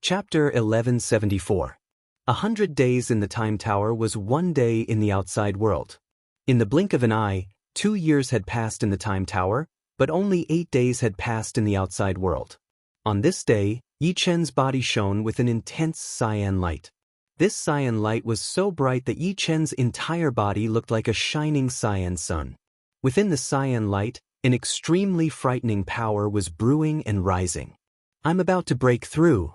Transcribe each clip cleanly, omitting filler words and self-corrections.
Chapter 1174. 100 days in the Time Tower was 1 day in the outside world. In the blink of an eye, 2 years had passed in the Time Tower, but only 8 days had passed in the outside world. On this day, Yi Chen's body shone with an intense cyan light. This cyan light was so bright that Yi Chen's entire body looked like a shining cyan sun. Within the cyan light, an extremely frightening power was brewing and rising. "I'm about to break through."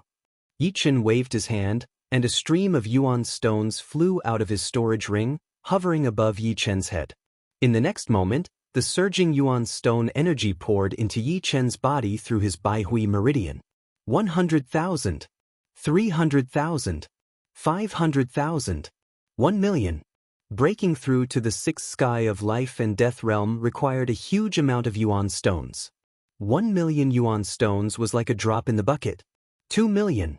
Yi Chen waved his hand, and a stream of yuan stones flew out of his storage ring, hovering above Yi Chen's head. In the next moment, the surging yuan stone energy poured into Yi Chen's body through his Baihui meridian. 100,000, 300,000, 500,000, 1,000,000. Breaking through to the sixth sky of life and death realm required a huge amount of yuan stones. 1,000,000 yuan stones was like a drop in the bucket. 2,000,000,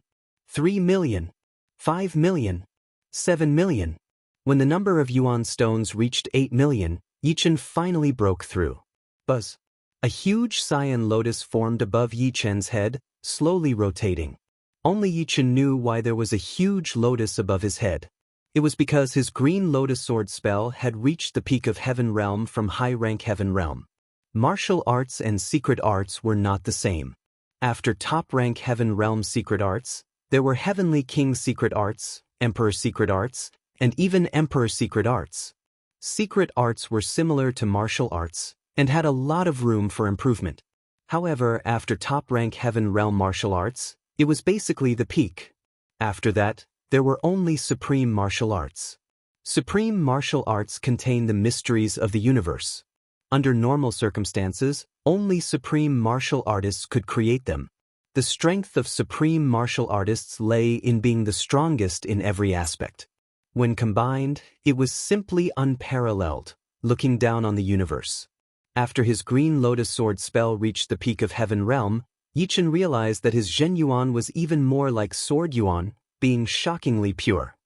3,000,000, 5,000,000, 7,000,000. When the number of yuan stones reached 8,000,000, Yi Chen finally broke through. Buzz! A huge cyan lotus formed above Yi Chen's head, slowly rotating. Only Yi Chen knew why there was a huge lotus above his head. It was because his green lotus sword spell had reached the peak of heaven realm from high-rank heaven realm. Martial arts and secret arts were not the same. After top-rank heaven realm secret arts, there were heavenly king secret arts, emperor secret arts, and even emperor secret arts. Secret arts were similar to martial arts, and had a lot of room for improvement. However, after top-rank heaven realm martial arts, it was basically the peak. After that, there were only supreme martial arts. Supreme martial arts contain the mysteries of the universe. Under normal circumstances, only supreme martial artists could create them. The strength of supreme martial artists lay in being the strongest in every aspect. When combined, it was simply unparalleled, looking down on the universe. After his green lotus sword spell reached the peak of heaven realm, Yi Chen realized that his Zhen Yuan was even more like sword yuan, being shockingly pure.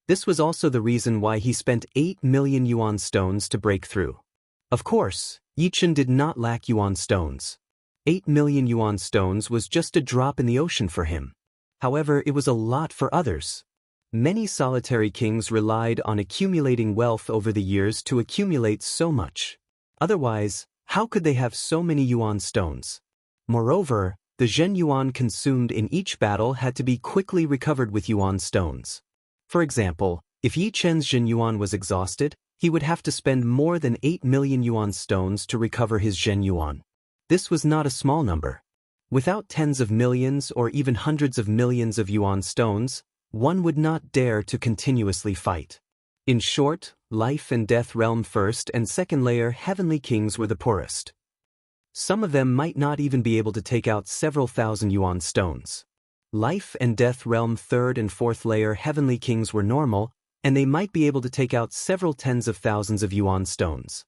This was also the reason why he spent 8,000,000 yuan stones to break through. Of course, Yi Chen did not lack yuan stones. 8,000,000 yuan stones was just a drop in the ocean for him. However, it was a lot for others. Many solitary kings relied on accumulating wealth over the years to accumulate so much. Otherwise, how could they have so many yuan stones? Moreover, the Zhen Yuan consumed in each battle had to be quickly recovered with yuan stones. For example, if Yi Chen's Zhen Yuan was exhausted, he would have to spend more than 8,000,000 yuan stones to recover his Zhen Yuan. This was not a small number. Without tens of millions or even hundreds of millions of yuan stones, one would not dare to continuously fight. In short, life and death realm first and second layer heavenly kings were the poorest. Some of them might not even be able to take out several thousand yuan stones. Life and death realm third and fourth layer heavenly kings were normal, and they might be able to take out several tens of thousands of yuan stones.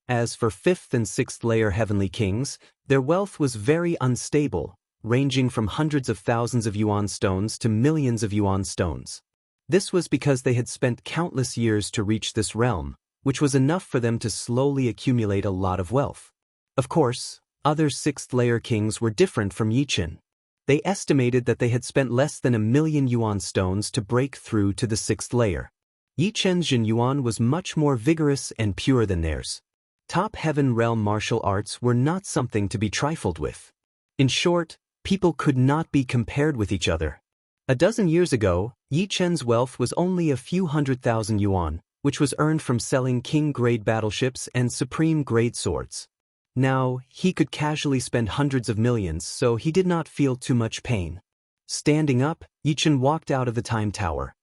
As for fifth and sixth layer heavenly kings, their wealth was very unstable, ranging from hundreds of thousands of yuan stones to millions of yuan stones. This was because they had spent countless years to reach this realm, which was enough for them to slowly accumulate a lot of wealth. Of course, other sixth-layer kings were different from Yi Chen. They estimated that they had spent less than 1,000,000 yuan stones to break through to the sixth layer. Yi Chen's Zhen Yuan was much more vigorous and pure than theirs. Top heaven realm martial arts were not something to be trifled with. In short, people could not be compared with each other. A dozen years ago, Yi Chen's wealth was only a few 100,000 yuan, which was earned from selling king-grade battleships and supreme-grade swords. Now, he could casually spend hundreds of millions, so he did not feel too much pain. Standing up, Yi Chen walked out of the Time Tower.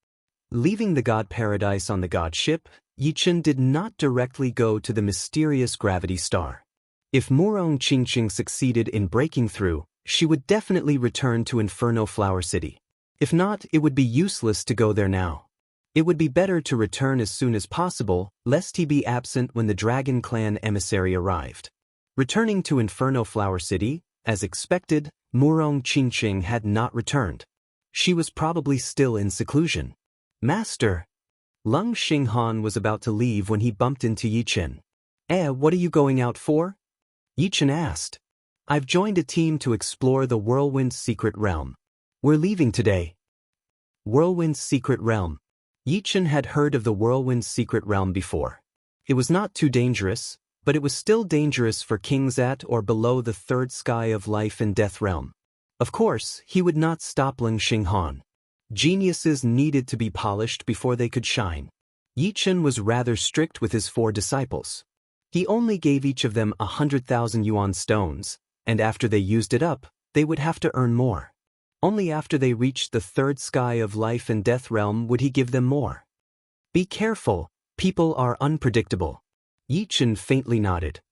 Leaving the God Paradise on the God ship, Yi Chen did not directly go to the mysterious gravity star. If Murong Qingqing succeeded in breaking through, she would definitely return to Inferno Flower City. If not, it would be useless to go there now. It would be better to return as soon as possible, lest he be absent when the Dragon Clan emissary arrived. Returning to Inferno Flower City, as expected, Murong Qingqing had not returned. She was probably still in seclusion. "Master!" Lung Xinghan was about to leave when he bumped into Yi Chen. What are you going out for?" Yi Chen asked. "I've joined a team to explore the Whirlwind Secret Realm." We're leaving today. Whirlwind's Secret Realm. Yichen had heard of the Whirlwind's Secret Realm before. It was not too dangerous, but it was still dangerous for kings at or below the third sky of life and death realm. Of course, he would not stop Leng Xinghan. Geniuses needed to be polished before they could shine. Yichen was rather strict with his 4 disciples. He only gave each of them 100,000 yuan stones, and after they used it up, they would have to earn more. Only after they reached the third sky of life and death realm would he give them more. Be careful, people are unpredictable. Yichen faintly nodded.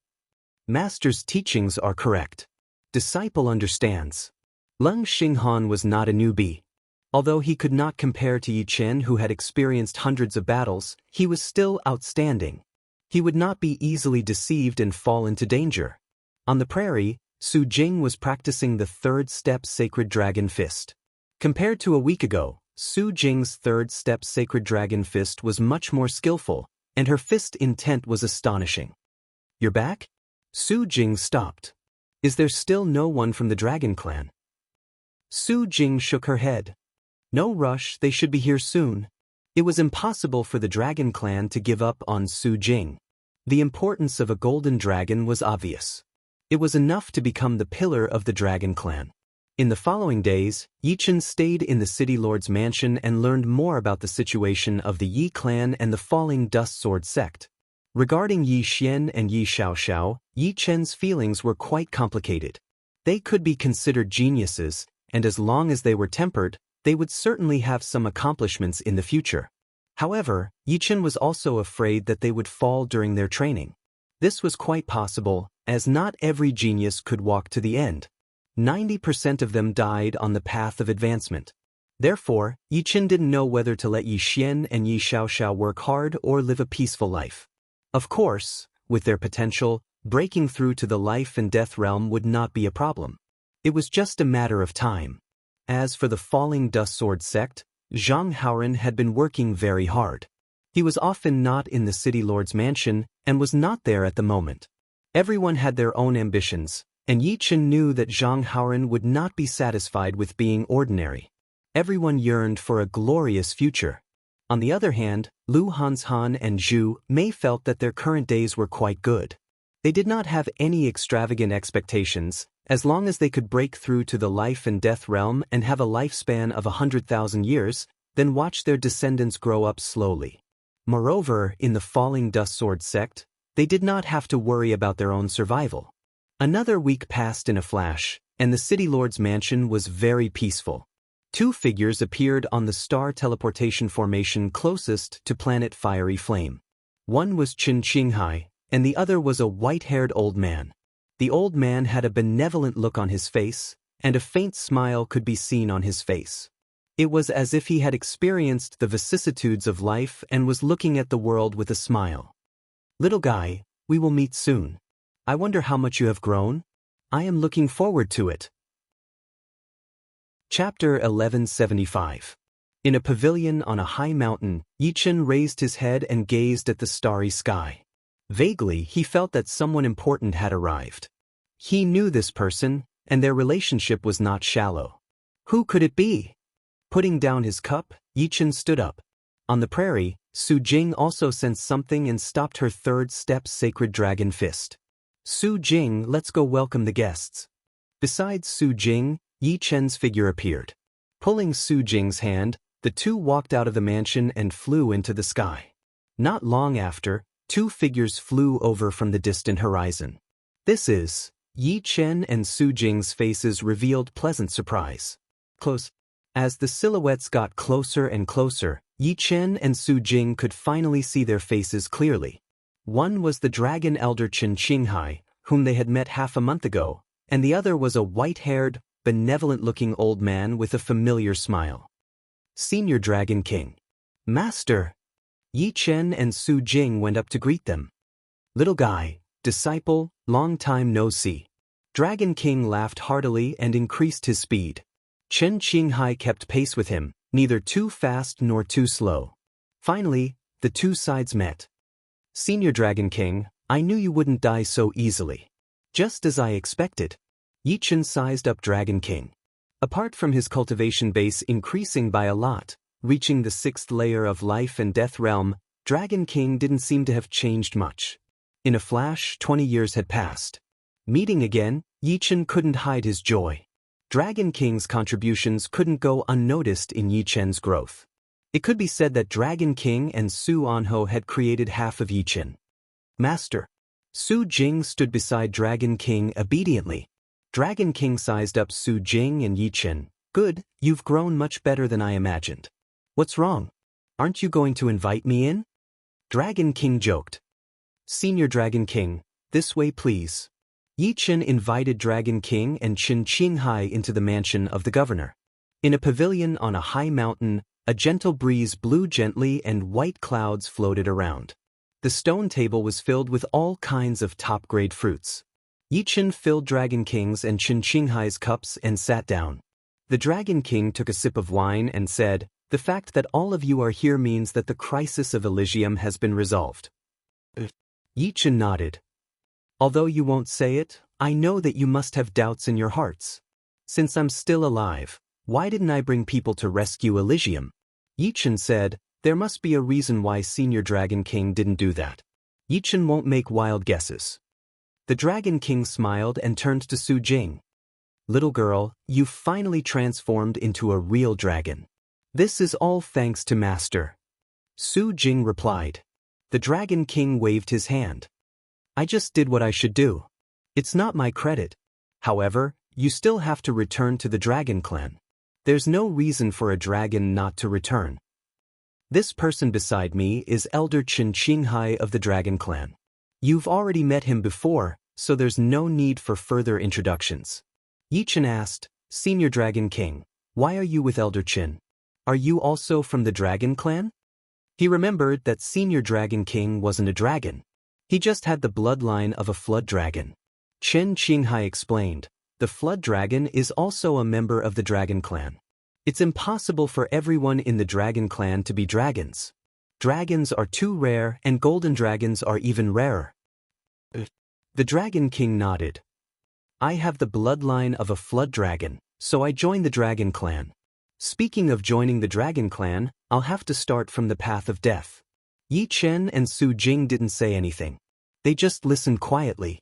Master's teachings are correct. Disciple understands. Leng Xinghan was not a newbie. Although he could not compare to Yichen, who had experienced hundreds of battles, he was still outstanding. He would not be easily deceived and fall into danger. On the prairie, Su Jing was practicing the third step Sacred Dragon Fist. Compared to a week ago, Su Jing's third step Sacred Dragon Fist was much more skillful, and her fist intent was astonishing. You're back? Su Jing stopped. Is there still no one from the Dragon Clan? Su Jing shook her head. No rush, they should be here soon. It was impossible for the Dragon Clan to give up on Su Jing. The importance of a golden dragon was obvious. It was enough to become the pillar of the Dragon Clan. In the following days, Yichen stayed in the city lord's mansion and learned more about the situation of the Yi clan and the falling Dust Sword sect. Regarding Yi Xian and Yi Xiaoxiao, Yichen's feelings were quite complicated. They could be considered geniuses, and as long as they were tempered, they would certainly have some accomplishments in the future. However, Yichen was also afraid that they would fall during their training. This was quite possible, as not every genius could walk to the end. 90% of them died on the path of advancement. Therefore, Yichen didn't know whether to let Yi Xian and Yi Xiaoxiao work hard or live a peaceful life. Of course, with their potential, breaking through to the life and death realm would not be a problem. It was just a matter of time. As for the falling Dust Sword sect, Zhang Haoren had been working very hard. He was often not in the city lord's mansion and was not there at the moment. Everyone had their own ambitions, and Yichen knew that Zhang Haoren would not be satisfied with being ordinary. Everyone yearned for a glorious future. On the other hand, Lu Hanshan and Zhu Mei felt that their current days were quite good. They did not have any extravagant expectations, as long as they could break through to the life and death realm and have a lifespan of 100,000 years, then watch their descendants grow up slowly. Moreover, in the falling Dust Sword sect, they did not have to worry about their own survival. Another week passed in a flash, and the city lord's mansion was very peaceful. 2 figures appeared on the star teleportation formation closest to planet Fiery Flame. One was Chen Qinghai, and the other was a white-haired old man. The old man had a benevolent look on his face, and a faint smile could be seen on his face. It was as if he had experienced the vicissitudes of life and was looking at the world with a smile. Little guy, we will meet soon. I wonder how much you have grown? I am looking forward to it. Chapter 1175. In a pavilion on a high mountain, Yichen raised his head and gazed at the starry sky. Vaguely, he felt that someone important had arrived. He knew this person, and their relationship was not shallow. Who could it be? Putting down his cup, Yichen stood up. On the prairie, Su Jing also sensed something and stopped her third step Sacred Dragon Fist. Su Jing, let's go welcome the guests. Besides Su Jing, Yichen's figure appeared. Pulling Su Jing's hand, the two walked out of the mansion and flew into the sky. Not long after, 2 figures flew over from the distant horizon. This is, Yichen and Su Jing's faces revealed pleasant surprise. Close. As the silhouettes got closer and closer, Yichen and Su Jing could finally see their faces clearly. One was the dragon elder Chen Qinghai, whom they had met half a month ago, and the other was a white-haired, benevolent-looking old man with a familiar smile. Senior Dragon King. Master! Yichen and Su Jing went up to greet them. Little guy, disciple, long time no see. Dragon King laughed heartily and increased his speed. Chen Qinghai kept pace with him, neither too fast nor too slow. Finally, the 2 sides met. Senior Dragon King, I knew you wouldn't die so easily. Just as I expected. Yichen sized up Dragon King. Apart from his cultivation base increasing by a lot, reaching the 6th layer of life and death realm, Dragon King didn't seem to have changed much. In a flash, 20 years had passed. Meeting again, Yichen couldn't hide his joy. Dragon King's contributions couldn't go unnoticed in Yichen's growth. It could be said that Dragon King and Su Anho had created half of Yichen. Master. Su Jing stood beside Dragon King obediently. Dragon King sized up Su Jing and Yichen. Good, you've grown much better than I imagined. What's wrong? Aren't you going to invite me in? Dragon King joked. Senior Dragon King, this way please. Yichen invited Dragon King and Qin Qinghai into the mansion of the governor. In a pavilion on a high mountain, a gentle breeze blew gently and white clouds floated around. The stone table was filled with all kinds of top-grade fruits. Yichen filled Dragon King's and Qin Qinghai's cups and sat down. The Dragon King took a sip of wine and said, "The fact that all of you are here means that the crisis of Elysium has been resolved." Yichen nodded. "Although you won't say it, I know that you must have doubts in your hearts. Since I'm still alive, why didn't I bring people to rescue Elysium?" Yichen said, "There must be a reason why Senior Dragon King didn't do that. Yichen won't make wild guesses." The Dragon King smiled and turned to Su Jing. "Little girl, you've finally transformed into a real dragon. This is all thanks to Master." Su Jing replied. The Dragon King waved his hand. "I just did what I should do. It's not my credit. However, you still have to return to the Dragon Clan. There's no reason for a dragon not to return. This person beside me is Elder Qin Qinghai of the Dragon Clan. You've already met him before, so there's no need for further introductions." Yichen asked, "Senior Dragon King, why are you with Elder Qin? Are you also from the Dragon Clan?" He remembered that Senior Dragon King wasn't a dragon. He just had the bloodline of a flood dragon. Qin Qinghai explained, "The flood dragon is also a member of the Dragon Clan. It's impossible for everyone in the Dragon Clan to be dragons. Dragons are too rare and golden dragons are even rarer." The Dragon King nodded. "I have the bloodline of a flood dragon, so I joined the Dragon Clan. Speaking of joining the Dragon Clan, I'll have to start from the path of death." Yi Chen and Su Jing didn't say anything. They just listened quietly.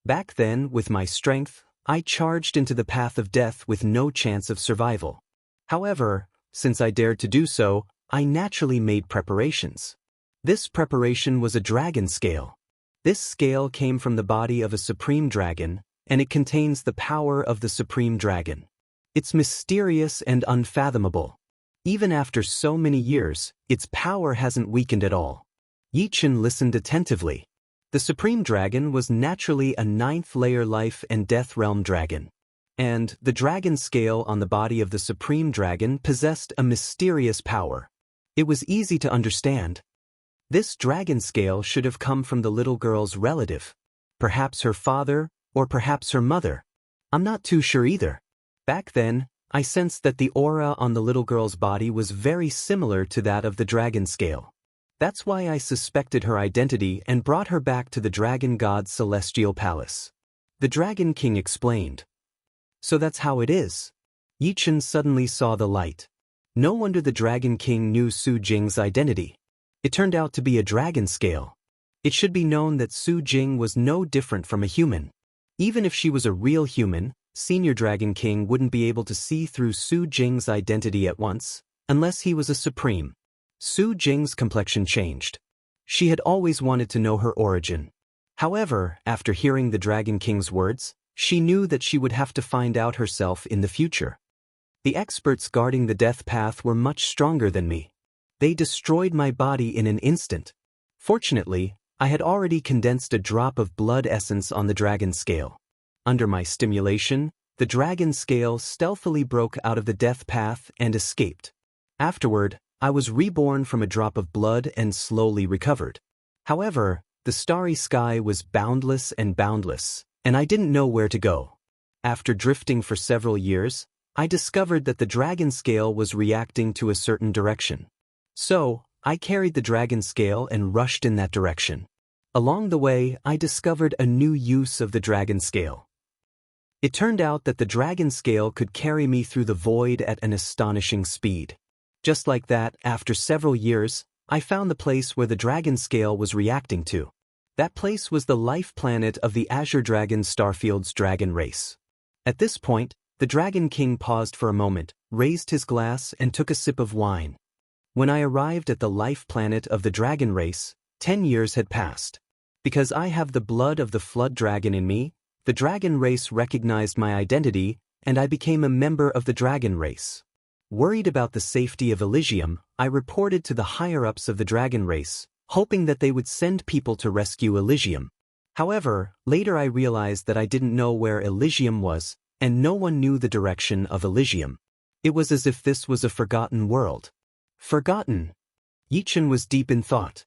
"Back then, with my strength, I charged into the path of death with no chance of survival. However, since I dared to do so, I naturally made preparations. This preparation was a dragon scale. This scale came from the body of a supreme dragon, and it contains the power of the supreme dragon. It's mysterious and unfathomable. Even after so many years, its power hasn't weakened at all." Yichen listened attentively. The Supreme Dragon was naturally a 9th layer life and death realm dragon. And the dragon scale on the body of the Supreme Dragon possessed a mysterious power. It was easy to understand. This dragon scale should have come from the little girl's relative. Perhaps her father, or perhaps her mother. I'm not too sure either. Back then, I sensed that the aura on the little girl's body was very similar to that of the dragon scale. That's why I suspected her identity and brought her back to the dragon god's celestial palace. The Dragon King explained. "So that's how it is." Yichen suddenly saw the light. No wonder the Dragon King knew Su Jing's identity. It turned out to be a dragon scale. It should be known that Su Jing was no different from a human. Even if she was a real human, Senior Dragon King wouldn't be able to see through Su Jing's identity at once, unless he was a supreme. Su Jing's complexion changed. She had always wanted to know her origin. However, after hearing the Dragon King's words, she knew that she would have to find out herself in the future. The experts guarding the death path were much stronger than me. They destroyed my body in an instant. Fortunately, I had already condensed a drop of blood essence on the dragon scale. Under my stimulation, the dragon scale stealthily broke out of the death path and escaped. Afterward, I was reborn from a drop of blood and slowly recovered. However, the starry sky was boundless, and I didn't know where to go. After drifting for several years, I discovered that the dragon scale was reacting to a certain direction. So, I carried the dragon scale and rushed in that direction. Along the way, I discovered a new use of the dragon scale. It turned out that the dragon scale could carry me through the void at an astonishing speed. Just like that, after several years, I found the place where the dragon scale was reacting to. That place was the life planet of the Azure Dragon Starfield's dragon race. At this point, the Dragon King paused for a moment, raised his glass and took a sip of wine. When I arrived at the life planet of the dragon race, 10 years had passed. Because I have the blood of the flood dragon in me, the dragon race recognized my identity, and I became a member of the dragon race. Worried about the safety of Elysium, I reported to the higher-ups of the dragon race, hoping that they would send people to rescue Elysium. However, later I realized that I didn't know where Elysium was, and no one knew the direction of Elysium. It was as if this was a forgotten world. Forgotten? Yichen was deep in thought.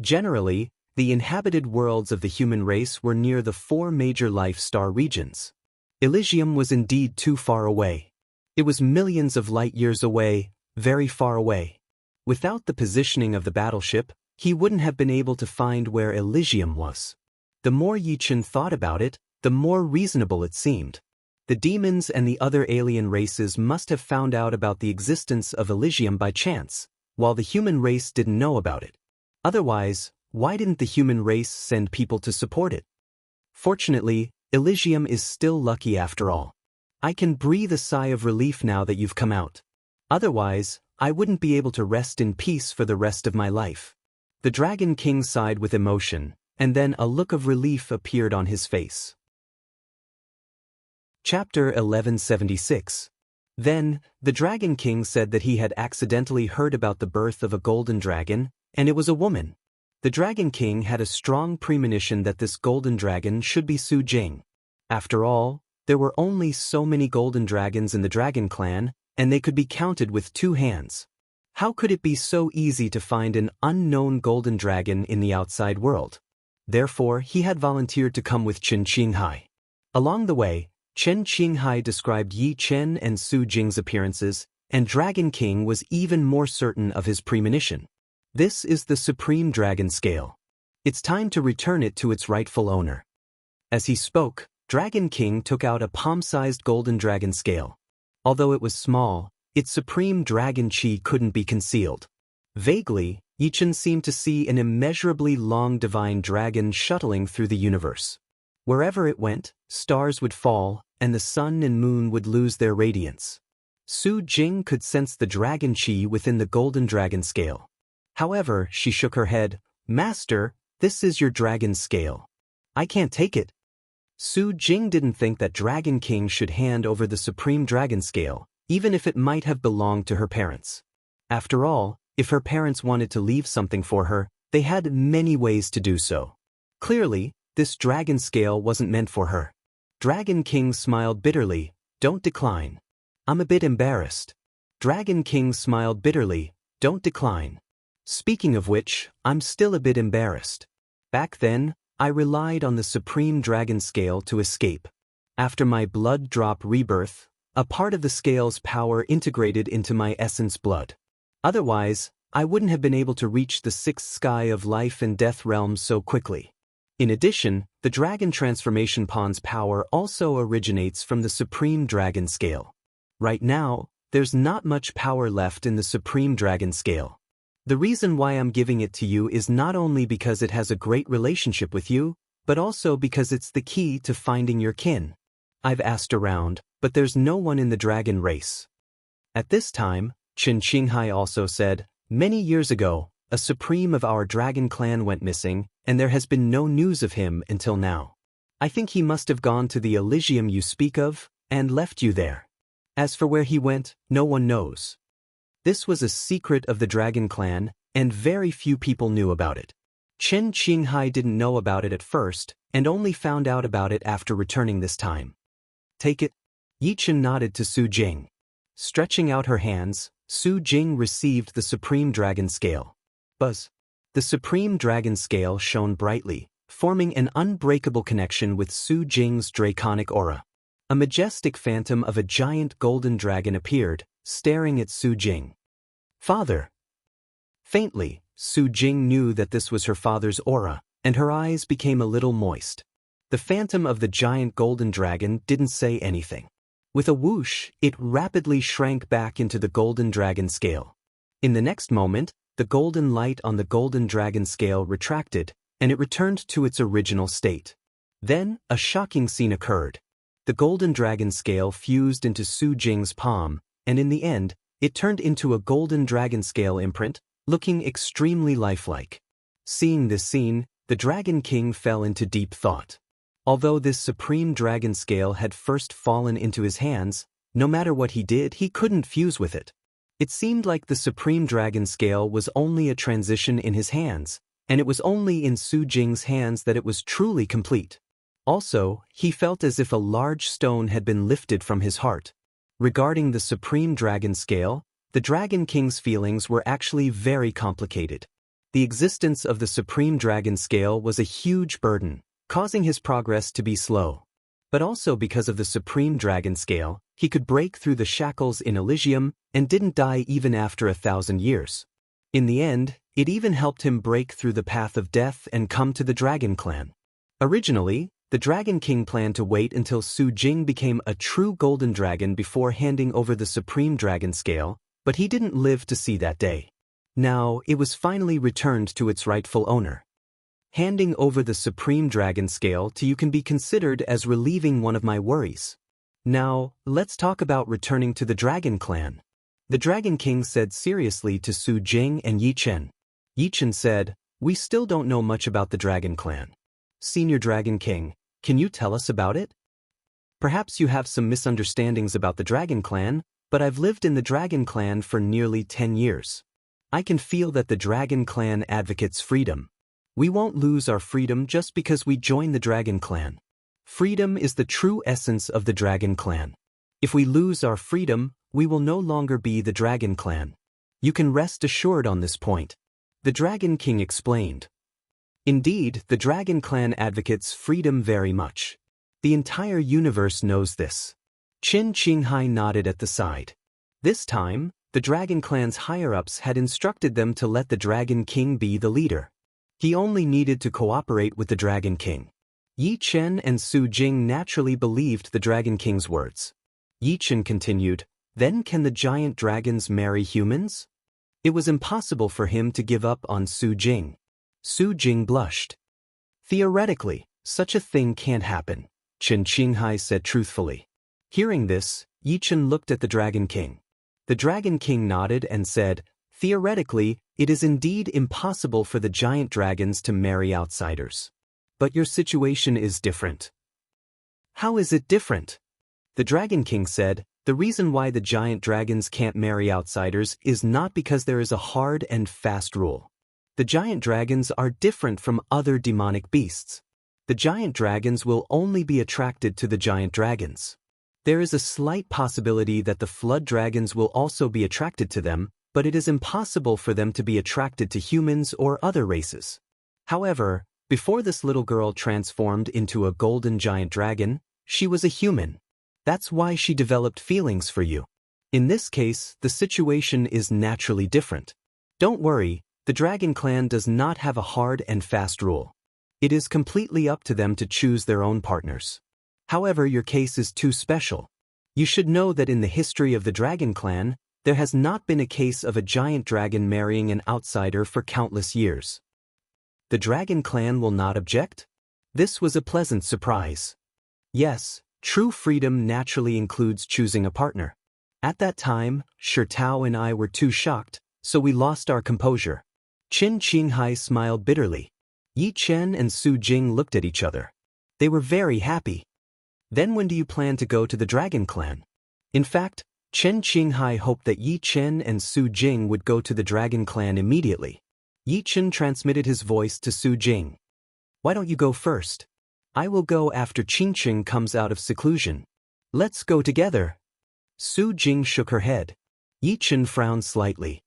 Generally, the inhabited worlds of the human race were near the 4 major life star regions. Elysium was indeed too far away. It was millions of light years away, very far away. Without the positioning of the battleship, he wouldn't have been able to find where Elysium was. The more Yichen thought about it, the more reasonable it seemed. The demons and the other alien races must have found out about the existence of Elysium by chance, while the human race didn't know about it. Otherwise, why didn't the human race send people to support it? Fortunately, Elysium is still lucky after all. I can breathe a sigh of relief now that you've come out. Otherwise, I wouldn't be able to rest in peace for the rest of my life. The Dragon King sighed with emotion, and then a look of relief appeared on his face. Chapter 1176. Then, the Dragon King said that he had accidentally heard about the birth of a golden dragon, and it was a woman. The Dragon King had a strong premonition that this golden dragon should be Su Jing. After all, there were only so many golden dragons in the Dragon Clan, and they could be counted with 2 hands. How could it be so easy to find an unknown golden dragon in the outside world? Therefore, he had volunteered to come with Chen Qinghai. Along the way, Chen Qinghai described Yi Chen and Su Jing's appearances, and Dragon King was even more certain of his premonition. This is the Supreme Dragon Scale. It's time to return it to its rightful owner. As he spoke, Dragon King took out a palm-sized golden dragon scale. Although it was small, its supreme dragon chi couldn't be concealed. Vaguely, Yichen seemed to see an immeasurably long divine dragon shuttling through the universe. Wherever it went, stars would fall, and the sun and moon would lose their radiance. Su Jing could sense the dragon chi within the golden dragon scale. However, she shook her head. "Master, this is your dragon scale. I can't take it." Su Jing didn't think that Dragon King should hand over the supreme dragon scale, even if it might have belonged to her parents. After all, if her parents wanted to leave something for her, they had many ways to do so. Clearly, this dragon scale wasn't meant for her. Dragon King smiled bitterly. "Don't decline. I'm a bit embarrassed." Dragon King smiled bitterly. "Don't decline. Speaking of which, I'm still a bit embarrassed. Back then, I relied on the Supreme Dragon Scale to escape. After my blood drop rebirth, a part of the scale's power integrated into my essence blood. Otherwise, I wouldn't have been able to reach the 6th sky of life and death realms so quickly. In addition, the Dragon Transformation Pawn's power also originates from the Supreme Dragon Scale. Right now, there's not much power left in the Supreme Dragon Scale. The reason why I'm giving it to you is not only because it has a great relationship with you, but also because it's the key to finding your kin. I've asked around, but there's no one in the dragon race." At this time, Chen Qinghai also said, "Many years ago, a supreme of our dragon clan went missing, and there has been no news of him until now. I think he must have gone to the Elysium you speak of, and left you there. As for where he went, no one knows." This was a secret of the Dragon Clan, and very few people knew about it. Chen Qinghai didn't know about it at first, and only found out about it after returning this time. "Take it." Yichen nodded to Su Jing. Stretching out her hands, Su Jing received the Supreme Dragon Scale. Buzz. The Supreme Dragon Scale shone brightly, forming an unbreakable connection with Su Jing's draconic aura. A majestic phantom of a giant golden dragon appeared, staring at Su Jing. "Father." Faintly, Su Jing knew that this was her father's aura, and her eyes became a little moist. The phantom of the giant golden dragon didn't say anything. With a whoosh, it rapidly shrank back into the golden dragon scale. In the next moment, the golden light on the golden dragon scale retracted, and it returned to its original state. Then, a shocking scene occurred. The golden dragon scale fused into Su Jing's palm, and in the end, it turned into a golden dragon scale imprint, looking extremely lifelike. Seeing this scene, the Dragon King fell into deep thought. Although this supreme dragon scale had first fallen into his hands, no matter what he did, he couldn't fuse with it. It seemed like the supreme dragon scale was only a transition in his hands, and it was only in Su Jing's hands that it was truly complete. Also, he felt as if a large stone had been lifted from his heart. Regarding the supreme dragon scale, the Dragon King's feelings were actually very complicated. The existence of the supreme dragon scale was a huge burden, causing his progress to be slow. But also because of the supreme dragon scale, he could break through the shackles in Elysium and didn't die even after 1,000 years. In the end, it even helped him break through the path of death and come to the Dragon Clan. Originally, the Dragon King planned to wait until Su Jing became a true golden dragon before handing over the supreme dragon scale, but he didn't live to see that day. Now, it was finally returned to its rightful owner. Handing over the supreme dragon scale to you can be considered as relieving one of my worries. Now, let's talk about returning to the Dragon Clan. The Dragon King said seriously to Su Jing and Yi Chen. Yi Chen said, "We still don't know much about the Dragon Clan. Senior Dragon King, can you tell us about it? Perhaps you have some misunderstandings about the Dragon Clan, but I've lived in the Dragon Clan for nearly 10 years. I can feel that the Dragon Clan advocates freedom. We won't lose our freedom just because we join the Dragon Clan. Freedom is the true essence of the Dragon Clan. If we lose our freedom, we will no longer be the Dragon Clan. You can rest assured on this point," the Dragon King explained. Indeed, the Dragon Clan advocates freedom very much. The entire universe knows this. Qin Qinghai nodded at the side. This time, the Dragon Clan's higher-ups had instructed them to let the Dragon King be the leader. He only needed to cooperate with the Dragon King. Yi Chen and Su Jing naturally believed the Dragon King's words. Yi Chen continued, "Then can the giant dragons marry humans?" It was impossible for him to give up on Su Jing. Su Jing blushed. "Theoretically, such a thing can't happen," Qin Qinghai said truthfully. Hearing this, Yi Chen looked at the Dragon King. The Dragon King nodded and said, "Theoretically, it is indeed impossible for the giant dragons to marry outsiders. But your situation is different." "How is it different?" The Dragon King said, "The reason why the giant dragons can't marry outsiders is not because there is a hard and fast rule. The giant dragons are different from other demonic beasts. The giant dragons will only be attracted to the giant dragons. There is a slight possibility that the flood dragons will also be attracted to them, but it is impossible for them to be attracted to humans or other races. However, before this little girl transformed into a golden giant dragon, she was a human. That's why she developed feelings for you. In this case, the situation is naturally different. Don't worry, the Dragon Clan does not have a hard and fast rule. It is completely up to them to choose their own partners. However, your case is too special. You should know that in the history of the Dragon Clan, there has not been a case of a giant dragon marrying an outsider for countless years." The Dragon Clan will not object? This was a pleasant surprise. Yes, true freedom naturally includes choosing a partner. At that time, Shirtao and I were too shocked, so we lost our composure. Qin Qinghai smiled bitterly. Yi Chen and Su Jing looked at each other. They were very happy. "Then when do you plan to go to the Dragon Clan?" In fact, Qin Qinghai hoped that Yi Chen and Su Jing would go to the Dragon Clan immediately. Yi Chen transmitted his voice to Su Jing. "Why don't you go first? I will go after Qingqing comes out of seclusion. Let's go together." Su Jing shook her head. Yi Chen frowned slightly.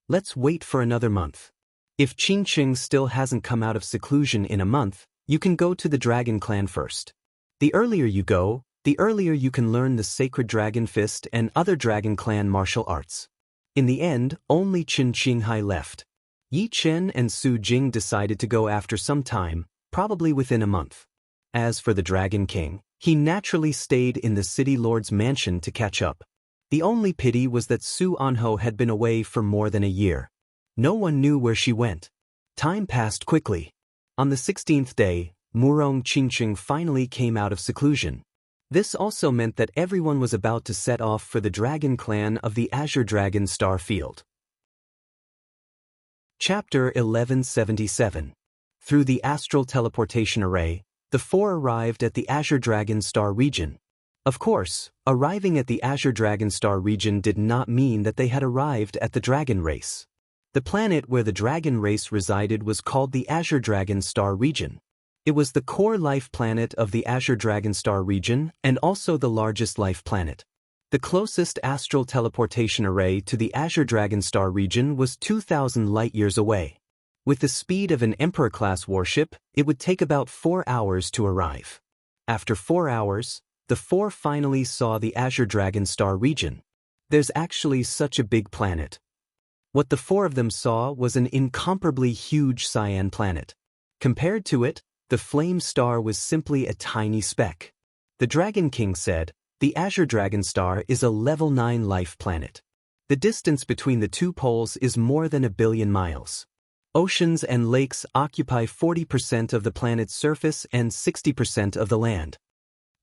"Let's wait for another month. If Qingqing still hasn't come out of seclusion in a month, you can go to the Dragon Clan first. The earlier you go, the earlier you can learn the Sacred Dragon Fist and other Dragon Clan martial arts." In the end, only Qin Qinghai left. Yi Chen and Su Jing decided to go after some time, probably within a month. As for the Dragon King, he naturally stayed in the city lord's mansion to catch up. The only pity was that Su Anho had been away for more than a year. No one knew where she went. Time passed quickly. On the 16th day, Murong Qingqing finally came out of seclusion. This also meant that everyone was about to set off for the Dragon Clan of the Azure Dragon Star Field. Chapter 1177. Through the astral teleportation array, the four arrived at the Azure Dragon Star region. Of course, arriving at the Azure Dragon Star region did not mean that they had arrived at the Dragon Race. The planet where the Dragon Race resided was called the Azure Dragon Star region. It was the core life planet of the Azure Dragon Star region and also the largest life planet. The closest astral teleportation array to the Azure Dragon Star region was 2,000 light-years away. With the speed of an Emperor-class warship, it would take about 4 hours to arrive. After 4 hours, the four finally saw the Azure Dragon Star region. There's actually such a big planet. What the four of them saw was an incomparably huge cyan planet. Compared to it, the flame star was simply a tiny speck. The Dragon King said, "The Azure Dragon Star is a level 9 life planet. The distance between the two poles is more than 1 billion miles. Oceans and lakes occupy 40% of the planet's surface and 60% of the land."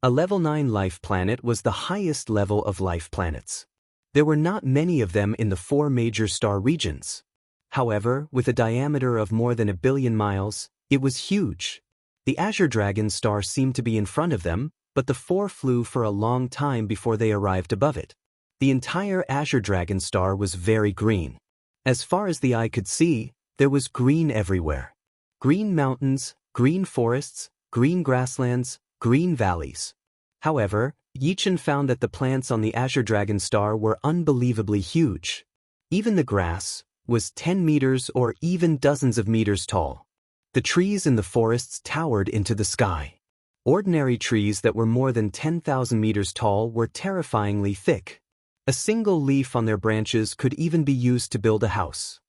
A level 9 life planet was the highest level of life planets. There were not many of them in the 4 major star regions. However, with a diameter of more than 1 billion miles, it was huge. The Azure Dragon Star seemed to be in front of them, but the four flew for a long time before they arrived above it. The entire Azure Dragon Star was very green. As far as the eye could see, there was green everywhere. Green mountains, green forests, green grasslands, green valleys. However, Yichen found that the plants on the Azure Dragon Star were unbelievably huge. Even the grass was 10 meters or even dozens of meters tall. The trees in the forests towered into the sky. Ordinary trees that were more than 10,000 meters tall were terrifyingly thick. A single leaf on their branches could even be used to build a house.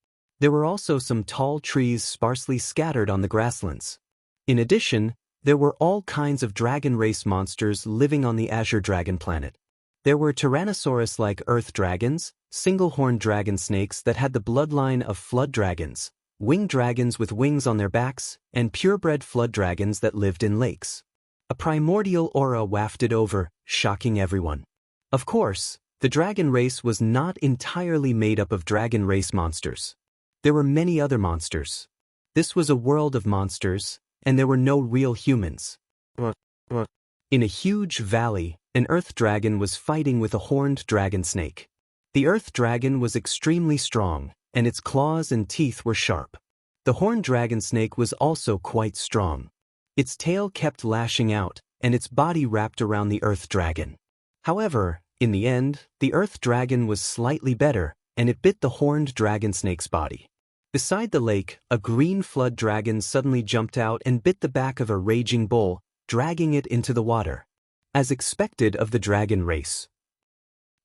There were also some tall trees sparsely scattered on the grasslands. In addition, there were all kinds of dragon race monsters living on the Azure Dragon planet. There were Tyrannosaurus-like earth dragons, single-horned dragon snakes that had the bloodline of flood dragons, winged dragons with wings on their backs, and purebred flood dragons that lived in lakes. A primordial aura wafted over, shocking everyone. Of course, the dragon race was not entirely made up of dragon race monsters. There were many other monsters. This was a world of monsters, and there were no real humans. In a huge valley, an earth dragon was fighting with a horned dragon snake. The earth dragon was extremely strong, and its claws and teeth were sharp. The horned dragon snake was also quite strong. Its tail kept lashing out, and its body wrapped around the earth dragon. However, in the end, the earth dragon was slightly better, and it bit the horned dragon snake's body. Beside the lake, a green flood dragon suddenly jumped out and bit the back of a raging bull, dragging it into the water. As expected of the dragon race,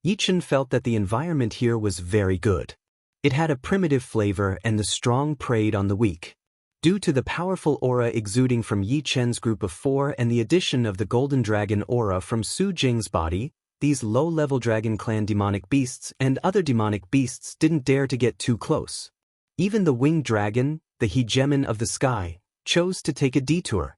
Yichen felt that the environment here was very good. It had a primitive flavor and the strong preyed on the weak. Due to the powerful aura exuding from Yi Chen's group of four and the addition of the golden dragon aura from Su Jing's body, these low-level dragon clan demonic beasts and other demonic beasts didn't dare to get too close. Even the winged dragon, the hegemon of the sky, chose to take a detour.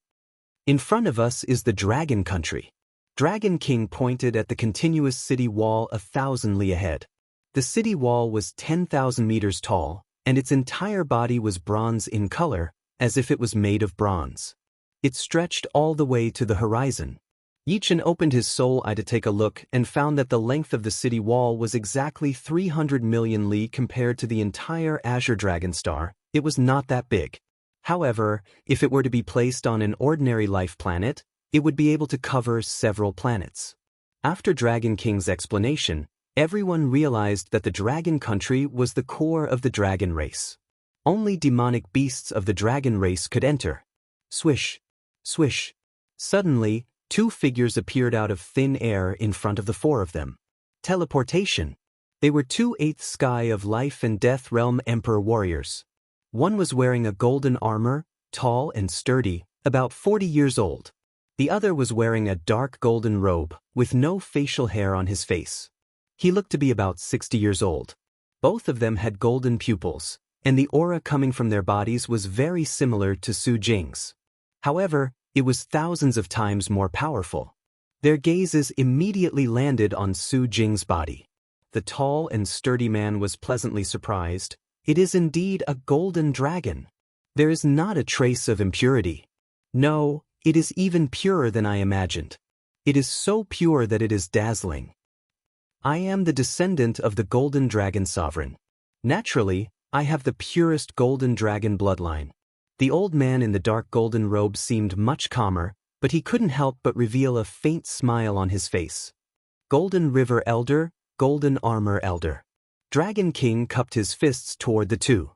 In front of us is the Dragon Country. Dragon King pointed at the continuous city wall 1,000 li ahead. The city wall was 10,000 meters tall, and its entire body was bronze in color, as if it was made of bronze. It stretched all the way to the horizon. Yichen opened his soul eye to take a look and found that the length of the city wall was exactly 300 million li compared to the entire Azure Dragon Star. It was not that big. However, if it were to be placed on an ordinary life planet, it would be able to cover several planets. After Dragon King's explanation, everyone realized that the Dragon Country was the core of the dragon race. Only demonic beasts of the dragon race could enter. Swish, swish. Suddenly, two figures appeared out of thin air in front of the four of them. Teleportation. They were 2/8 sky of life and death realm emperor warriors. One was wearing a golden armor, tall and sturdy, about 40 years old. The other was wearing a dark golden robe, with no facial hair on his face. He looked to be about 60 years old. Both of them had golden pupils, and the aura coming from their bodies was very similar to Su Jing's. However, it was thousands of times more powerful. Their gazes immediately landed on Su Jing's body. The tall and sturdy man was pleasantly surprised. It is indeed a golden dragon. There is not a trace of impurity. No, it is even purer than I imagined. It is so pure that it is dazzling. I am the descendant of the golden dragon sovereign. Naturally, I have the purest golden dragon bloodline. The old man in the dark golden robe seemed much calmer, but he couldn't help but reveal a faint smile on his face. Golden River Elder, Golden Armor Elder. Dragon King cupped his fists toward the two.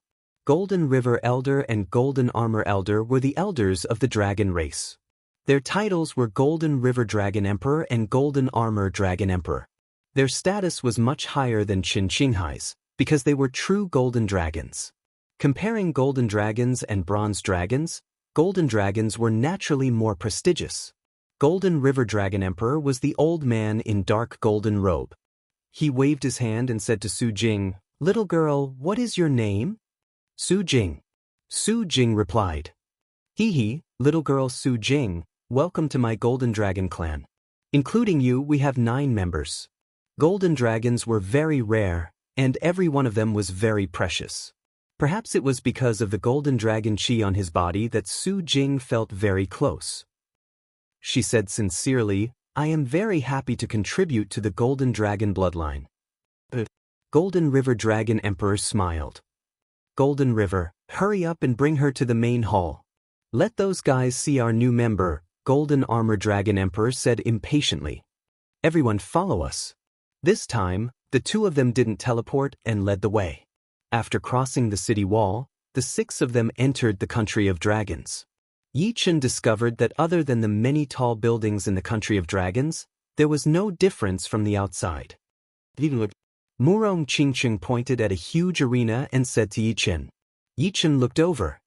Golden River Elder and Golden Armor Elder were the elders of the dragon race. Their titles were Golden River Dragon Emperor and Golden Armor Dragon Emperor. Their status was much higher than Qin Qinghai's, because they were true golden dragons. Comparing golden dragons and bronze dragons, golden dragons were naturally more prestigious. Golden River Dragon Emperor was the old man in dark golden robe. He waved his hand and said to Su Jing, "Little girl, what is your name?" Su Jing. Su Jing replied, "Hee, little girl Su Jing, welcome to my Golden Dragon clan. Including you, we have 9 members." Golden dragons were very rare, and every one of them was very precious. Perhaps it was because of the golden dragon chi on his body that Su Jing felt very close. She said sincerely, "I am very happy to contribute to the golden dragon bloodline." The Golden River Dragon Emperor smiled. "Golden River, hurry up and bring her to the main hall. Let those guys see our new member," Golden Armor Dragon Emperor said impatiently. "Everyone follow us." This time, the 2 of them didn't teleport and led the way. After crossing the city wall, the 6 of them entered the country of dragons. Yi Chen discovered that other than the many tall buildings in the country of dragons, there was no difference from the outside. Murong Qingqing pointed at a huge arena and said to Yi Chen. Yi Chen looked over.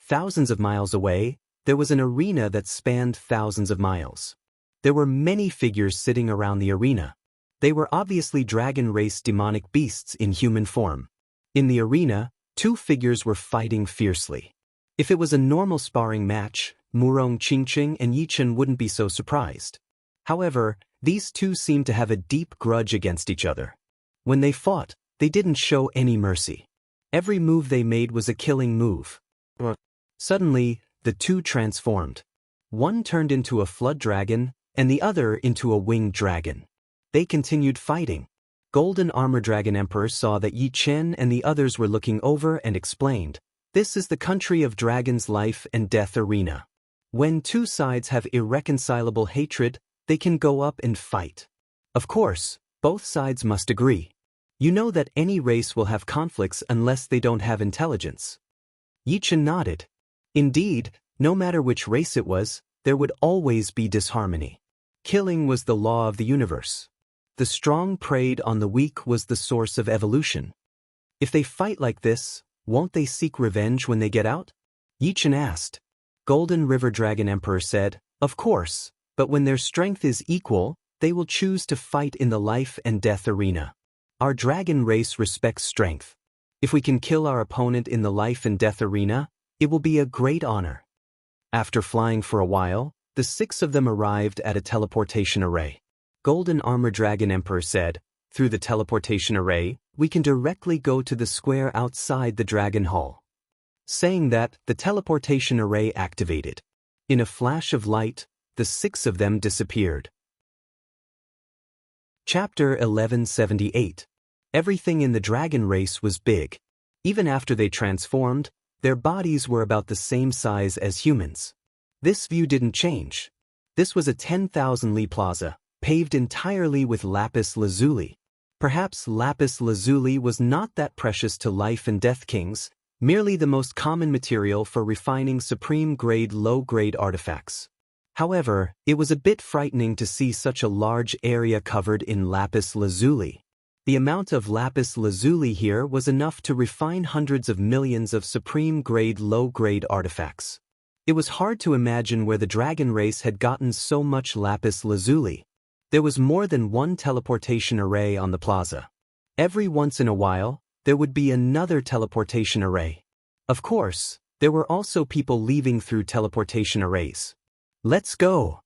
Thousands of miles away, there was an arena that spanned thousands of miles. There were many figures sitting around the arena. They were obviously dragon race demonic beasts in human form. In the arena, 2 figures were fighting fiercely. If it was a normal sparring match, Murong Qingqing and Yi Chen wouldn't be so surprised. However, these 2 seemed to have a deep grudge against each other. When they fought, they didn't show any mercy. Every move they made was a killing move. Suddenly, the 2 transformed. One turned into a flood dragon, and the other into a winged dragon. They continued fighting. Golden Armor Dragon Emperor saw that Yi Chen and the others were looking over and explained, "This is the country of dragons' life and death arena. When 2 sides have irreconcilable hatred, they can go up and fight. Of course, both sides must agree. You know that any race will have conflicts unless they don't have intelligence." Yi Chen nodded. Indeed, no matter which race it was, there would always be disharmony. Killing was the law of the universe. The strong preyed on the weak was the source of evolution. If they fight like this, won't they seek revenge when they get out? Yi Chen asked. Golden River Dragon Emperor said, "Of course, but when their strength is equal, they will choose to fight in the life and death arena. Our dragon race respects strength. If we can kill our opponent in the life and death arena, it will be a great honor." After flying for a while, the 6 of them arrived at a teleportation array. Golden Armor Dragon Emperor said, "Through the teleportation array, we can directly go to the square outside the Dragon Hall." Saying that, the teleportation array activated. In a flash of light, the 6 of them disappeared. Chapter 1178. Everything in the dragon race was big. Even after they transformed, their bodies were about the same size as humans. This view didn't change. This was a 10,000 li plaza, paved entirely with lapis lazuli. Perhaps lapis lazuli was not that precious to life and death kings, merely the most common material for refining supreme-grade low-grade artifacts. However, it was a bit frightening to see such a large area covered in lapis lazuli. The amount of lapis lazuli here was enough to refine hundreds of millions of supreme-grade low-grade artifacts. It was hard to imagine where the dragon race had gotten so much lapis lazuli. There was more than one teleportation array on the plaza. Every once in a while, there would be another teleportation array. Of course, there were also people leaving through teleportation arrays. Let's go!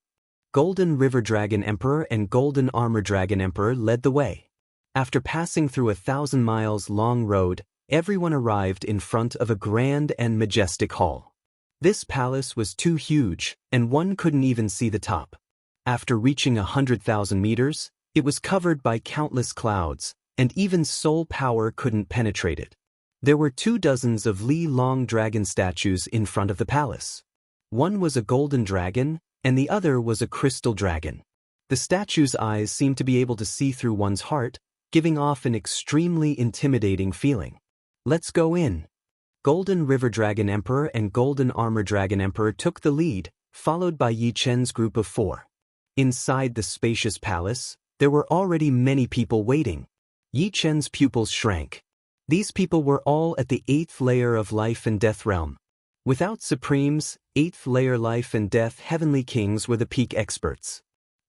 Golden River Dragon Emperor and Golden Armor Dragon Emperor led the way. After passing through a 1,000-mile-long road, everyone arrived in front of a grand and majestic hall. This palace was too huge, and one couldn't even see the top. After reaching 100,000 meters, it was covered by countless clouds, and even soul power couldn't penetrate it. There were 24 of li-long dragon statues in front of the palace. One was a golden dragon, and the other was a crystal dragon. The statue's eyes seemed to be able to see through one's heart, giving off an extremely intimidating feeling. Let's go in. Golden River Dragon Emperor and Golden Armor Dragon Emperor took the lead, followed by Yi Chen's group of 4. Inside the spacious palace, there were already many people waiting. Yi Chen's pupils shrank. These people were all at the 8th layer of life and death realm. Without Supremes, 8th layer life and death heavenly kings were the peak experts.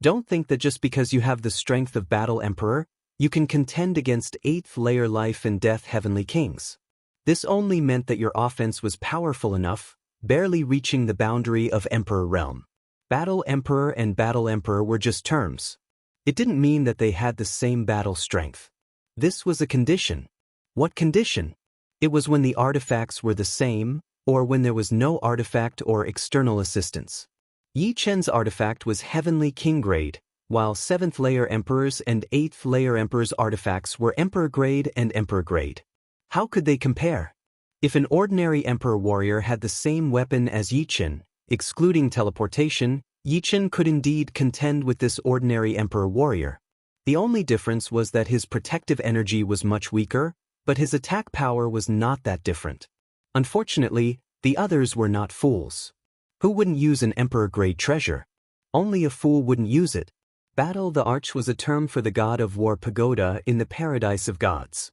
Don't think that just because you have the strength of Battle Emperor, you can contend against 8th layer life and death heavenly kings. This only meant that your offense was powerful enough, barely reaching the boundary of Emperor realm. Battle Emperor and Battle Emperor were just terms. It didn't mean that they had the same battle strength. This was a condition. What condition? It was when the artifacts were the same, or when there was no artifact or external assistance. Yi Chen's artifact was Heavenly King grade, while 7th layer Emperors and 8th layer Emperors' artifacts were Emperor grade and Emperor grade. How could they compare? If an ordinary Emperor warrior had the same weapon as Yi Chen, excluding teleportation, Yi Chen could indeed contend with this ordinary Emperor warrior. The only difference was that his protective energy was much weaker, but his attack power was not that different. Unfortunately, the others were not fools. Who wouldn't use an Emperor-grade treasure? Only a fool wouldn't use it. Battle the Arch was a term for the god of war pagoda in the paradise of gods.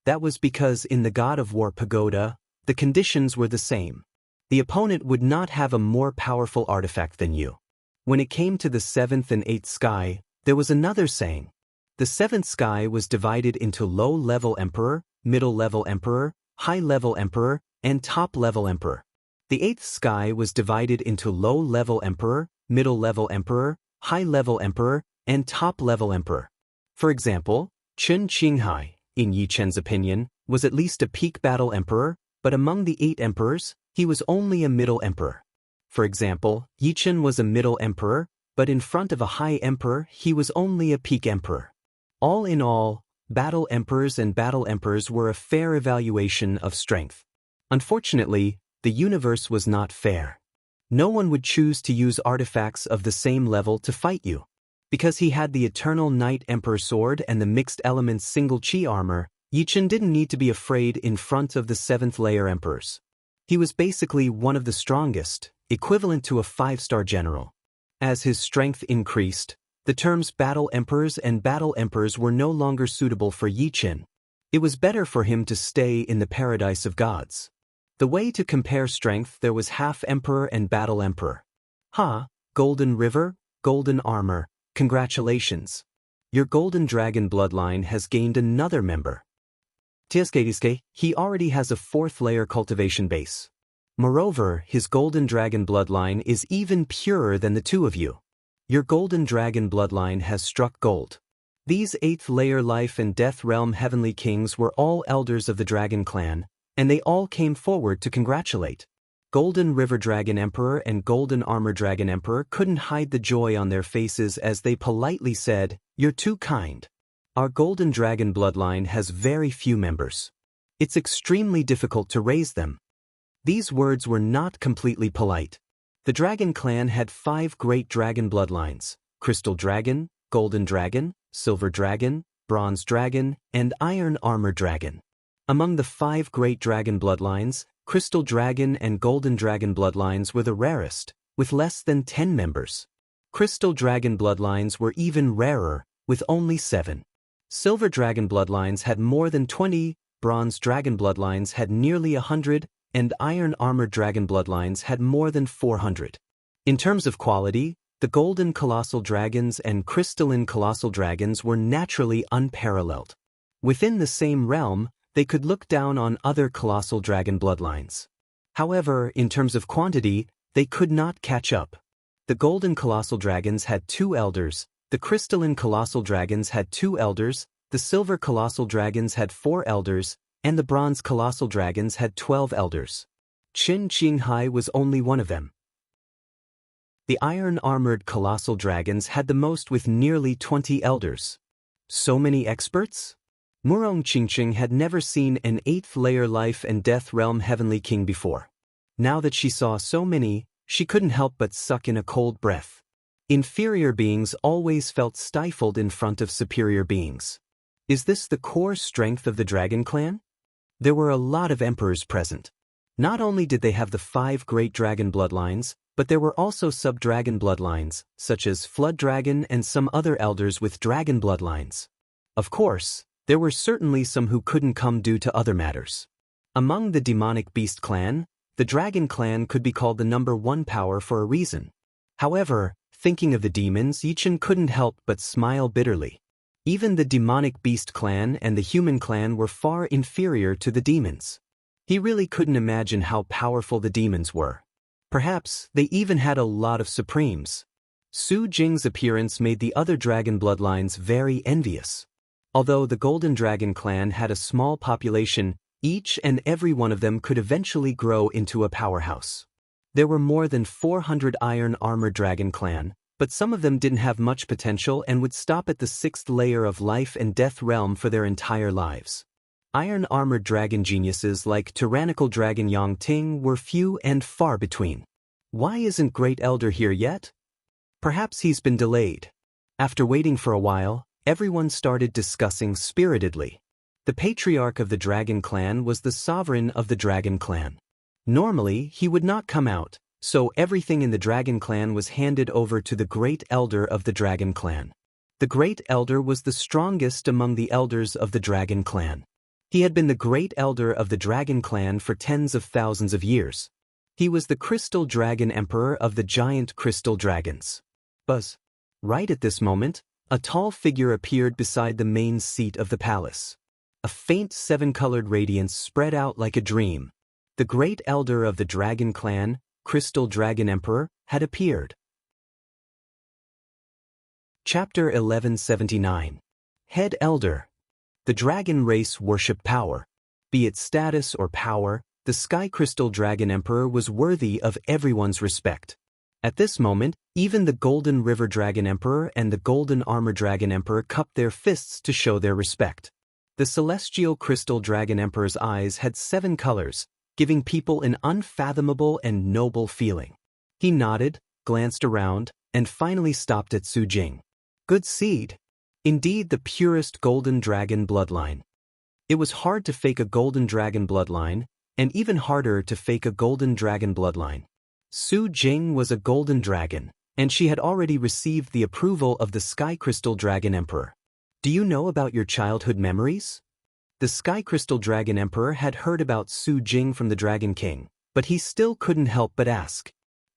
That was because in the god of war pagoda, the conditions were the same. The opponent would not have a more powerful artifact than you. When it came to the 7th and 8th sky, there was another saying. The 7th sky was divided into low-level Emperor, middle-level Emperor, high-level Emperor, and top-level Emperor. The 8th sky was divided into low-level Emperor, middle-level Emperor, high-level Emperor, and top-level Emperor. For example, Chen Qinghai, in Yi Chen's opinion, was at least a peak battle Emperor, but among the 8 Emperors, he was only a middle Emperor. For example, Yi Chen was a middle Emperor, but in front of a high Emperor, he was only a peak Emperor. All in all, Battle Emperors and Battle Emperors were a fair evaluation of strength. Unfortunately, the universe was not fair. No one would choose to use artifacts of the same level to fight you. Because he had the Eternal Night Emperor Sword and the Mixed Elements Single Chi Armor, Yi Chen didn't need to be afraid in front of the 7th layer Emperors. He was basically one of the strongest, equivalent to a 5-star general. As his strength increased, the terms Battle Emperors and Battle Emperors were no longer suitable for Yi Chen. It was better for him to stay in the paradise of gods. The way to compare strength, there was Half Emperor and Battle Emperor. Golden River, Golden Armor, congratulations. Your Golden Dragon bloodline has gained another member. He already has a 4th layer cultivation base. Moreover, his Golden Dragon bloodline is even purer than the two of you. Your Golden Dragon bloodline has struck gold. These 8th layer life and death realm heavenly kings were all elders of the Dragon clan, and they all came forward to congratulate. Golden River Dragon Emperor and Golden Armor Dragon Emperor couldn't hide the joy on their faces as they politely said, "You're too kind. Our Golden Dragon bloodline has very few members. It's extremely difficult to raise them." These words were not completely polite. The Dragon clan had 5 great dragon bloodlines: Crystal Dragon, Golden Dragon, Silver Dragon, Bronze Dragon, and Iron Armor Dragon. Among the 5 great dragon bloodlines, Crystal Dragon and Golden Dragon bloodlines were the rarest, with less than 10 members. Crystal Dragon bloodlines were even rarer, with only 7. Silver Dragon bloodlines had more than 20, Bronze Dragon bloodlines had nearly 100, and iron-armored dragon bloodlines had more than 400. In terms of quality, the golden colossal dragons and crystalline colossal dragons were naturally unparalleled. Within the same realm, they could look down on other colossal dragon bloodlines. However, in terms of quantity, they could not catch up. The golden colossal dragons had 2 elders, the crystalline colossal dragons had 2 elders, the silver colossal dragons had 4 elders, and the bronze colossal dragons had 12 elders. Qin Qinghai was only one of them. The iron-armored colossal dragons had the most with nearly 20 elders. So many experts? Murong Qingqing had never seen an 8th-layer life and death realm heavenly king before. Now that she saw so many, she couldn't help but suck in a cold breath. Inferior beings always felt stifled in front of superior beings. Is this the core strength of the dragon clan? There were a lot of emperors present. Not only did they have the 5 great dragon bloodlines, but there were also sub-dragon bloodlines, such as Flood Dragon and some other elders with dragon bloodlines. Of course, there were certainly some who couldn't come due to other matters. Among the demonic beast clan, the dragon clan could be called the number 1 power for a reason. However, thinking of the demons, Yichen couldn't help but smile bitterly. Even the demonic beast clan and the human clan were far inferior to the demons. He really couldn't imagine how powerful the demons were. Perhaps they even had a lot of supremes. Su Jing's appearance made the other dragon bloodlines very envious. Although the Golden Dragon clan had a small population, each and every one of them could eventually grow into a powerhouse. There were more than 400 iron-armored dragon clan, but some of them didn't have much potential and would stop at the 6th layer of life and death realm for their entire lives. Iron-armored dragon geniuses like tyrannical dragon Yang Ting were few and far between. Why isn't Great Elder here yet? Perhaps he's been delayed. After waiting for a while, everyone started discussing spiritedly. The patriarch of the dragon clan was the sovereign of the dragon clan. Normally, he would not come out, so everything in the dragon clan was handed over to the great elder of the dragon clan. The great elder was the strongest among the elders of the dragon clan. He had been the great elder of the dragon clan for tens of thousands of years. He was the crystal dragon emperor of the giant crystal dragons. Buzz. Right at this moment, a tall figure appeared beside the main seat of the palace. A faint 7-colored radiance spread out like a dream. The great elder of the dragon clan, Crystal Dragon Emperor, had appeared. Chapter 1179. Head Elder. The dragon race worship power. Be it status or power, the Sky Crystal Dragon Emperor was worthy of everyone's respect. At this moment, even the Golden River Dragon Emperor and the Golden Armor Dragon Emperor cupped their fists to show their respect. The Celestial Crystal Dragon Emperor's eyes had 7 colors, giving people an unfathomable and noble feeling. He nodded, glanced around, and finally stopped at Su Jing. Good seed. Indeed, the purest golden dragon bloodline. It was hard to fake a golden dragon bloodline, and even harder to fake a golden dragon bloodline. Su Jing was a golden dragon, and she had already received the approval of the Sky Crystal Dragon Emperor. Do you know about your childhood memories? The Sky Crystal Dragon Emperor had heard about Su Jing from the Dragon King, but he still couldn't help but ask.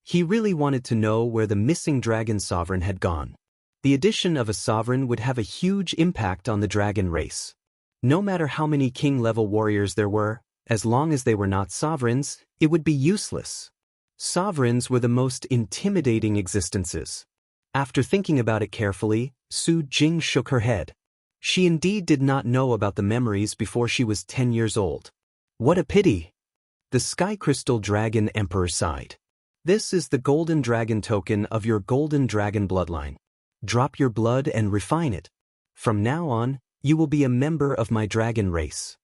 He really wanted to know where the missing dragon sovereign had gone. The addition of a sovereign would have a huge impact on the dragon race. No matter how many king-level warriors there were, as long as they were not sovereigns, it would be useless. Sovereigns were the most intimidating existences. After thinking about it carefully, Su Jing shook her head. She indeed did not know about the memories before she was 10 years old. What a pity! The Sky Crystal Dragon Emperor sighed. This is the Golden Dragon token of your Golden Dragon bloodline. Drop your blood and refine it. From now on, you will be a member of my dragon race.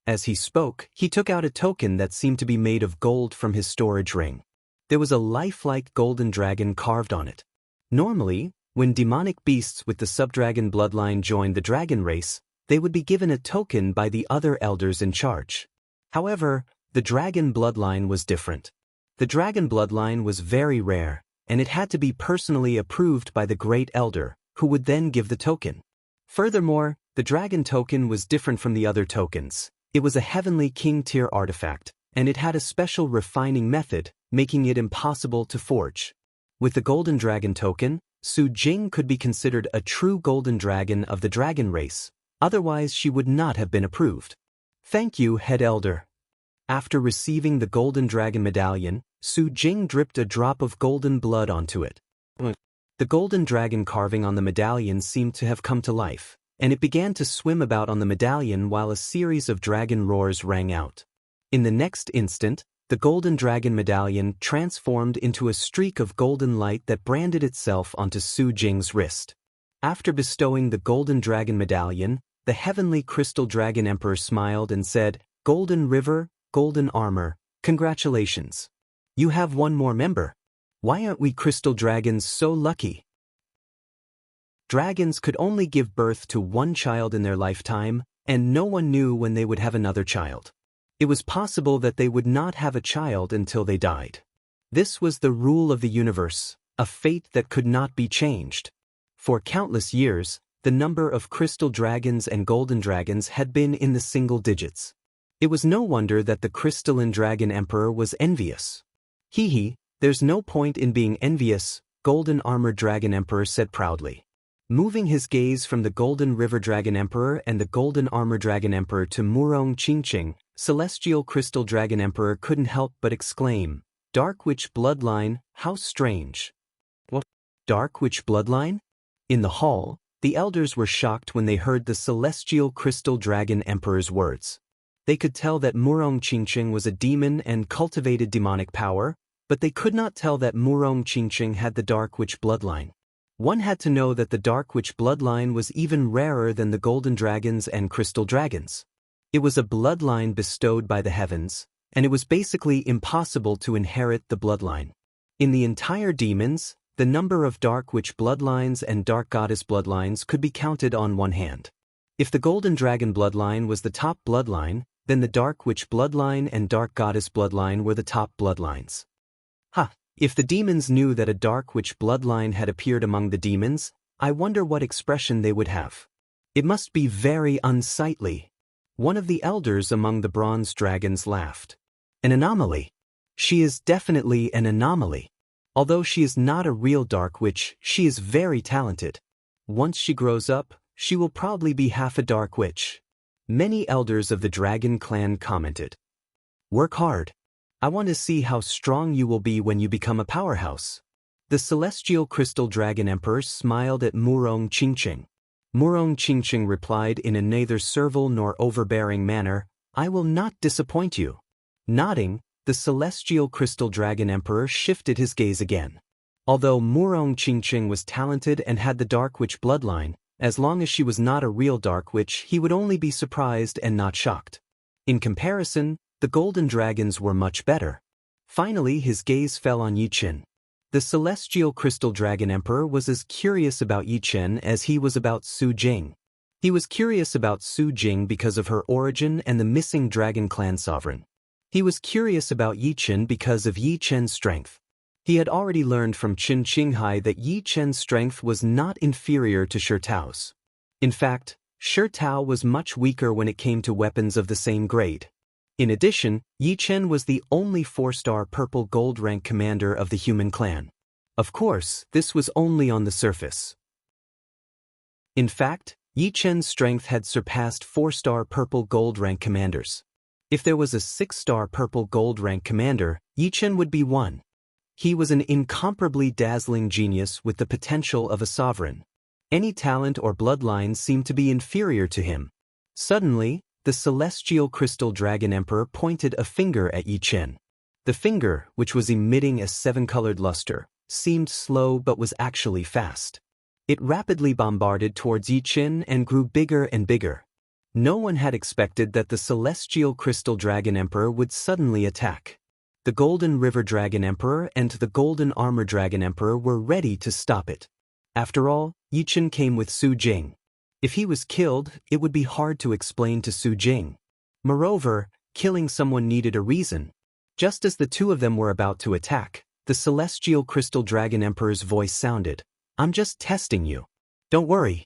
As he spoke, he took out a token that seemed to be made of gold from his storage ring. There was a lifelike golden dragon carved on it. Normally, when demonic beasts with the subdragon bloodline joined the dragon race, they would be given a token by the other elders in charge. However, the dragon bloodline was different. The dragon bloodline was very rare, and it had to be personally approved by the great elder, who would then give the token. Furthermore, the dragon token was different from the other tokens. It was a heavenly king-tier artifact, and it had a special refining method, making it impossible to forge. With the Golden Dragon token, Su Jing could be considered a true Golden Dragon of the dragon race, otherwise she would not have been approved. Thank you, Head Elder. After receiving the Golden Dragon Medallion, Su Jing dripped a drop of golden blood onto it. The golden dragon carving on the medallion seemed to have come to life, and it began to swim about on the medallion while a series of dragon roars rang out. In the next instant, the Golden Dragon Medallion transformed into a streak of golden light that branded itself onto Su Jing's wrist. After bestowing the Golden Dragon Medallion, the Heavenly Crystal Dragon Emperor smiled and said, "Golden River, Golden Armor, congratulations. You have one more member. Why aren't we crystal dragons so lucky?" Dragons could only give birth to one child in their lifetime, and no one knew when they would have another child. It was possible that they would not have a child until they died. This was the rule of the universe, a fate that could not be changed. For countless years, the number of crystal dragons and golden dragons had been in the single digits. It was no wonder that the Crystalline Dragon Emperor was envious. "Hee, there's no point in being envious," Golden Armored Dragon Emperor said proudly. Moving his gaze from the Golden River Dragon Emperor and the Golden Armor Dragon Emperor to Murong Qingqing, Celestial Crystal Dragon Emperor couldn't help but exclaim, "Dark Witch bloodline, how strange." What? Dark Witch bloodline? In the hall, the elders were shocked when they heard the Celestial Crystal Dragon Emperor's words. They could tell that Murong Qingqing was a demon and cultivated demonic power, but they could not tell that Murong Qingqing had the Dark Witch bloodline. One had to know that the Dark Witch bloodline was even rarer than the Golden Dragons and Crystal Dragons. It was a bloodline bestowed by the heavens, and it was basically impossible to inherit the bloodline. In the entire demons, the number of Dark Witch bloodlines and Dark Goddess bloodlines could be counted on one hand. If the Golden Dragon bloodline was the top bloodline, then the Dark Witch bloodline and Dark Goddess bloodline were the top bloodlines. If the demons knew that a Dark Witch bloodline had appeared among the demons, I wonder what expression they would have. It must be very unsightly. One of the elders among the bronze dragons laughed. "An anomaly. She is definitely an anomaly. Although she is not a real Dark Witch, she is very talented. Once she grows up, she will probably be half a Dark Witch." Many elders of the Dragon Clan commented. "Work hard. I want to see how strong you will be when you become a powerhouse." The Celestial Crystal Dragon Emperor smiled at Murong Qingqing. Murong Qingqing replied in a neither servile nor overbearing manner, "I will not disappoint you." Nodding, the Celestial Crystal Dragon Emperor shifted his gaze again. Although Murong Qingqing was talented and had the Dark Witch bloodline, as long as she was not a real Dark Witch, he would only be surprised and not shocked. In comparison, the Golden Dragons were much better. Finally, his gaze fell on Yi Chen. The Celestial Crystal Dragon Emperor was as curious about Yi Chen as he was about Su Jing. He was curious about Su Jing because of her origin and the missing Dragon Clan sovereign. He was curious about Yi Chen because of Yi Chen's strength. He had already learned from Qin Qinghai that Yi Chen's strength was not inferior to Shi Tao's. In fact, Shi Tao was much weaker when it came to weapons of the same grade. In addition, Yi Chen was the only 4-star purple gold rank commander of the human clan. Of course, this was only on the surface. In fact, Yi Chen's strength had surpassed 4-star purple gold rank commanders. If there was a 6-star purple gold rank commander, Yi Chen would be one. He was an incomparably dazzling genius with the potential of a sovereign. Any talent or bloodline seemed to be inferior to him. Suddenly, the Celestial Crystal Dragon Emperor pointed a finger at Yi Chen. The finger, which was emitting a 7-colored luster, seemed slow but was actually fast. It rapidly bombarded towards Yi Chen and grew bigger and bigger. No one had expected that the Celestial Crystal Dragon Emperor would suddenly attack. The Golden River Dragon Emperor and the Golden Armor Dragon Emperor were ready to stop it. After all, Yi Chen came with Su Jing. If he was killed, it would be hard to explain to Su Jing. Moreover, killing someone needed a reason. Just as the two of them were about to attack, the Celestial Crystal Dragon Emperor's voice sounded, "I'm just testing you. Don't worry."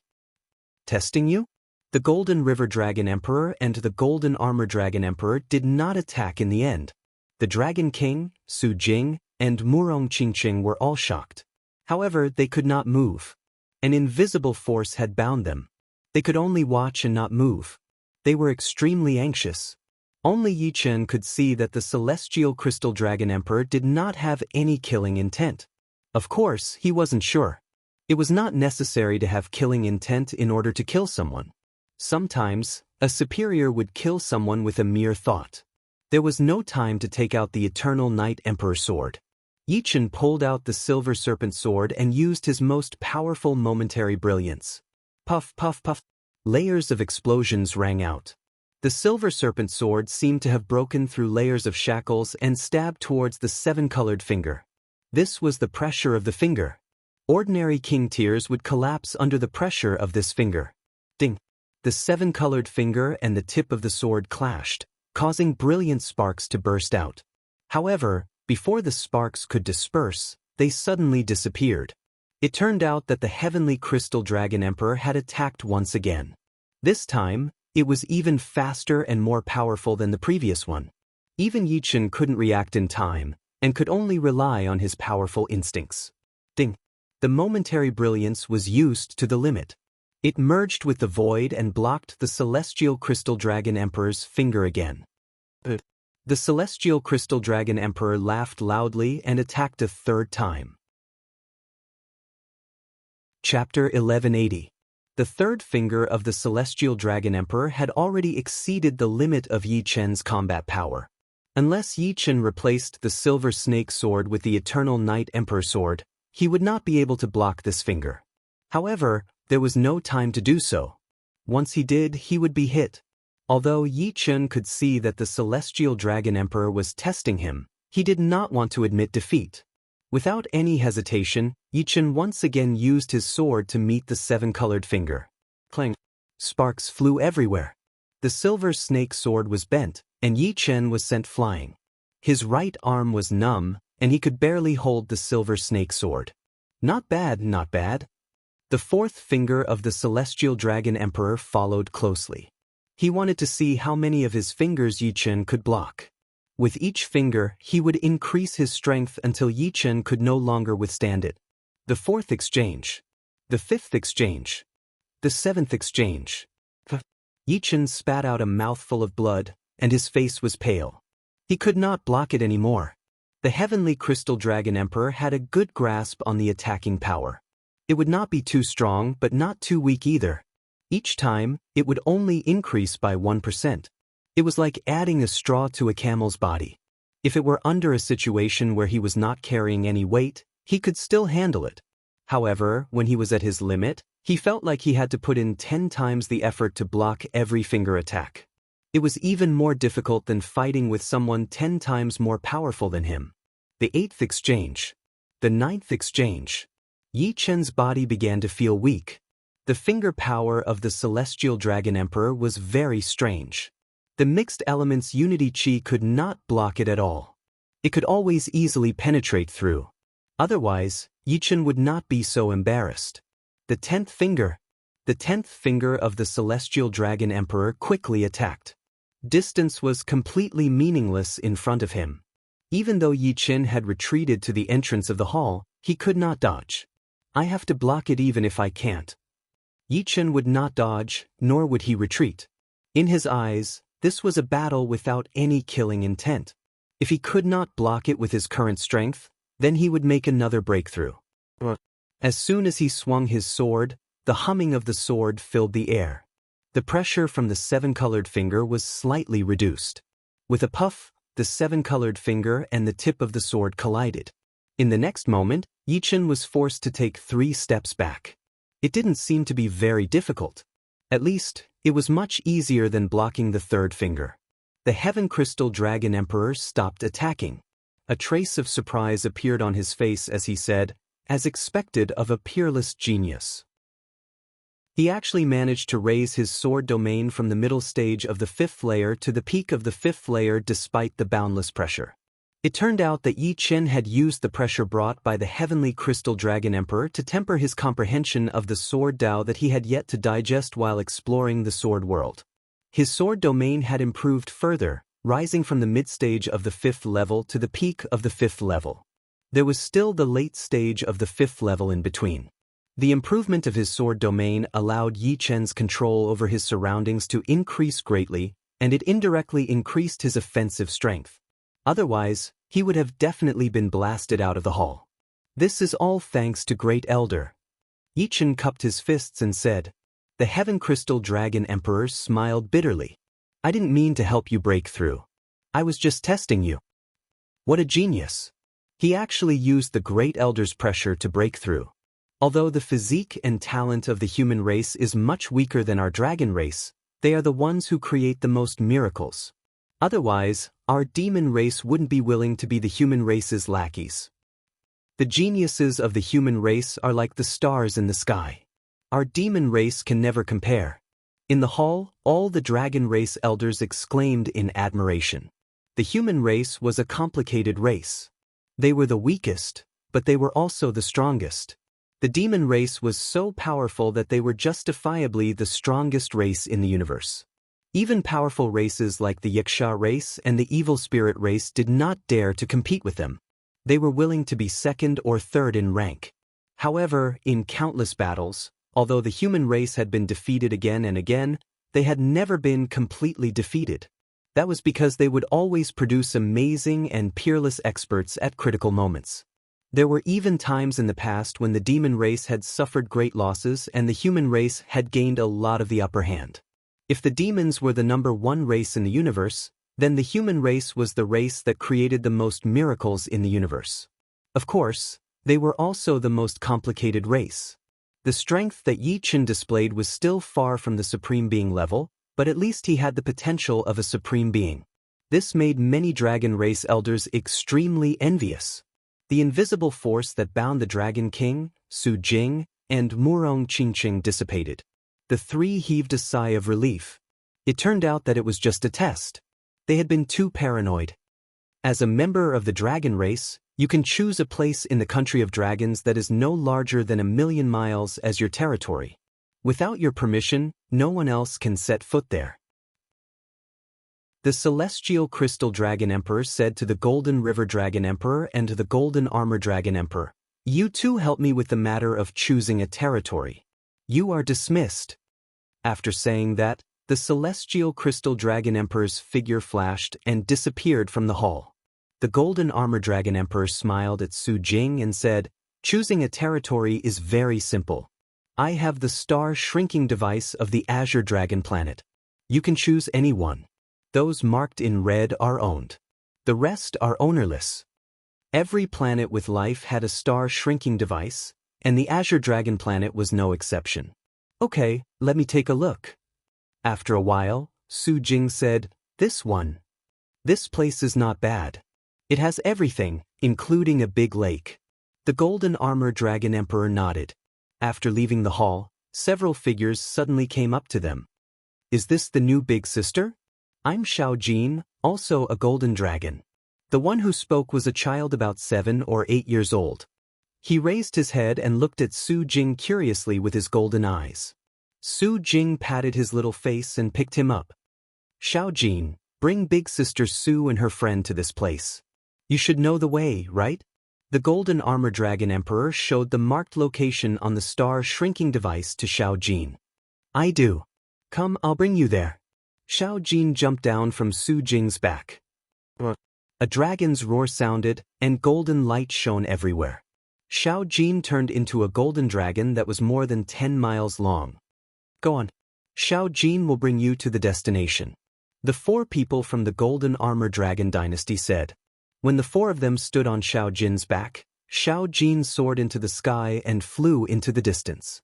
Testing you? The Golden River Dragon Emperor and the Golden Armor Dragon Emperor did not attack in the end. The Dragon King, Su Jing, and Murong Qingqing were all shocked. However, they could not move. An invisible force had bound them. They could only watch and not move. They were extremely anxious. Only Yi Chen could see that the Celestial Crystal Dragon Emperor did not have any killing intent. Of course, he wasn't sure. It was not necessary to have killing intent in order to kill someone. Sometimes, a superior would kill someone with a mere thought. There was no time to take out the Eternal Night Emperor sword. Yi Chen pulled out the Silver Serpent sword and used his most powerful momentary brilliance. Puff, puff, puff. Layers of explosions rang out. The Silver Serpent sword seemed to have broken through layers of shackles and stabbed towards the seven-colored finger. This was the pressure of the finger. Ordinary king tiers would collapse under the pressure of this finger. Ding! The seven-colored finger and the tip of the sword clashed, causing brilliant sparks to burst out. However, before the sparks could disperse, they suddenly disappeared. It turned out that the Heavenly Crystal Dragon Emperor had attacked once again. This time, it was even faster and more powerful than the previous one. Even Yi Chen couldn't react in time, and could only rely on his powerful instincts. Ding! The momentary brilliance was used to the limit. It merged with the void and blocked the Celestial Crystal Dragon Emperor's finger again. The Celestial Crystal Dragon Emperor laughed loudly and attacked a third time. Chapter 1180. The third finger of the Celestial Dragon Emperor had already exceeded the limit of Yi Chen's combat power. Unless Yi Chen replaced the Silver Snake Sword with the Eternal Night Emperor Sword, he would not be able to block this finger. However, there was no time to do so. Once he did, he would be hit. Although Yi Chen could see that the Celestial Dragon Emperor was testing him, he did not want to admit defeat. Without any hesitation, Yi Chen once again used his sword to meet the seven-colored finger. Clang! Sparks flew everywhere. The Silver Snake Sword was bent, and Yi Chen was sent flying. His right arm was numb, and he could barely hold the Silver Snake Sword. Not bad, not bad. The fourth finger of the Celestial Dragon Emperor followed closely. He wanted to see how many of his fingers Yi Chen could block. With each finger, he would increase his strength until Yi Chen could no longer withstand it. The fourth exchange. The fifth exchange. The seventh exchange. Yi Chen spat out a mouthful of blood, and his face was pale. He could not block it anymore. The Heavenly Crystal Dragon Emperor had a good grasp on the attacking power. It would not be too strong but not too weak either. Each time, it would only increase by 1%. It was like adding a straw to a camel's body. If it were under a situation where he was not carrying any weight, he could still handle it. However, when he was at his limit, he felt like he had to put in 10 times the effort to block every finger attack. It was even more difficult than fighting with someone 10 times more powerful than him. The eighth exchange. The ninth exchange. Yi Chen's body began to feel weak. The finger power of the Celestial Dragon Emperor was very strange. The mixed elements Unity Chi could not block it at all. It could always easily penetrate through. Otherwise, Yi Chen would not be so embarrassed. The 10th finger. The 10th finger of the Celestial Dragon Emperor quickly attacked. Distance was completely meaningless in front of him. Even though Yi Chen had retreated to the entrance of the hall, he could not dodge. I have to block it even if I can't. Yi Chen would not dodge, nor would he retreat. In his eyes, this was a battle without any killing intent. If he could not block it with his current strength, then he would make another breakthrough. As soon as he swung his sword, the humming of the sword filled the air. The pressure from the seven-colored finger was slightly reduced. With a puff, the seven-colored finger and the tip of the sword collided. In the next moment, Yi Chen was forced to take 3 steps back. It didn't seem to be very difficult. At least, it was much easier than blocking the third finger. The Heaven Crystal Dragon Emperor stopped attacking. A trace of surprise appeared on his face as he said, as expected of a peerless genius. He actually managed to raise his sword domain from the middle stage of the 5th layer to the peak of the 5th layer despite the boundless pressure. It turned out that Yi Chen had used the pressure brought by the Heavenly Crystal Dragon Emperor to temper his comprehension of the sword Tao that he had yet to digest while exploring the sword world. His sword domain had improved further, rising from the mid-stage of the 5th level to the peak of the 5th level. There was still the late stage of the 5th level in between. The improvement of his sword domain allowed Yi Chen's control over his surroundings to increase greatly, and it indirectly increased his offensive strength. Otherwise, he would have definitely been blasted out of the hall. This is all thanks to Great Elder. Yi Chen cupped his fists and said. The Heaven Crystal Dragon Emperor smiled bitterly. I didn't mean to help you break through. I was just testing you. What a genius. He actually used the Great Elder's pressure to break through. Although the physique and talent of the human race is much weaker than our dragon race, they are the ones who create the most miracles. Otherwise, our demon race wouldn't be willing to be the human race's lackeys. The geniuses of the human race are like the stars in the sky. Our demon race can never compare. In the hall, all the dragon race elders exclaimed in admiration. The human race was a complicated race. They were the weakest, but they were also the strongest. The demon race was so powerful that they were justifiably the strongest race in the universe. Even powerful races like the Yaksha race and the evil spirit race did not dare to compete with them. They were willing to be second or third in rank. However, in countless battles, although the human race had been defeated again and again, they had never been completely defeated. That was because they would always produce amazing and peerless experts at critical moments. There were even times in the past when the demon race had suffered great losses and the human race had gained a lot of the upper hand. If the demons were the #1 race in the universe, then the human race was the race that created the most miracles in the universe. Of course, they were also the most complicated race. The strength that Yi Chen displayed was still far from the Supreme Being level, but at least he had the potential of a Supreme Being. This made many dragon race elders extremely envious. The invisible force that bound the Dragon King, Su Jing, and Murong Qingqing dissipated. The three heaved a sigh of relief. It turned out that it was just a test. They had been too paranoid. As a member of the dragon race, you can choose a place in the country of dragons that is no larger than 1,000,000 miles as your territory. Without your permission, no one else can set foot there. The Celestial Crystal Dragon Emperor said to the Golden River Dragon Emperor and to the Golden Armor Dragon Emperor, "You two help me with the matter of choosing a territory. You are dismissed." After saying that, the Celestial Crystal Dragon Emperor's figure flashed and disappeared from the hall. The Golden Armor Dragon Emperor smiled at Su Jing and said, "Choosing a territory is very simple. I have the star shrinking device of the Azure Dragon planet. You can choose any one. Those marked in red are owned. The rest are ownerless." Every planet with life had a star shrinking device, and the Azure Dragon planet was no exception. "Okay, let me take a look." After a while, Su Jing said, "This one. This place is not bad. It has everything, including a big lake." The Golden Armor Dragon Emperor nodded. After leaving the hall, several figures suddenly came up to them. "Is this the new big sister? I'm Xiao Jin, also a golden dragon." The one who spoke was a child about 7 or 8 years old. He raised his head and looked at Su Jing curiously with his golden eyes. Su Jing patted his little face and picked him up. "Xiao Jin, bring big sister Su and her friend to this place. You should know the way, right?" The Golden Armor Dragon Emperor showed the marked location on the star shrinking device to Xiao Jin. "I do. Come, I'll bring you there." Xiao Jin jumped down from Su Jing's back. A dragon's roar sounded, and golden light shone everywhere. Xiao Jin turned into a golden dragon that was more than 10 miles long. "Go on. Xiao Jin will bring you to the destination." The 4 people from the Golden Armor Dragon dynasty said. When the 4 of them stood on Xiao Jin's back, Xiao Jin soared into the sky and flew into the distance.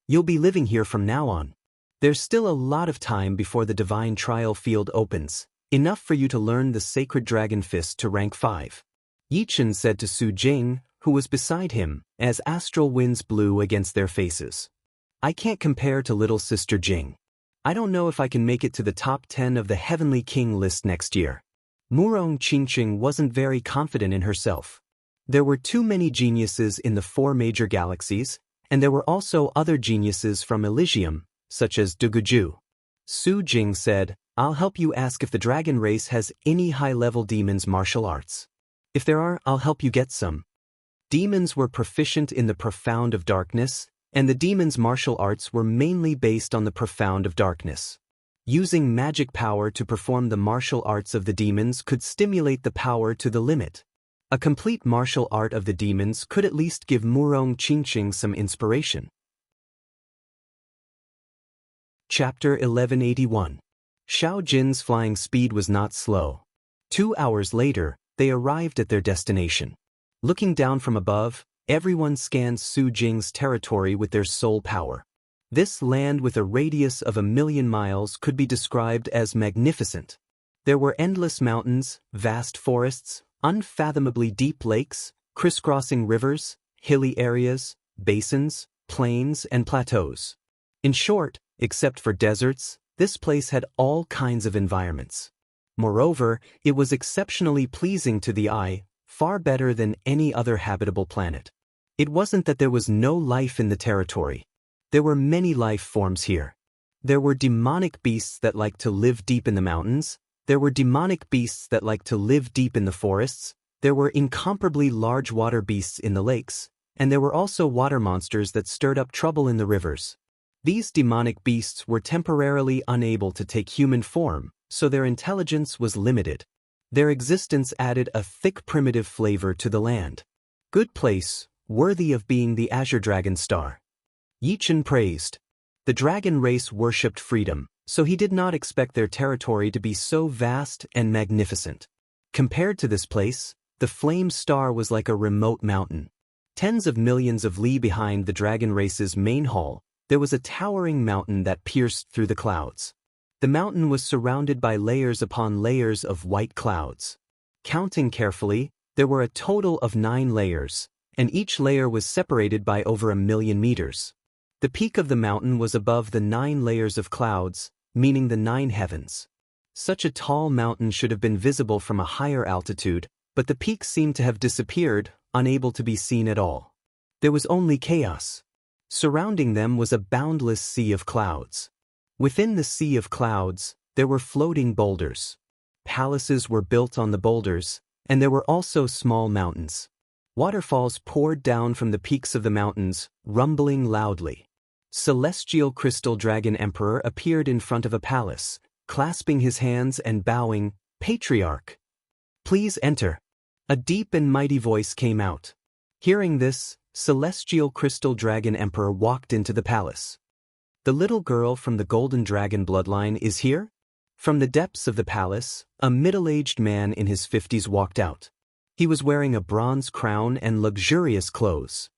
"You'll be living here from now on. There's still a lot of time before the divine trial field opens, enough for you to learn the sacred dragon fist to rank 5. Yi Chen said to Su Jing, who was beside him, as astral winds blew against their faces. "I can't compare to little sister Jing. I don't know if I can make it to the top 10 of the Heavenly King list next year." Murong Qingqing wasn't very confident in herself. There were too many geniuses in the 4 major galaxies, and there were also other geniuses from Elysium, such as Duguju. Su Jing said, I'll help you ask if the dragon race has any high-level demons martial arts. If there are, I'll help you get some. Demons were proficient in the profound of darkness, and the demons' martial arts were mainly based on the profound of darkness. Using magic power to perform the martial arts of the demons could stimulate the power to the limit. A complete martial art of the demons could at least give Murong Qingqing some inspiration. Chapter 1181. Xiao Jin's flying speed was not slow. 2 hours later, they arrived at their destination. Looking down from above, everyone scanned Su Jing's territory with their soul power. This land with a radius of 1,000,000 miles could be described as magnificent. There were endless mountains, vast forests, unfathomably deep lakes, crisscrossing rivers, hilly areas, basins, plains, and plateaus. In short, except for deserts, this place had all kinds of environments. Moreover, it was exceptionally pleasing to the eye, far better than any other habitable planet. It wasn't that there was no life in the territory. There were many life forms here. There were demonic beasts that liked to live deep in the mountains. There were demonic beasts that liked to live deep in the forests. There were incomparably large water beasts in the lakes. And there were also water monsters that stirred up trouble in the rivers. These demonic beasts were temporarily unable to take human form, so their intelligence was limited. Their existence added a thick primitive flavor to the land. Good place, worthy of being the Azure Dragon Star. Yichen praised. The dragon race worshipped freedom, so he did not expect their territory to be so vast and magnificent. Compared to this place, the Flame Star was like a remote mountain. Tens of millions of li behind the dragon race's main hall, there was a towering mountain that pierced through the clouds. The mountain was surrounded by layers upon layers of white clouds. Counting carefully, there were a total of 9 layers, and each layer was separated by over 1,000,000 meters. The peak of the mountain was above the 9 layers of clouds, meaning the 9 heavens. Such a tall mountain should have been visible from a higher altitude, but the peak seemed to have disappeared, unable to be seen at all. There was only chaos. Surrounding them was a boundless sea of clouds. Within the sea of clouds, there were floating boulders. Palaces were built on the boulders, and there were also small mountains. Waterfalls poured down from the peaks of the mountains, rumbling loudly. Celestial Crystal Dragon Emperor appeared in front of a palace, clasping his hands and bowing, "Patriarch, please enter." A deep and mighty voice came out. Hearing this, Celestial Crystal Dragon Emperor walked into the palace. "The little girl from the Golden Dragon bloodline is here?" From the depths of the palace, a middle-aged man in his 50s walked out. He was wearing a bronze crown and luxurious clothes.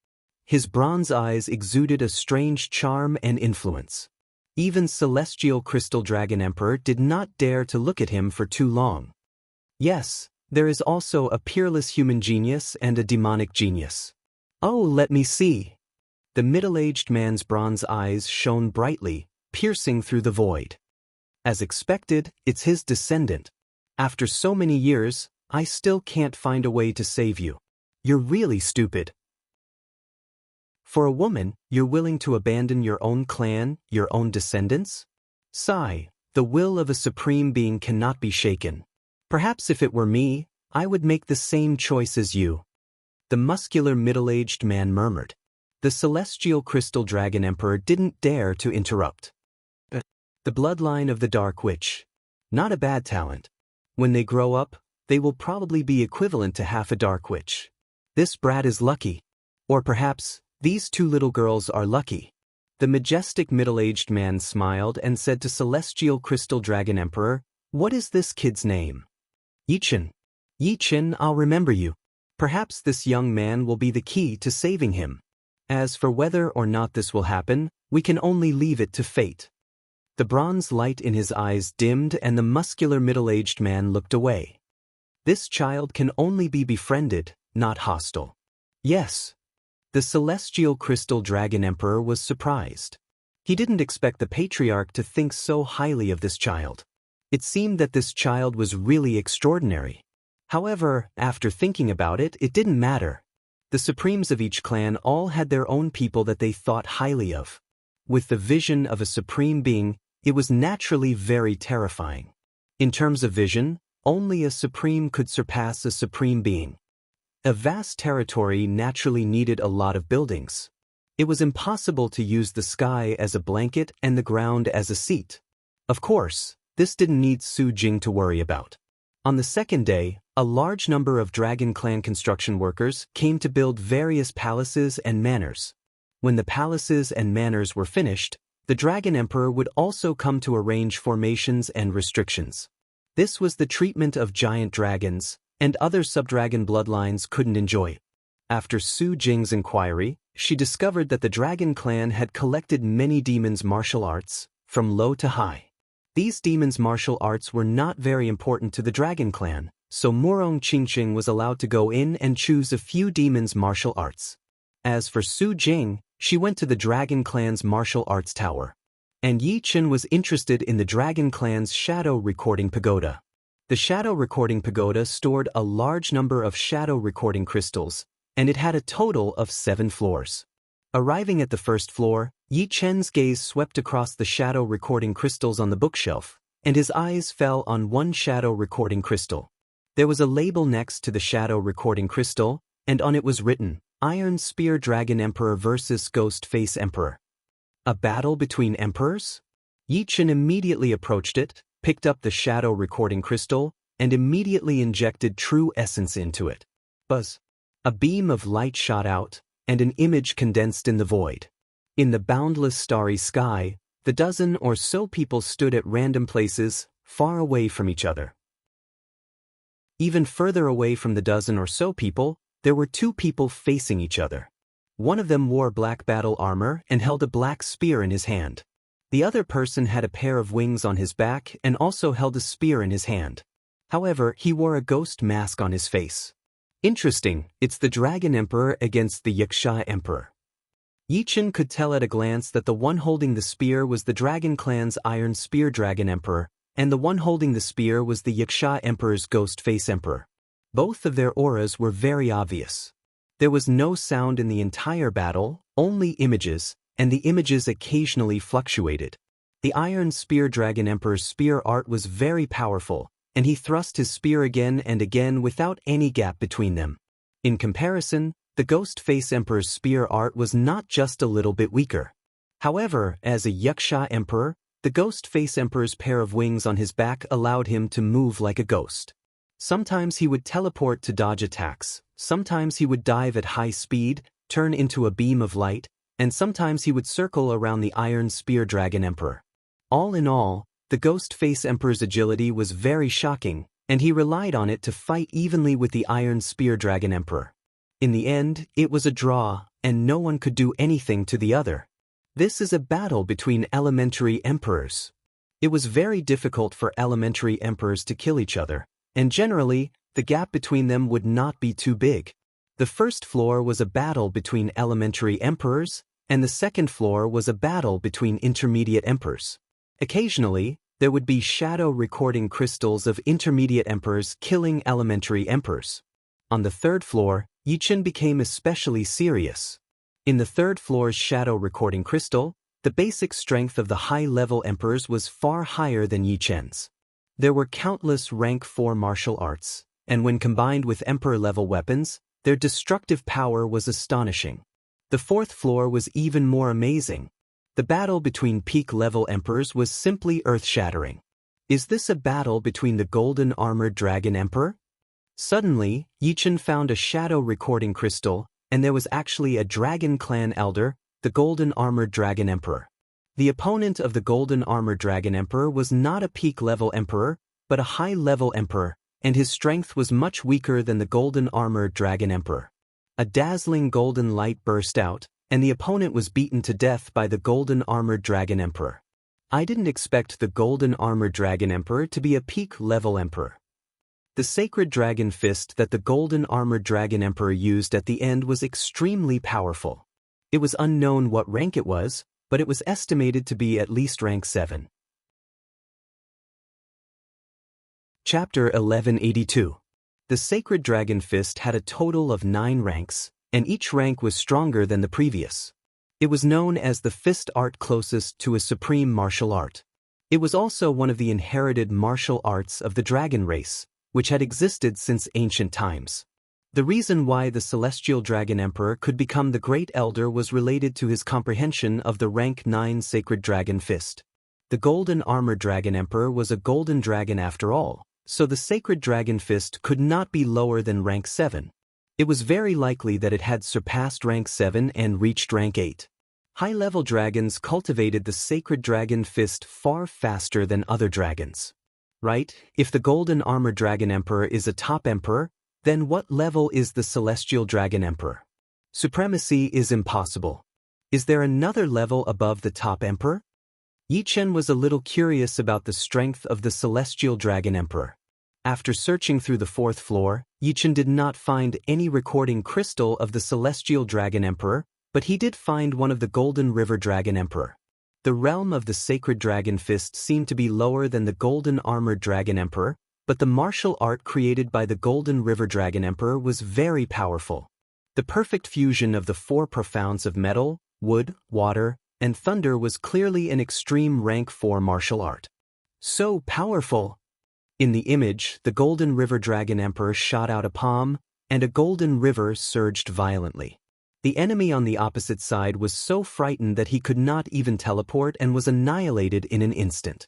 His bronze eyes exuded a strange charm and influence. Even Celestial Crystal Dragon Emperor did not dare to look at him for too long. Yes, there is also a peerless human genius and a demonic genius. "Oh, let me see." The middle-aged man's bronze eyes shone brightly, piercing through the void. "As expected, it's his descendant. After so many years, I still can't find a way to save you. You're really stupid. For a woman, you're willing to abandon your own clan, your own descendants? Sigh, the will of a supreme being cannot be shaken. Perhaps if it were me, I would make the same choice as you." The muscular middle-aged man murmured. The Celestial Crystal Dragon Emperor didn't dare to interrupt. "The bloodline of the Dark Witch. Not a bad talent. When they grow up, they will probably be equivalent to half a Dark Witch. This brat is lucky. Or perhaps, these 2 little girls are lucky." The majestic middle-aged man smiled and said to Celestial Crystal Dragon Emperor, "What is this kid's name?" "Yichen. Yichen, I'll remember you. Perhaps this young man will be the key to saving him. As for whether or not this will happen, we can only leave it to fate." The bronze light in his eyes dimmed and the muscular middle-aged man looked away. This child can only be befriended, not hostile. Yes. The Celestial Crystal Dragon Emperor was surprised. He didn't expect the Patriarch to think so highly of this child. It seemed that this child was really extraordinary. However, after thinking about it, it didn't matter. The supremes of each clan all had their own people that they thought highly of. With the vision of a supreme being, It was naturally very terrifying. In terms of vision, only a supreme could surpass a supreme being. A vast territory naturally needed a lot of buildings. It was impossible to use the sky as a blanket and the ground as a seat. Of course, this didn't need Su Jing to worry about. On the second day, a large number of Dragon Clan construction workers came to build various palaces and manors. When the palaces and manors were finished, the Dragon Emperor would also come to arrange formations and restrictions. This was the treatment of giant dragons, and other subdragon bloodlines couldn't enjoy. After Su Jing's inquiry, she discovered that the Dragon Clan had collected many demons' martial arts, from low to high. These demons' martial arts were not very important to the Dragon Clan, so Murong Qingqing was allowed to go in and choose a few demons' martial arts. As for Su Jing, she went to the Dragon Clan's martial arts tower. And Yi Chen was interested in the Dragon Clan's shadow recording pagoda. The shadow recording pagoda stored a large number of shadow recording crystals, and it had a total of 7 floors. Arriving at the first floor, Yi Chen's gaze swept across the shadow recording crystals on the bookshelf, and his eyes fell on one shadow recording crystal. There was a label next to the shadow recording crystal, and on it was written, Iron Spear Dragon Emperor vs. Ghost Face Emperor. A battle between emperors? Yi Chen immediately approached it, picked up the shadow recording crystal, and immediately injected true essence into it. Buzz. A beam of light shot out, and an image condensed in the void. In the boundless starry sky, the dozen or so people stood at random places, far away from each other. Even further away from the dozen or so people, there were 2 people facing each other. One of them wore black battle armor and held a black spear in his hand. The other person had a pair of wings on his back and also held a spear in his hand. However, he wore a ghost mask on his face. Interesting, it's the Dragon Emperor against the Yaksha Emperor. Yi Chen could tell at a glance that the one holding the spear was the Dragon Clan's Iron Spear Dragon Emperor, and the one holding the spear was the Yaksha Emperor's Ghost Face Emperor. Both of their auras were very obvious. There was no sound in the entire battle, only images, and the images occasionally fluctuated. The Iron Spear Dragon Emperor's spear art was very powerful, and he thrust his spear again and again without any gap between them. In comparison, the Ghost Face Emperor's spear art was not just a little bit weaker. However, as a Yaksha Emperor, the Ghost Face Emperor's pair of wings on his back allowed him to move like a ghost. Sometimes he would teleport to dodge attacks, sometimes he would dive at high speed, turn into a beam of light, and sometimes he would circle around the Iron Spear Dragon Emperor. All in all, the Ghost Face Emperor's agility was very shocking, and he relied on it to fight evenly with the Iron Spear Dragon Emperor. In the end, it was a draw, and no one could do anything to the other. This is a battle between elementary emperors. It was very difficult for elementary emperors to kill each other, and generally, the gap between them would not be too big. The first floor was a battle between elementary emperors, and the second floor was a battle between intermediate emperors. Occasionally, there would be shadow recording crystals of intermediate emperors killing elementary emperors. On the third floor, Yi Chen became especially serious. In the third floor's shadow recording crystal, the basic strength of the high-level emperors was far higher than Yi Chen's. There were countless rank 4 martial arts, and when combined with emperor-level weapons, their destructive power was astonishing. The fourth floor was even more amazing. The battle between peak-level emperors was simply earth-shattering. Is this a battle between the golden armored dragon emperor? Suddenly, Yi Chen found a shadow recording crystal, and there was actually a Dragon Clan elder, the golden armored dragon emperor. The opponent of the golden armored dragon emperor was not a peak-level emperor, but a high-level emperor, and his strength was much weaker than the golden armored dragon emperor. A dazzling golden light burst out, and the opponent was beaten to death by the golden armored dragon emperor. I didn't expect the golden armored dragon emperor to be a peak-level emperor. The sacred dragon fist that the golden armored dragon emperor used at the end was extremely powerful. It was unknown what rank it was, but it was estimated to be at least rank 7. Chapter 1182. The sacred dragon fist had a total of 9 ranks, and each rank was stronger than the previous. It was known as the fist art closest to a supreme martial art. It was also one of the inherited martial arts of the dragon race, which had existed since ancient times. The reason why the Celestial Dragon Emperor could become the Great Elder was related to his comprehension of the rank 9 Sacred Dragon Fist. The Golden Armored Dragon Emperor was a golden dragon after all, so the Sacred Dragon Fist could not be lower than rank 7. It was very likely that it had surpassed rank 7 and reached rank 8. High-level dragons cultivated the Sacred Dragon Fist far faster than other dragons. Right? If the Golden Armored Dragon Emperor is a top emperor, then what level is the Celestial Dragon Emperor? Supremacy is impossible. Is there another level above the top emperor? Yi Chen was a little curious about the strength of the Celestial Dragon Emperor. After searching through the 4th floor, Yi Chen did not find any recording crystal of the Celestial Dragon Emperor, but he did find one of the Golden River Dragon Emperor. The realm of the Sacred Dragon Fist seemed to be lower than the Golden Armored Dragon Emperor, but the martial art created by the Golden River Dragon Emperor was very powerful. The perfect fusion of the 4 profounds of metal, wood, water, and thunder was clearly an extreme rank 4 martial art. So powerful! In the image, the Golden River Dragon Emperor shot out a palm, and a golden river surged violently. The enemy on the opposite side was so frightened that he could not even teleport and was annihilated in an instant.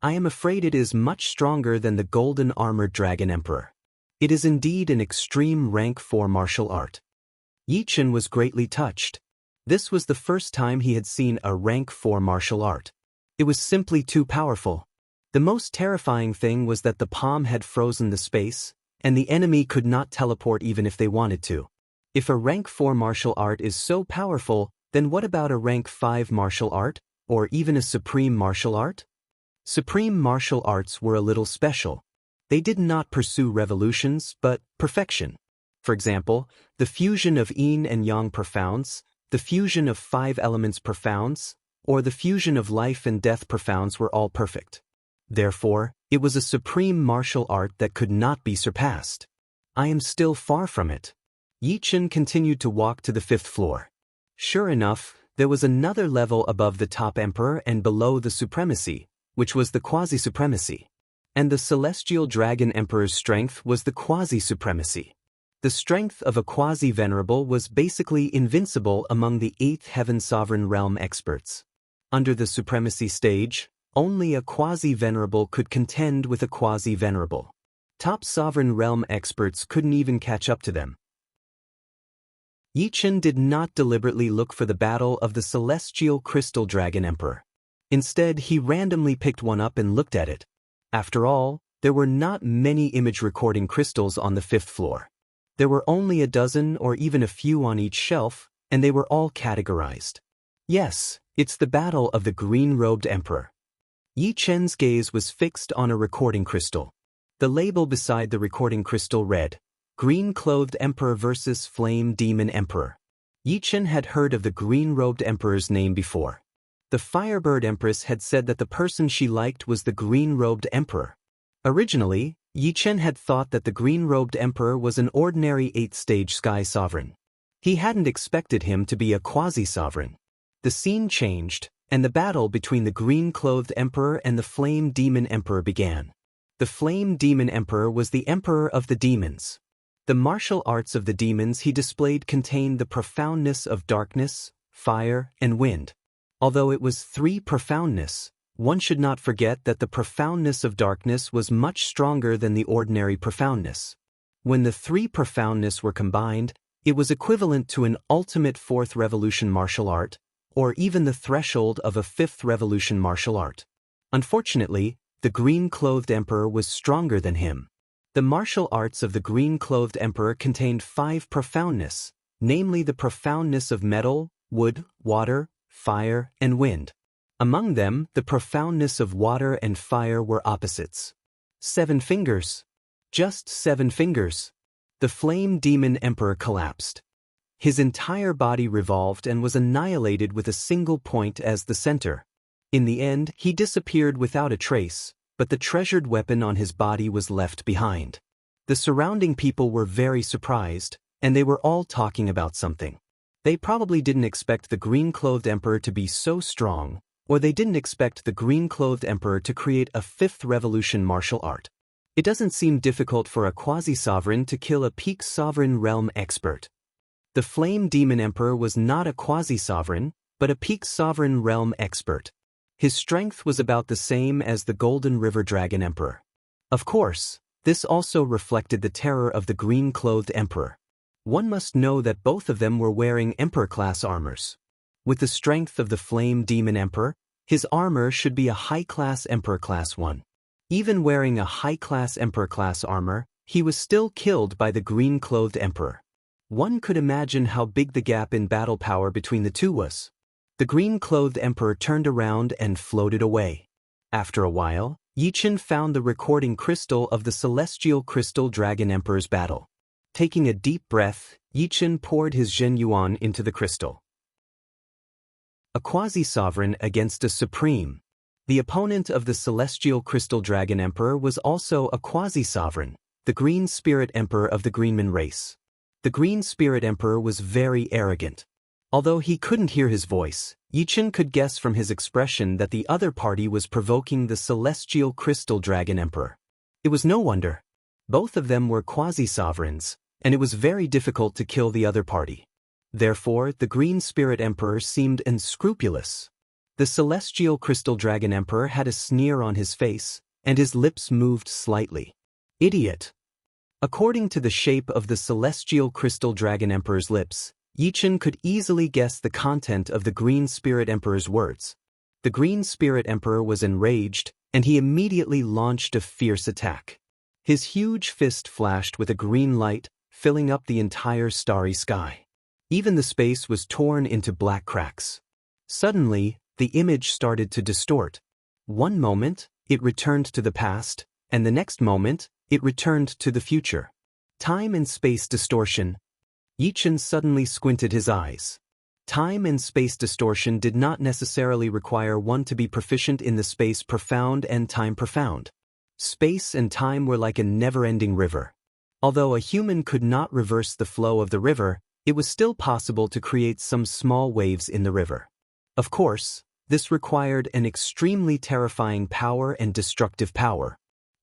I am afraid it is much stronger than the Golden Armored Dragon Emperor. It is indeed an extreme rank 4 martial art. Yi Chen was greatly touched. This was the first time he had seen a rank 4 martial art. It was simply too powerful. The most terrifying thing was that the palm had frozen the space, and the enemy could not teleport even if they wanted to. If a rank 4 martial art is so powerful, then what about a rank 5 martial art, or even a supreme martial art? Supreme martial arts were a little special. They did not pursue revolutions, but perfection. For example, the fusion of yin and yang profounds, the fusion of 5 elements profounds, or the fusion of life and death profounds were all perfect. Therefore, it was a supreme martial art that could not be surpassed. I am still far from it. Yi Chen continued to walk to the 5th floor. Sure enough, there was another level above the top emperor and below the supremacy, which was the quasi-supremacy. And the Celestial Dragon Emperor's strength was the quasi-supremacy. The strength of a quasi-venerable was basically invincible among the 8th Heaven Sovereign Realm experts. Under the supremacy stage, only a quasi-venerable could contend with a quasi-venerable. Top Sovereign Realm experts couldn't even catch up to them. Yi Chen did not deliberately look for the battle of the Celestial Crystal Dragon Emperor. Instead, he randomly picked one up and looked at it. After all, there were not many image recording crystals on the 5th floor. There were only a dozen or even a few on each shelf, and they were all categorized. Yes, it's the battle of the green-robed emperor. Yi Chen's gaze was fixed on a recording crystal. The label beside the recording crystal read, Green-Clothed Emperor vs. Flame Demon Emperor. Yi Chen had heard of the green-robed emperor's name before. The Firebird Empress had said that the person she liked was the green-robed emperor. Originally, Yi Chen had thought that the green-robed emperor was an ordinary 8th-stage sky sovereign. He hadn't expected him to be a quasi-sovereign. The scene changed, and the battle between the green-clothed emperor and the Flame Demon Emperor began. The Flame Demon Emperor was the emperor of the demons. The martial arts of the demons he displayed contained the profoundness of darkness, fire, and wind. Although it was 3 profoundness, one should not forget that the profoundness of darkness was much stronger than the ordinary profoundness. When the 3 profoundness were combined, it was equivalent to an ultimate 4th revolution martial art, or even the threshold of a 5th revolution martial art. Unfortunately, the green-clothed emperor was stronger than him. The martial arts of the green-clothed emperor contained 5 profoundness, namely the profoundness of metal, wood, water, fire, and wind. Among them, the profoundness of water and fire were opposites. 7 fingers. Just 7 fingers. The Flame Demon Emperor collapsed. His entire body revolved and was annihilated with a single point as the center. In the end, he disappeared without a trace, but the treasured weapon on his body was left behind. The surrounding people were very surprised, and they were all talking about something. They probably didn't expect the green-clothed emperor to be so strong, Or they didn't expect the green-clothed emperor to create a fifth revolution martial art. It doesn't seem difficult for a quasi-sovereign to kill a peak sovereign realm expert. The Flame Demon Emperor was not a quasi-sovereign, but a peak sovereign realm expert. His strength was about the same as the Golden River Dragon Emperor. Of course, this also reflected the terror of the green-clothed emperor. One must know that both of them were wearing emperor-class armors. With the strength of the Flame Demon Emperor, his armor should be a high-class Emperor-class one. Even wearing a high-class Emperor-class armor, he was still killed by the green-clothed emperor. One could imagine how big the gap in battle power between the two was. The green-clothed emperor turned around and floated away. After a while, Yichen found the recording crystal of the Celestial Crystal Dragon Emperor's battle. Taking a deep breath, Yichen poured his Zhen Yuan into the crystal. A quasi-sovereign against a supreme. The opponent of the Celestial Crystal Dragon Emperor was also a quasi-sovereign, the Green Spirit Emperor of the Greenman race. The Green Spirit Emperor was very arrogant. Although he couldn't hear his voice, Yichen could guess from his expression that the other party was provoking the Celestial Crystal Dragon Emperor. It was no wonder. Both of them were quasi-sovereigns, and it was very difficult to kill the other party. Therefore, the Green Spirit Emperor seemed unscrupulous. The Celestial Crystal Dragon Emperor had a sneer on his face, and his lips moved slightly. Idiot! According to the shape of the Celestial Crystal Dragon Emperor's lips, Yichen could easily guess the content of the Green Spirit Emperor's words. The Green Spirit Emperor was enraged, and he immediately launched a fierce attack. His huge fist flashed with a green light, filling up the entire starry sky. Even the space was torn into black cracks. Suddenly, the image started to distort. One moment, it returned to the past, and the next moment, it returned to the future. Time and space distortion. Yichen suddenly squinted his eyes. Time and space distortion did not necessarily require one to be proficient in the space profound and time profound. Space and time were like a never-ending river. Although a human could not reverse the flow of the river, it was still possible to create some small waves in the river. Of course, this required an extremely terrifying power and destructive power.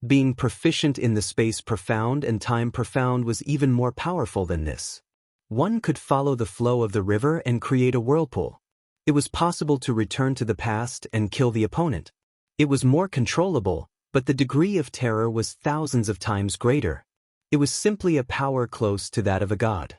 Being proficient in the space profound and time profound was even more powerful than this. One could follow the flow of the river and create a whirlpool. It was possible to return to the past and kill the opponent. It was more controllable, but the degree of terror was thousands of times greater. It was simply a power close to that of a god.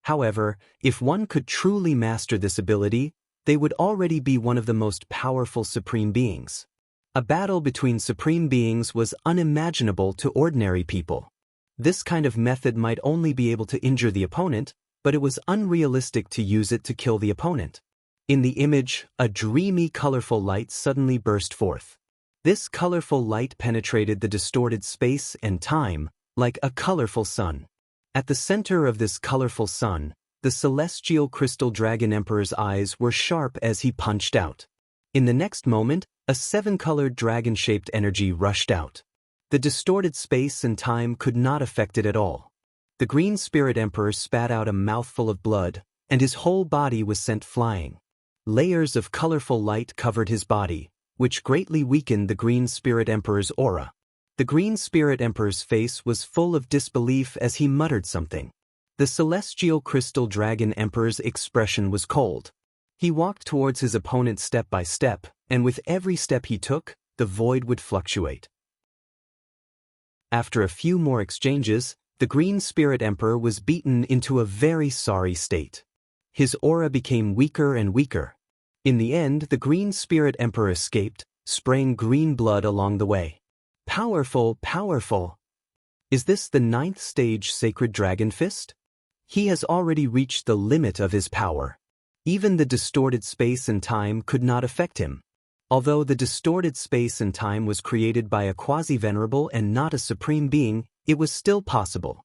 However, if one could truly master this ability, they would already be one of the most powerful supreme beings. A battle between supreme beings was unimaginable to ordinary people. This kind of method might only be able to injure the opponent, but it was unrealistic to use it to kill the opponent. In the image, a dreamy, colorful light suddenly burst forth. This colorful light penetrated the distorted space and time, like a colorful sun. At the center of this colorful sun, the Celestial Crystal Dragon Emperor's eyes were sharp as he punched out. In the next moment, a seven-colored dragon-shaped energy rushed out. The distorted space and time could not affect it at all. The Green Spirit Emperor spat out a mouthful of blood, and his whole body was sent flying. Layers of colorful light covered his body, which greatly weakened the Green Spirit Emperor's aura. The Green Spirit Emperor's face was full of disbelief as he muttered something. The Celestial Crystal Dragon Emperor's expression was cold. He walked towards his opponent step by step, and with every step he took, the void would fluctuate. After a few more exchanges, the Green Spirit Emperor was beaten into a very sorry state. His aura became weaker and weaker. In the end, the Green Spirit Emperor escaped, spraying green blood along the way. Powerful, powerful! Is this the 9th stage Sacred Dragon Fist? He has already reached the limit of his power. Even the distorted space and time could not affect him. Although the distorted space and time was created by a quasi-venerable and not a supreme being, it was still possible.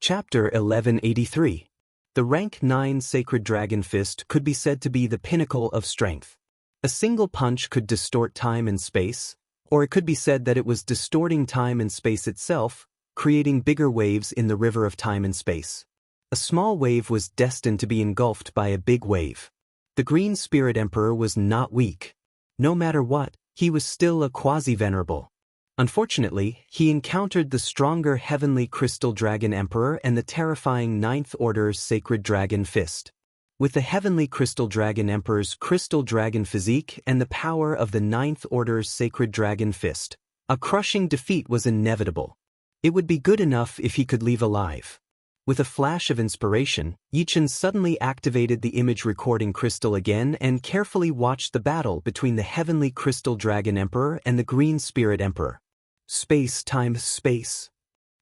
Chapter 1183. The rank 9 Sacred Dragon Fist could be said to be the pinnacle of strength. A single punch could distort time and space, or it could be said that it was distorting time and space itself, creating bigger waves in the river of time and space. A small wave was destined to be engulfed by a big wave. The Green Spirit Emperor was not weak. No matter what, he was still a quasi-venerable. Unfortunately, he encountered the stronger Heavenly Crystal Dragon Emperor and the terrifying Ninth Order's Sacred Dragon Fist. With the Heavenly Crystal Dragon Emperor's Crystal Dragon physique and the power of the Ninth Order's Sacred Dragon Fist, a crushing defeat was inevitable. It would be good enough if he could leave alive. With a flash of inspiration, Yichen suddenly activated the image recording crystal again and carefully watched the battle between the Heavenly Crystal Dragon Emperor and the Green Spirit Emperor. Space, time, space.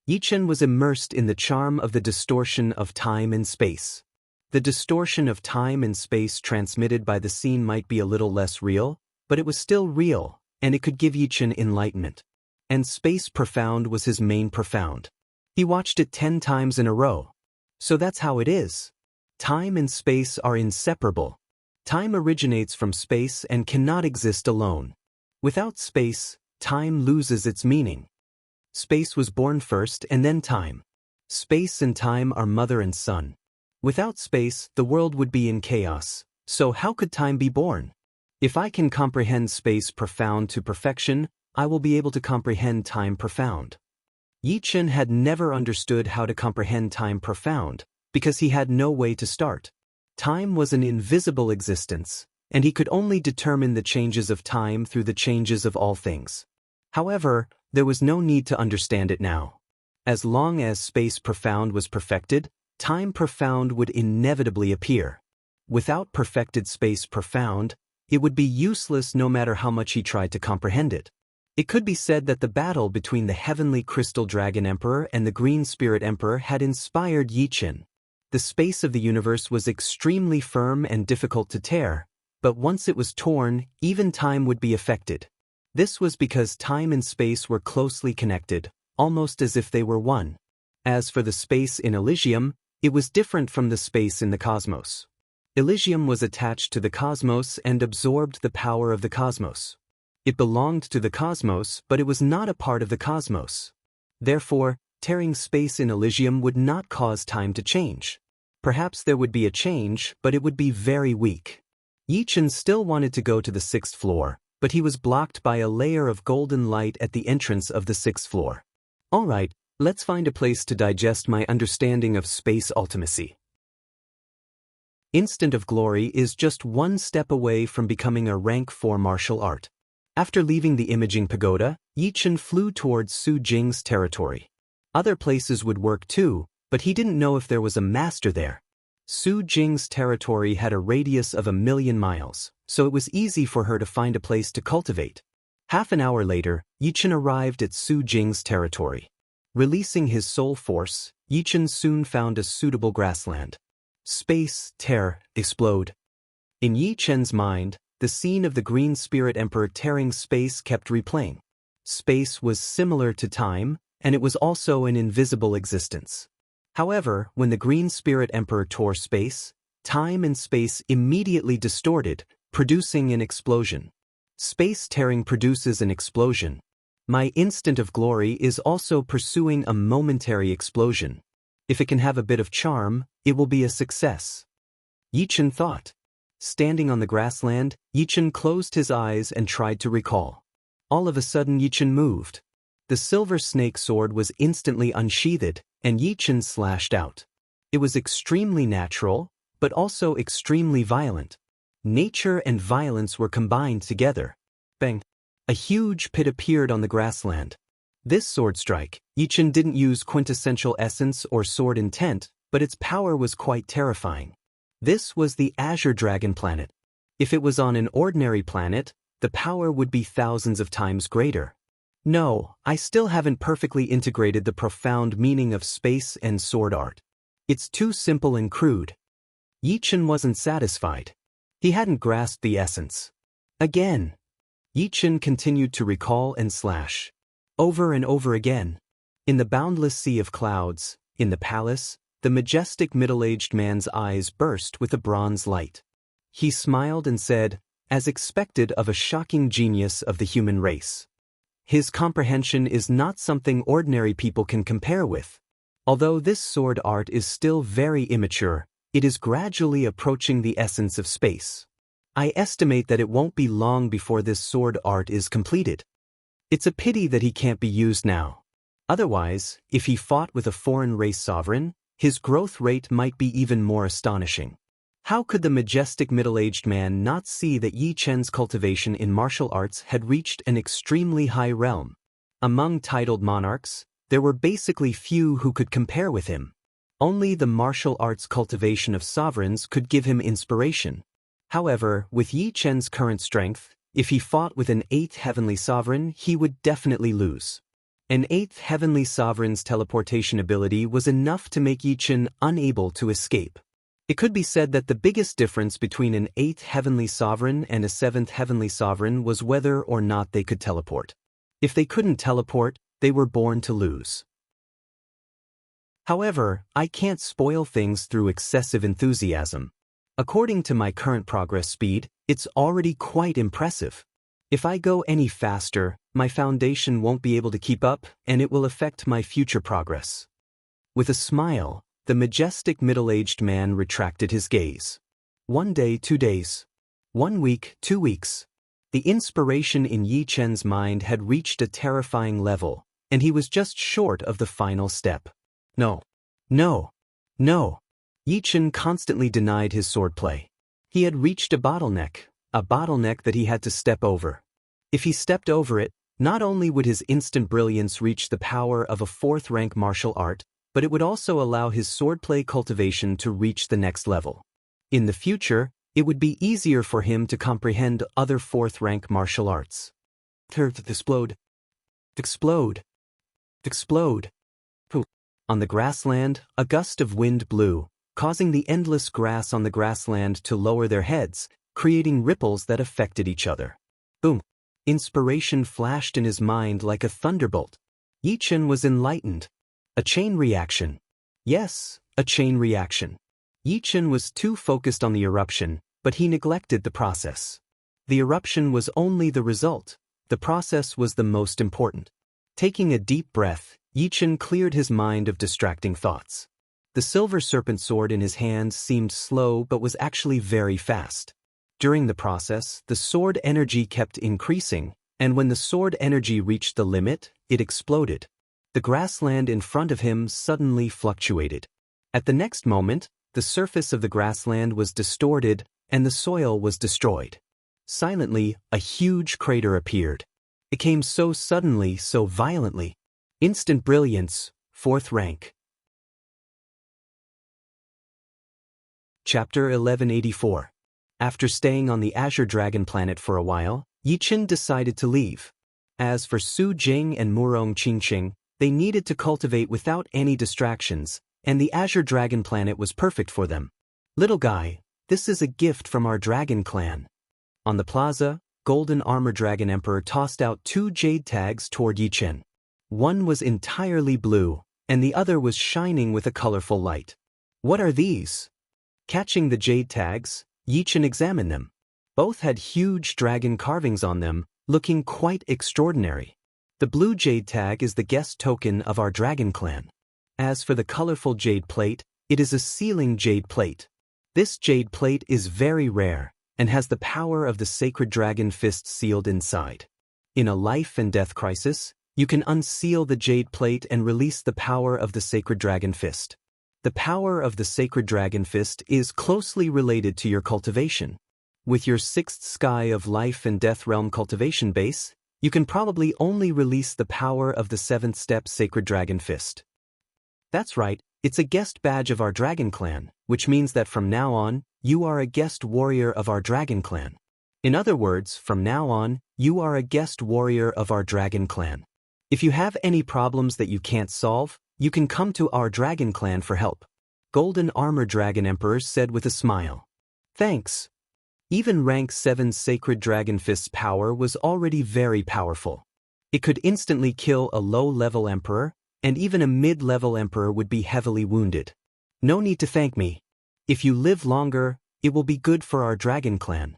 Yichen was immersed in the charm of the distortion of time and space. The distortion of time and space transmitted by the scene might be a little less real, but it was still real, and it could give Yichen enlightenment. And Space Profound was his main profound. He watched it 10 times in a row. So that's how it is. Time and space are inseparable. Time originates from space and cannot exist alone. Without space, time loses its meaning. Space was born first and then time. Space and time are mother and son. Without space, the world would be in chaos. So how could time be born? If I can comprehend space profound to perfection, I will be able to comprehend time profound. Yichen had never understood how to comprehend time profound, because he had no way to start. Time was an invisible existence, and he could only determine the changes of time through the changes of all things. However, there was no need to understand it now. As long as Space Profound was perfected, Time Profound would inevitably appear. Without perfected Space Profound, it would be useless no matter how much he tried to comprehend it. It could be said that the battle between the Heavenly Crystal Dragon Emperor and the Green Spirit Emperor had inspired Yichen. The space of the universe was extremely firm and difficult to tear, but once it was torn, even time would be affected. This was because time and space were closely connected, almost as if they were one. As for the space in Elysium, it was different from the space in the cosmos. Elysium was attached to the cosmos and absorbed the power of the cosmos. It belonged to the cosmos, but it was not a part of the cosmos. Therefore, tearing space in Elysium would not cause time to change. Perhaps there would be a change, but it would be very weak. Yichen still wanted to go to the 6th floor, but he was blocked by a layer of golden light at the entrance of the 6th floor. All right, let's find a place to digest my understanding of space ultimacy. Instant of Glory is just one step away from becoming a rank 4 martial art. After leaving the Imaging Pagoda, Yichen flew towards Su Jing's territory. Other places would work too, but he didn't know if there was a master there. Su Jing's territory had a radius of 1,000,000 miles, so it was easy for her to find a place to cultivate. Half an hour later, Yichen arrived at Su Jing's territory. Releasing his soul force, Yichen soon found a suitable grassland. Space, tear, explode. In Yichen's mind, the scene of the Green Spirit Emperor tearing space kept replaying. Space was similar to time, and it was also an invisible existence. However, when the Green Spirit Emperor tore space, time and space immediately distorted, producing an explosion. Space tearing produces an explosion. My instant of glory is also pursuing a momentary explosion. If it can have a bit of charm, it will be a success. Yichen thought. Standing on the grassland, Yichen closed his eyes and tried to recall. All of a sudden Yichen moved. The silver snake sword was instantly unsheathed, and Yichen slashed out. It was extremely natural, but also extremely violent. Nature and violence were combined together. Bang! A huge pit appeared on the grassland. This sword strike, Yichen didn't use quintessential essence or sword intent, but its power was quite terrifying. This was the Azure Dragon planet. If it was on an ordinary planet, the power would be thousands of times greater. No, I still haven't perfectly integrated the profound meaning of space and sword art. It's too simple and crude. Yichen wasn't satisfied. He hadn't grasped the essence. Again. Yichen continued to recall and slash. Over and over again. In the boundless sea of clouds, in the palace, the majestic middle-aged man's eyes burst with a bronze light. He smiled and said, as expected of a shocking genius of the human race. His comprehension is not something ordinary people can compare with. Although this sword art is still very immature, It is gradually approaching the essence of space. I estimate that it won't be long before this sword art is completed. It's a pity that he can't be used now. Otherwise, if he fought with a foreign race sovereign, his growth rate might be even more astonishing. How could the majestic middle-aged man not see that Yi Chen's cultivation in martial arts had reached an extremely high realm? Among titled monarchs, there were basically few who could compare with him. Only the martial arts cultivation of sovereigns could give him inspiration. However, with Yi Chen's current strength, if he fought with an 8th heavenly sovereign, he would definitely lose. An 8th heavenly sovereign's teleportation ability was enough to make Yi Chen unable to escape. It could be said that the biggest difference between an 8th heavenly sovereign and a 7th heavenly sovereign was whether or not they could teleport. If they couldn't teleport, they were born to lose. However, I can't spoil things through excessive enthusiasm. According to my current progress speed, it's already quite impressive. If I go any faster, my foundation won't be able to keep up, and it will affect my future progress. With a smile, the majestic middle-aged man retracted his gaze. 1 day, 2 days. 1 week, 2 weeks. The inspiration in Yi Chen's mind had reached a terrifying level, and he was just short of the final step. No. No. No. Yi Chen constantly denied his swordplay. He had reached a bottleneck that he had to step over. If he stepped over it, not only would his instant brilliance reach the power of a 4th-rank martial art, but it would also allow his swordplay cultivation to reach the next level. In the future, it would be easier for him to comprehend other 4th-rank martial arts. Explode. Explode. Explode. On the grassland, a gust of wind blew, causing the endless grass on the grassland to lower their heads, creating ripples that affected each other. Boom. Inspiration flashed in his mind like a thunderbolt. Yi Chen was enlightened. A chain reaction. Yes, a chain reaction. Yi Chen was too focused on the eruption, but he neglected the process. The eruption was only the result. The process was the most important. Taking a deep breath, Yi Chen cleared his mind of distracting thoughts. The silver serpent sword in his hand seemed slow but was actually very fast. During the process, the sword energy kept increasing, and when the sword energy reached the limit, it exploded. The grassland in front of him suddenly fluctuated. At the next moment, the surface of the grassland was distorted, and the soil was destroyed. Silently, a huge crater appeared. It came so suddenly, so violently. Instant brilliance, 4th rank. Chapter 1184. After staying on the Azure Dragon planet for a while, Yi Chen decided to leave. As for Su Jing and Murong Qingqing, they needed to cultivate without any distractions, and the Azure Dragon planet was perfect for them. Little guy, this is a gift from our dragon clan. On the plaza, Golden Armor Dragon Emperor tossed out 2 jade tags toward Yi Chen. One was entirely blue, and the other was shining with a colorful light. What are these? Catching the jade tags, Yi Chen examined them. Both had huge dragon carvings on them, looking quite extraordinary. The blue jade tag is the guest token of our dragon clan. As for the colorful jade plate, it is a sealing jade plate. This jade plate is very rare, and has the power of the sacred dragon fist sealed inside. In a life and death crisis, you can unseal the jade plate and release the power of the sacred dragon fist. The power of the sacred dragon fist is closely related to your cultivation. With your 6th sky of life and death realm cultivation base, you can probably only release the power of the 7th step sacred dragon fist. That's right, it's a guest badge of our dragon clan, which means that from now on, you are a guest warrior of our dragon clan. In other words, from now on, you are a guest warrior of our dragon clan. If you have any problems that you can't solve, you can come to our dragon clan for help. Golden Armor Dragon Emperor said with a smile. Thanks. Even rank 7 Sacred Dragon Fist's power was already very powerful. It could instantly kill a low-level emperor, and even a mid-level emperor would be heavily wounded. No need to thank me. If you live longer, it will be good for our dragon clan.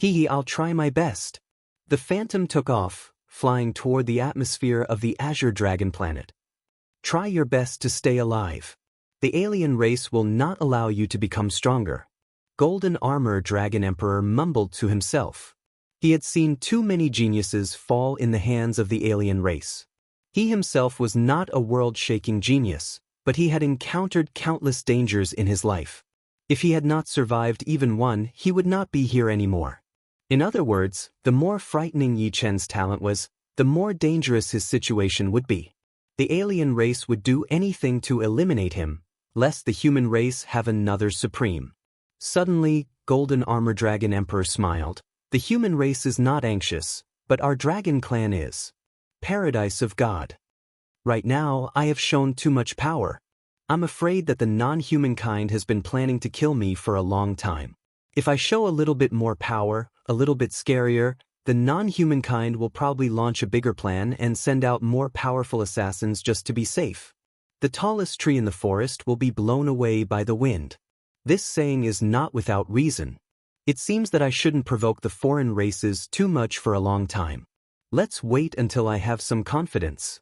I'll try my best. The Phantom took off, flying toward the atmosphere of the Azure Dragon planet. Try your best to stay alive. The alien race will not allow you to become stronger. Golden Armor Dragon Emperor mumbled to himself. He had seen too many geniuses fall in the hands of the alien race. He himself was not a world-shaking genius, but he had encountered countless dangers in his life. If he had not survived even one, he would not be here anymore. In other words, the more frightening Yi Chen's talent was, the more dangerous his situation would be. The alien race would do anything to eliminate him, lest the human race have another supreme. Suddenly, Golden Armor Dragon Emperor smiled. The human race is not anxious, but our dragon clan is. Paradise of God. Right now, I have shown too much power. I'm afraid that the non-human kind has been planning to kill me for a long time. If I show a little bit more power, a little bit scarier, the non-human kind will probably launch a bigger plan and send out more powerful assassins just to be safe. The tallest tree in the forest will be blown away by the wind. This saying is not without reason. It seems that I shouldn't provoke the foreign races too much for a long time. Let's wait until I have some confidence.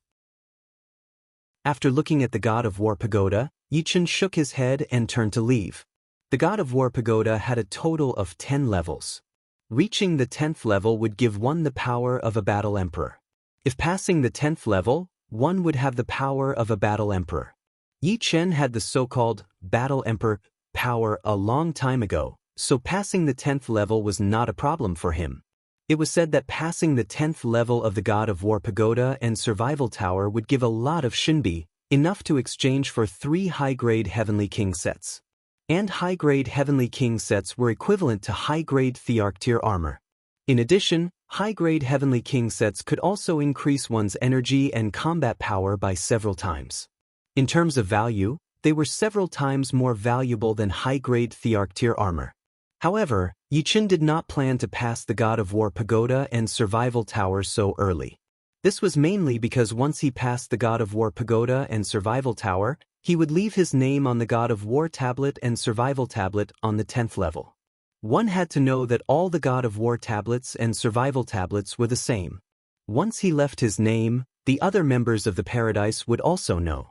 After looking at the God of War pagoda, Yi Chen shook his head and turned to leave. The God of War pagoda had a total of 10 levels. Reaching the 10th level would give one the power of a battle emperor. If passing the 10th level, one would have the power of a battle emperor. Yi Chen had the so-called battle emperor power a long time ago, so passing the 10th level was not a problem for him. It was said that passing the 10th level of the God of War pagoda and survival tower would give a lot of Shinbi, enough to exchange for 3 high-grade Heavenly King sets. And high-grade Heavenly King sets were equivalent to high-grade Thearch tier armor. In addition, high-grade Heavenly King sets could also increase one's energy and combat power by several times. In terms of value, they were several times more valuable than high-grade Thearch tier armor. However, Yi Chen did not plan to pass the God of War pagoda and survival tower so early. This was mainly because once he passed the God of War pagoda and survival tower, he would leave his name on the God of War tablet and survival tablet on the 10th level. One had to know that all the God of War tablets and survival tablets were the same. Once he left his name, the other members of the paradise would also know.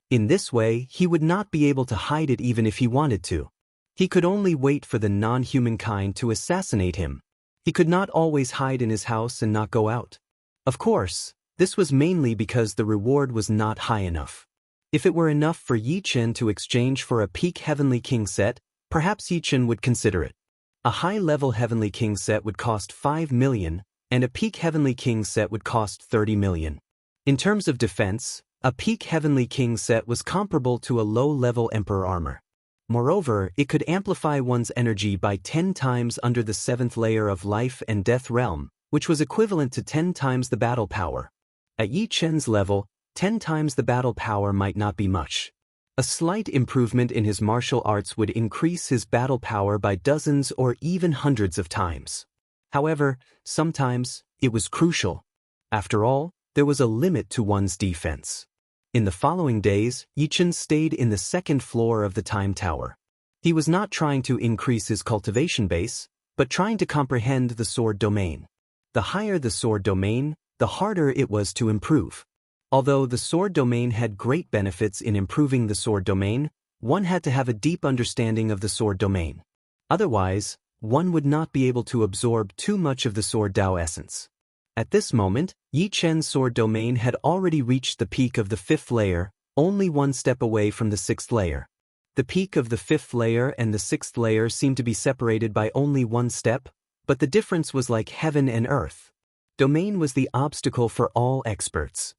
In this way, he would not be able to hide it even if he wanted to. He could only wait for the non-human kind to assassinate him. He could not always hide in his house and not go out. Of course, this was mainly because the reward was not high enough. If it were enough for Yi Chen to exchange for a peak Heavenly King set, perhaps Yi Chen would consider it. A high-level Heavenly King set would cost 5 million, and a peak Heavenly King set would cost 30 million. In terms of defense, a peak Heavenly King set was comparable to a low-level Emperor armor. Moreover, it could amplify one's energy by 10 times under the 7th layer of Life and Death Realm, which was equivalent to 10 times the battle power. At Yi Chen's level, 10 times the battle power might not be much. A slight improvement in his martial arts would increase his battle power by dozens or even hundreds of times. However, sometimes, it was crucial. After all, there was a limit to one's defense. In the following days, Yi Chen stayed in the 2nd floor of the Time Tower. He was not trying to increase his cultivation base, but trying to comprehend the sword domain. The higher the sword domain, the harder it was to improve. Although the sword domain had great benefits in improving the sword domain, one had to have a deep understanding of the sword domain. Otherwise, one would not be able to absorb too much of the sword Dao essence. At this moment, Yi Chen's sword domain had already reached the peak of the 5th layer, only one step away from the 6th layer. The peak of the 5th layer and the 6th layer seemed to be separated by only one step, but the difference was like heaven and earth. Domain was the obstacle for all experts.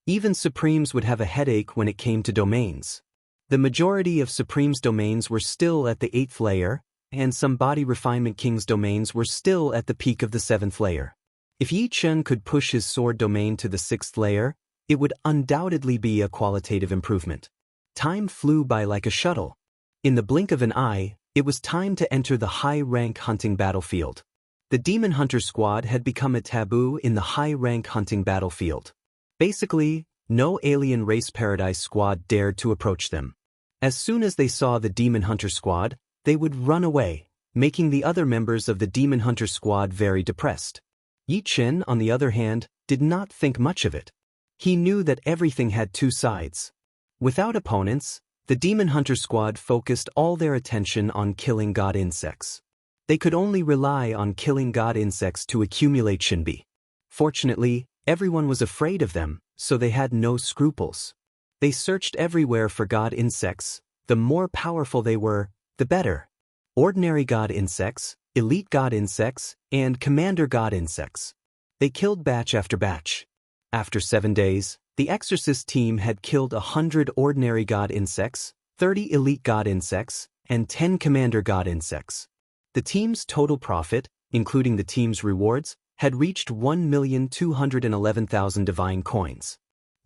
Even Supremes would have a headache when it came to domains. The majority of Supremes' domains were still at the 8th layer, and some Body Refinement King's domains were still at the peak of the 7th layer. If Yi Chen could push his sword domain to the 6th layer, it would undoubtedly be a qualitative improvement. Time flew by like a shuttle. In the blink of an eye, it was time to enter the high-rank hunting battlefield. The Demon Hunter squad had become a taboo in the high-rank hunting battlefield. Basically, no alien race paradise squad dared to approach them. As soon as they saw the Demon Hunter squad, they would run away, making the other members of the Demon Hunter squad very depressed. Yi Chen, on the other hand, did not think much of it. He knew that everything had two sides. Without opponents, the demon hunter squad focused all their attention on killing god insects. They could only rely on killing god insects to accumulate shinbi. Fortunately, everyone was afraid of them, so they had no scruples. They searched everywhere for god insects. The more powerful they were, the better. Ordinary god insects, elite god insects, and commander god insects. They killed batch after batch. After 7 days, the exorcist team had killed 100 ordinary god insects, 30 elite god insects, and 10 commander god insects. The team's total profit, including the team's rewards, had reached 1,211,000 divine coins.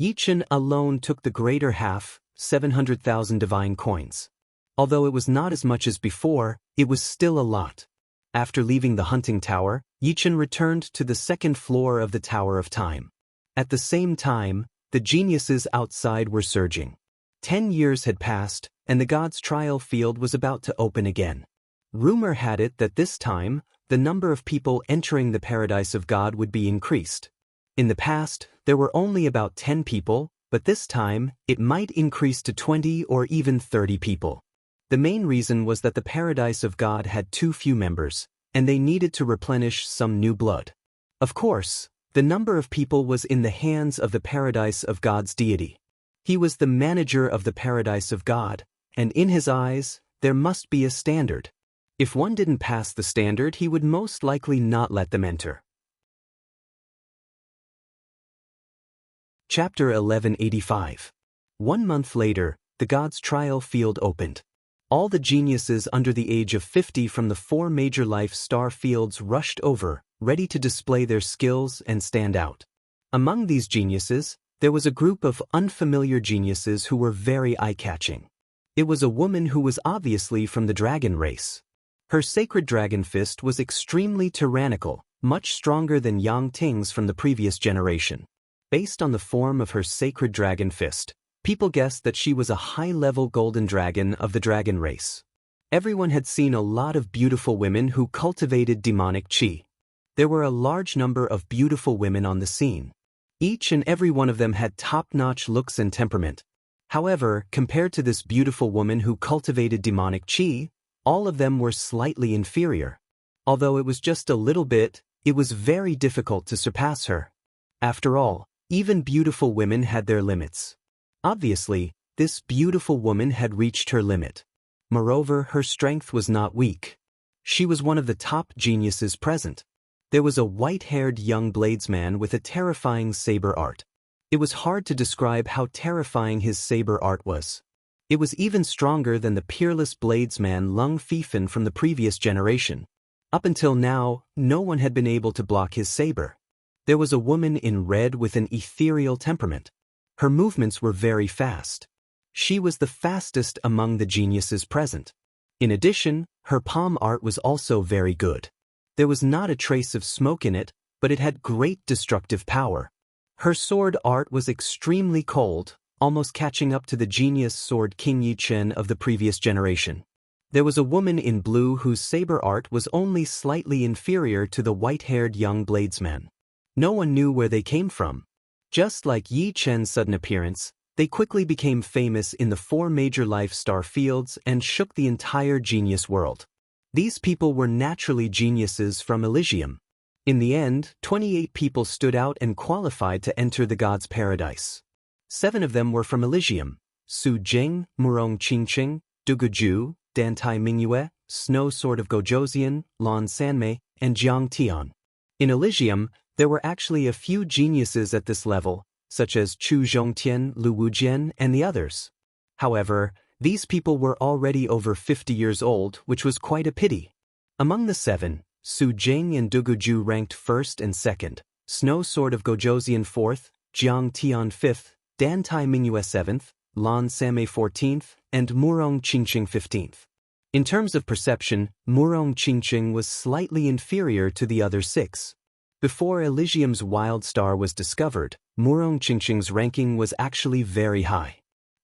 Yichen alone took the greater half, 700,000 divine coins. Although it was not as much as before, it was still a lot. After leaving the hunting tower, Yichen returned to the second floor of the Tower of Time. At the same time, the geniuses outside were surging. 10 years had passed, and the gods' trial field was about to open again. Rumor had it that this time, the number of people entering the paradise of God would be increased. In the past, there were only about 10 people, but this time, it might increase to 20 or even 30 people. The main reason was that the paradise of God had too few members, and they needed to replenish some new blood. Of course, the number of people was in the hands of the paradise of God's deity. He was the manager of the paradise of God, and in his eyes, there must be a standard. If one didn't pass the standard, he would most likely not let them enter. Chapter 1185. 1 month later, the gods' trial field opened. All the geniuses under the age of 50 from the 4 major life star fields rushed over, ready to display their skills and stand out. Among these geniuses, there was a group of unfamiliar geniuses who were very eye-catching. It was a woman who was obviously from the dragon race. Her sacred dragon fist was extremely tyrannical, much stronger than Yang Ting's from the previous generation. Based on the form of her sacred dragon fist, people guessed that she was a high-level golden dragon of the dragon race. Everyone had seen a lot of beautiful women who cultivated demonic chi. There were a large number of beautiful women on the scene. Each and every one of them had top-notch looks and temperament. However, compared to this beautiful woman who cultivated demonic chi, all of them were slightly inferior. Although it was just a little bit, it was very difficult to surpass her. After all, even beautiful women had their limits. Obviously, this beautiful woman had reached her limit. Moreover, her strength was not weak. She was one of the top geniuses present. There was a white-haired young bladesman with a terrifying saber art. It was hard to describe how terrifying his saber art was. It was even stronger than the peerless bladesman Lung Fifan from the previous generation. Up until now, no one had been able to block his saber. There was a woman in red with an ethereal temperament. Her movements were very fast. She was the fastest among the geniuses present. In addition, her palm art was also very good. There was not a trace of smoke in it, but it had great destructive power. Her sword art was extremely cold, almost catching up to the genius sword King Yichen of the previous generation. There was a woman in blue whose saber art was only slightly inferior to the white-haired young bladesman. No one knew where they came from. Just like Yichen's sudden appearance, they quickly became famous in the 4 major life star fields and shook the entire genius world. These people were naturally geniuses from Elysium. In the end, 28 people stood out and qualified to enter the gods' paradise. 7 of them were from Elysium: Su Jing, Murong Qingqing, Duguju, Dantai Mingyue, Snow Sword of Gojoseon, Lan Sanmei, and Jiang Tian. In Elysium, there were actually a few geniuses at this level, such as Chu Zhongtian, Lu Wujian, and the others. However, these people were already over 50 years old, which was quite a pity. Among the 7, Su Jing and Duguju ranked 1st and 2nd, Snow Sword of Gojoseon 4th, Jiang Tian 5th, Dantai Mingyue 7th, Lan Sanmei 14th, and Murong Qingqing 15th. In terms of perception, Murong Qingqing was slightly inferior to the other 6. Before Elysium's wild star was discovered, Murong Qingqing's ranking was actually very high.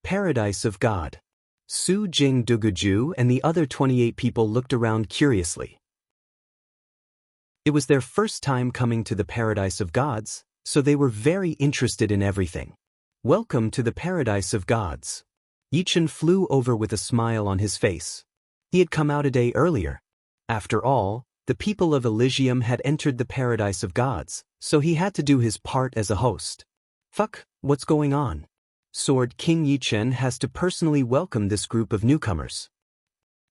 Paradise of God. Su Jing, Duguju, and the other 28 people looked around curiously. It was their first time coming to the paradise of gods, so they were very interested in everything. Welcome to the paradise of gods. Yichen flew over with a smile on his face. He had come out a day earlier. After all, the people of Elysium had entered the paradise of gods, so he had to do his part as a host. Fuck, what's going on? Sword King Yichen has to personally welcome this group of newcomers.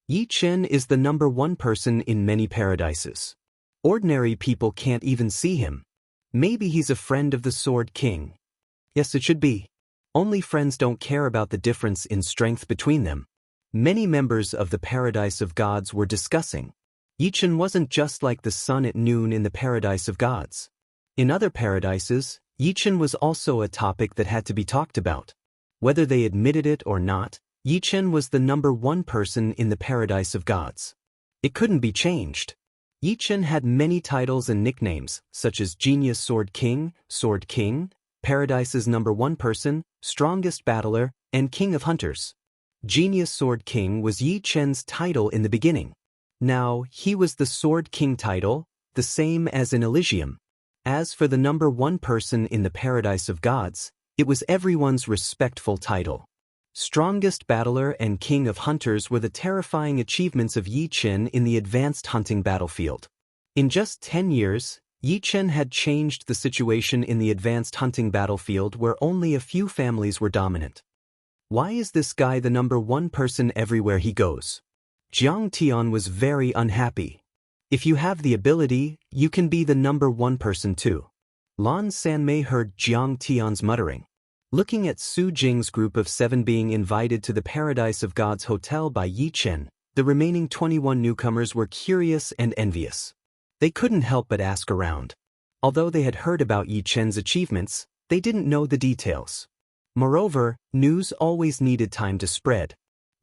Yichen is the #1 person in many paradises. Ordinary people can't even see him. Maybe he's a friend of the Sword King. Yes, it should be. Only friends don't care about the difference in strength between them. Many members of the paradise of gods were discussing. Yichen wasn't just like the sun at noon in the paradise of gods. In other paradises, Yichen was also a topic that had to be talked about. Whether they admitted it or not, Yichen was the #1 person in the paradise of gods. It couldn't be changed. Yichen had many titles and nicknames, such as Genius Sword King, Paradise's #1 person, Strongest Battler, and King of Hunters. Genius Sword King was Yichen's title in the beginning. Now, he was the Sword King title, the same as in Elysium. As for the #1 person in the paradise of gods, it was everyone's respectful title. Strongest Battler and King of Hunters were the terrifying achievements of Yichen in the advanced hunting battlefield. In just 10 years, Yichen had changed the situation in the advanced hunting battlefield where only a few families were dominant. Why is this guy the #1 person everywhere he goes? Jiang Tian was very unhappy. If you have the ability, you can be the #1 person too. Lan Sanmei heard Jiang Tian's muttering. Looking at Su Jing's group of 7 being invited to the Paradise of Gods hotel by Yichen, the remaining 21 newcomers were curious and envious. They couldn't help but ask around. Although they had heard about Yichen's achievements, they didn't know the details. Moreover, news always needed time to spread.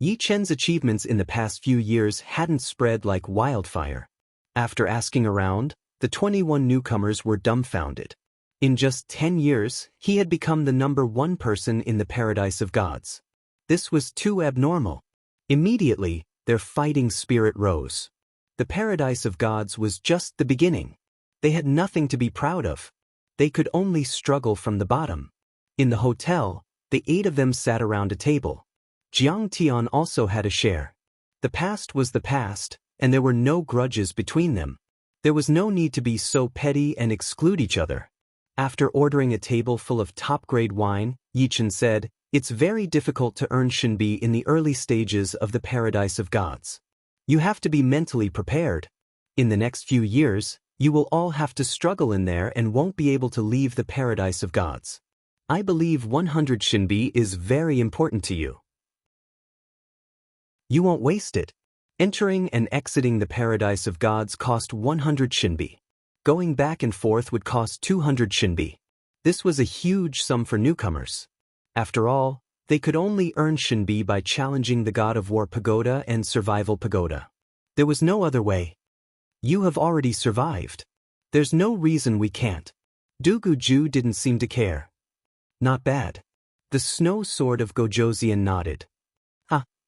Yichen's achievements in the past few years hadn't spread like wildfire. After asking around, the 21 newcomers were dumbfounded. In just 10 years, he had become the #1 person in the paradise of gods. This was too abnormal. Immediately, their fighting spirit rose. The paradise of gods was just the beginning. They had nothing to be proud of. They could only struggle from the bottom. In the hotel, the 8 of them sat around a table. Jiang Tian also had a share. The past was the past, and there were no grudges between them. There was no need to be so petty and exclude each other. After ordering a table full of top-grade wine, Yichen said, "It's very difficult to earn Shinbi in the early stages of the paradise of gods. You have to be mentally prepared. In the next few years, you will all have to struggle in there and won't be able to leave the paradise of gods. I believe 100 Shinbi is very important to you. You won't waste it. Entering and exiting the paradise of gods cost 100 Shinbi. Going back and forth would cost 200 Shinbi. This was a huge sum for newcomers. After all, they could only earn Shinbi by challenging the God of War Pagoda and Survival Pagoda. There was no other way. You have already survived. There's no reason we can't." Duguju didn't seem to care. "Not bad." The snow sword of Gojoseon nodded.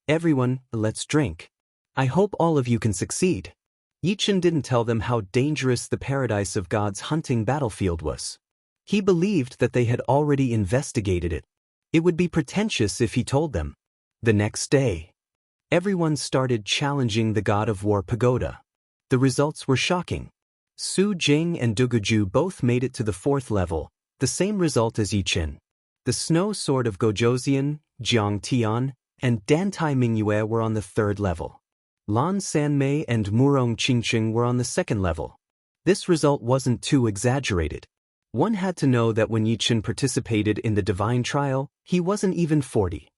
Everyone, let's drink. I hope all of you can succeed." Yichen didn't tell them how dangerous the paradise of gods hunting battlefield was. He believed that they had already investigated it. It would be pretentious if he told them. The next day, everyone started challenging the God of War Pagoda. The results were shocking. Su Jing and Duguju both made it to the 4th level, the same result as Yichen. The snow sword of Gojoseon, Jiang Tian, and Dantai Mingyue were on the 3rd level. Lan Sanmei and Murong Qingqing were on the 2nd level. This result wasn't too exaggerated. One had to know that when Yichen participated in the divine trial, he wasn't even 40.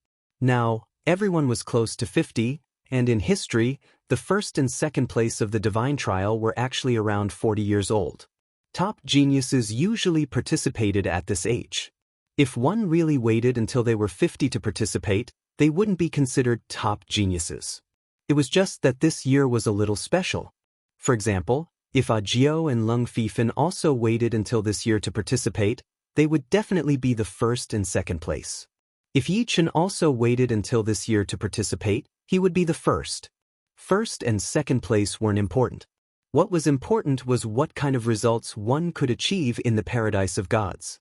Now, everyone was close to 50, and in history, the 1st and 2nd place of the divine trial were actually around 40 years old. Top geniuses usually participated at this age. If one really waited until they were 50 to participate, they wouldn't be considered top geniuses. It was just that this year was a little special. For example, if Ajio and Lung Fifan also waited until this year to participate, they would definitely be the 1st and 2nd place. If Yichen also waited until this year to participate, he would be the 1st. 1st and 2nd place weren't important. What was important was what kind of results one could achieve in the paradise of gods.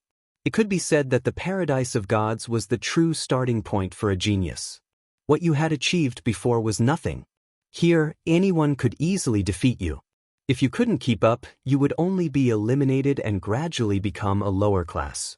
It could be said that the paradise of gods was the true starting point for a genius. What you had achieved before was nothing. Here, anyone could easily defeat you. If you couldn't keep up, you would only be eliminated and gradually become a lower class.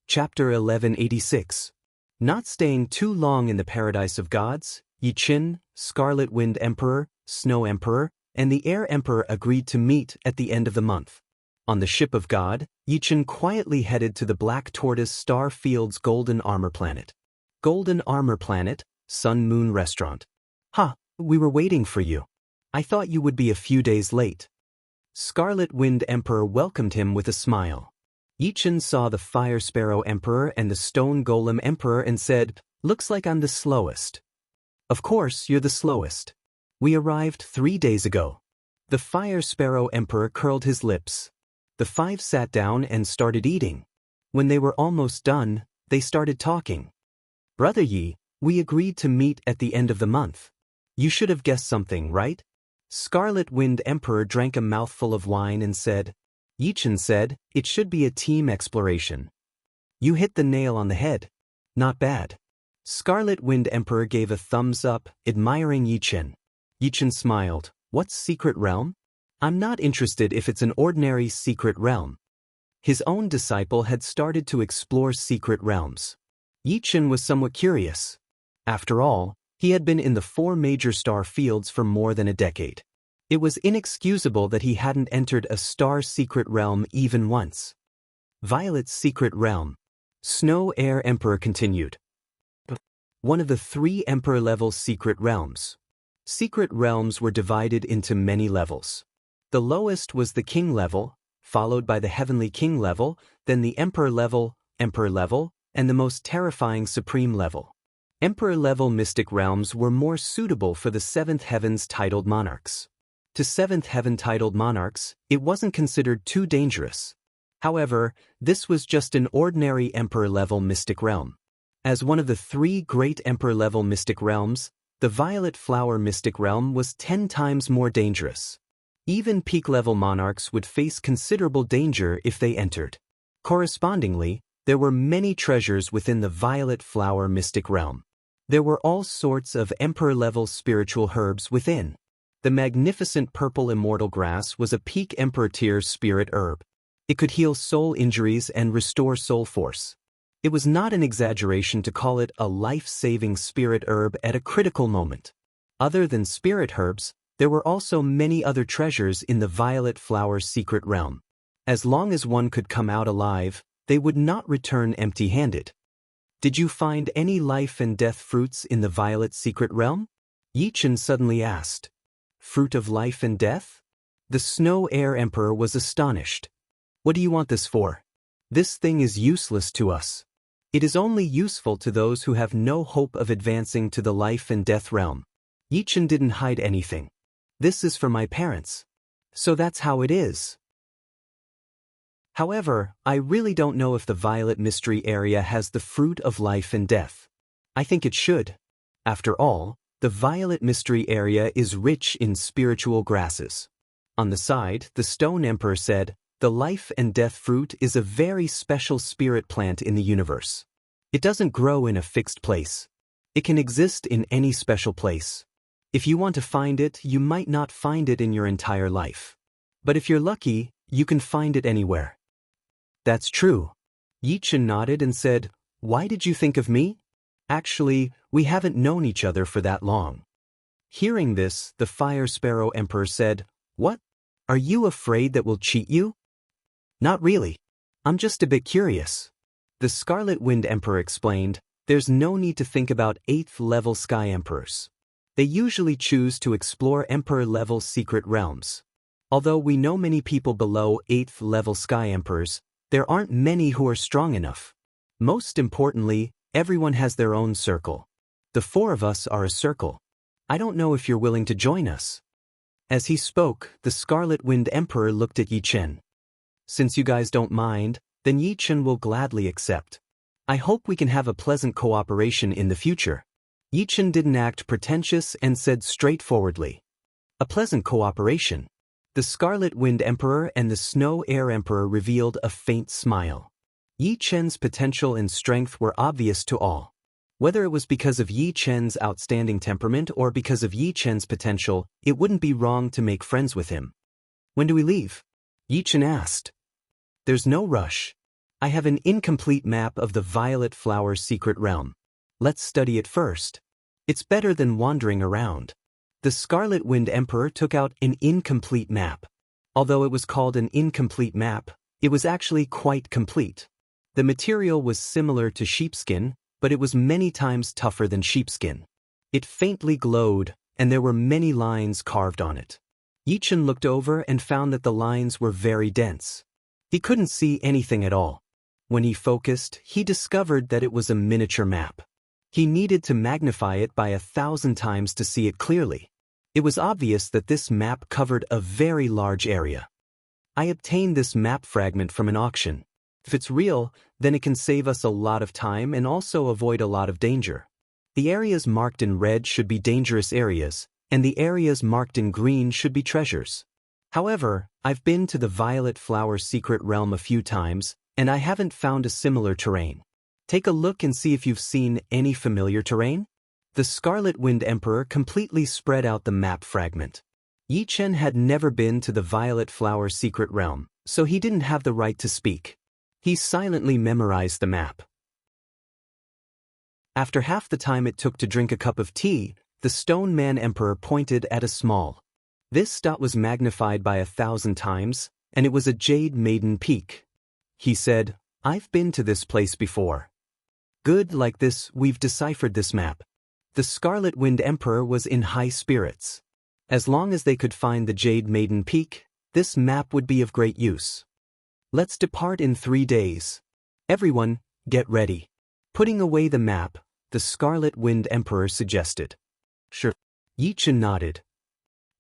Chapter 1186. Not staying too long in the paradise of gods, Yi Qin, Scarlet Wind Emperor, Snow Emperor, and the Air Emperor agreed to meet at the end of the month. On the ship of God, Yi Qin quietly headed to the Black Tortoise Star Field's Golden Armor Planet. Golden Armor Planet, Sun Moon Restaurant. We were waiting for you. I thought you would be a few days late. Scarlet Wind Emperor welcomed him with a smile. Yi Qin saw the Fire Sparrow Emperor and the Stone Golem Emperor and said, "Looks like I'm the slowest." "Of course, you're the slowest. We arrived 3 days ago." The Fire Sparrow Emperor curled his lips. The five sat down and started eating. When they were almost done, they started talking. "Brother Yi, we agreed to meet at the end of the month. You should have guessed something, right?" Scarlet Wind Emperor drank a mouthful of wine and said, Yi Qin said, "It should be a team exploration." "You hit the nail on the head. Not bad." Scarlet Wind Emperor gave a thumbs up, admiring Yi Qin. Yi Qin smiled. "What's secret realm? I'm not interested if it's an ordinary secret realm." His own disciple had started to explore secret realms. Yi Qin was somewhat curious. After all, he had been in the 4 major star fields for more than a decade. It was inexcusable that he hadn't entered a star secret realm even once. Violet's secret realm. Snow Air Emperor continued. One of the 3 Emperor-level secret realms. Secret realms were divided into many levels. The lowest was the King level, followed by the Heavenly King level, then the Emperor level, and the most terrifying Supreme level. Emperor-level mystic realms were more suitable for the 7th Heaven's titled monarchs. To 7th Heaven titled monarchs, it wasn't considered too dangerous. However, this was just an ordinary Emperor-level mystic realm. As one of the 3 great Emperor-level mystic realms, the Violet Flower mystic realm was 10 times more dangerous. Even peak-level monarchs would face considerable danger if they entered. Correspondingly, there were many treasures within the Violet Flower mystic realm. There were all sorts of Emperor-level spiritual herbs within. The magnificent purple immortal grass was a peak Emperor tier spirit herb. It could heal soul injuries and restore soul force. It was not an exaggeration to call it a life-saving spirit herb at a critical moment. Other than spirit herbs, there were also many other treasures in the Violet Flower secret realm. As long as one could come out alive, they would not return empty-handed. "Did you find any life and death fruits in the Violet secret realm?" Yi Qin suddenly asked. "Fruit of life and death?" The Snow Air Emperor was astonished. "What do you want this for? This thing is useless to us. It is only useful to those who have no hope of advancing to the life and death realm." Yi Qin didn't hide anything. "This is for my parents. So that's how it is. However, I really don't know if the Violet Mystery Area has the fruit of life and death. I think it should. After all, the Violet Mystery Area is rich in spiritual grasses." On the side, the Stone Emperor said, "The life and death fruit is a very special spirit plant in the universe. It doesn't grow in a fixed place. It can exist in any special place. If you want to find it, you might not find it in your entire life. But if you're lucky, you can find it anywhere." "That's true." Yi Qin nodded and said, "Why did you think of me? Actually, we haven't known each other for that long." Hearing this, the Fire Sparrow Emperor said, "What? Are you afraid that we'll cheat you?" "Not really. I'm just a bit curious." The Scarlet Wind Emperor explained, "There's no need to think about 8th-level Sky Emperors. They usually choose to explore Emperor-level secret realms. Although we know many people below 8th-level Sky Emperors, there aren't many who are strong enough. Most importantly, everyone has their own circle. The 4 of us are a circle. I don't know if you're willing to join us." As he spoke, the Scarlet Wind Emperor looked at Yi Qin. "Since you guys don't mind, then Yi Qin will gladly accept. I hope we can have a pleasant cooperation in the future." Yi Qin didn't act pretentious and said straightforwardly, "A pleasant cooperation. The Scarlet Wind Emperor and the Snow Air Emperor revealed a faint smile. Yi Chen's potential and strength were obvious to all. Whether it was because of Yi Chen's outstanding temperament or because of Yi Chen's potential, it wouldn't be wrong to make friends with him. When do we leave? Yi Chen asked. There's no rush. I have an incomplete map of the Violet Flower Secret Realm. Let's study it first. It's better than wandering around. The Scarlet Wind Emperor took out an incomplete map. Although it was called an incomplete map, it was actually quite complete. The material was similar to sheepskin, but it was many times tougher than sheepskin. It faintly glowed, and there were many lines carved on it. Yi Chen looked over and found that the lines were very dense. He couldn't see anything at all. When he focused, he discovered that it was a miniature map. He needed to magnify it by 1,000 times to see it clearly. It was obvious that this map covered a very large area. I obtained this map fragment from an auction. If it's real, then it can save us a lot of time and also avoid a lot of danger. The areas marked in red should be dangerous areas, and the areas marked in green should be treasures. However, I've been to the Violet Flower Secret Realm a few times, and I haven't found a similar terrain. Take a look and see if you've seen any familiar terrain. The Scarlet Wind Emperor completely spread out the map fragment. Yi Chen had never been to the Violet Flower Secret Realm, so he didn't have the right to speak. He silently memorized the map. After half the time it took to drink a cup of tea, the Stone Man Emperor pointed at a small. This dot was magnified by 1,000 times, and it was a Jade Maiden Peak. He said, I've been to this place before. Good, like this, we've deciphered this map. The Scarlet Wind Emperor was in high spirits. As long as they could find the Jade Maiden Peak, this map would be of great use. Let's depart in 3 days. Everyone, get ready. Putting away the map, the Scarlet Wind Emperor suggested. Sure. Yi Chen nodded.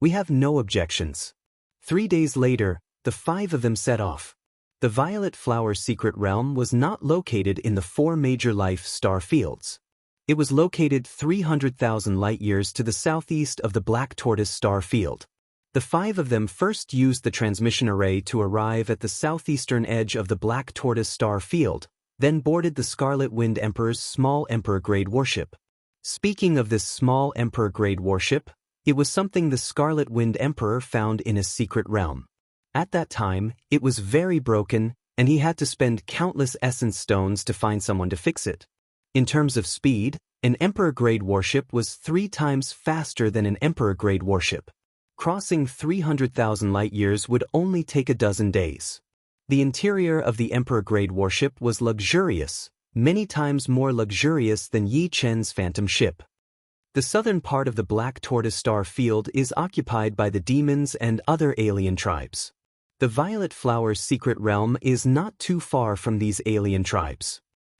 We have no objections. 3 days later, the 5 of them set off. The Violet Flower Secret Realm was not located in the 4 major life star fields. It was located 300,000 light-years to the southeast of the Black Tortoise star field. The 5 of them first used the transmission array to arrive at the southeastern edge of the Black Tortoise star field, then boarded the Scarlet Wind Emperor's small Emperor-grade warship. Speaking of this small Emperor-grade warship, it was something the Scarlet Wind Emperor found in a secret realm. At that time, it was very broken, and he had to spend countless essence stones to find someone to fix it. In terms of speed, an Emperor-grade warship was 3 times faster than an Emperor-grade warship. Crossing 300,000 light-years would only take a dozen days. The interior of the Emperor-grade warship was luxurious, many times more luxurious than Yi Chen's phantom ship. The southern part of the Black Tortoise star field is occupied by the demons and other alien tribes. The Violet Flower Secret Realm is not too far from these alien tribes.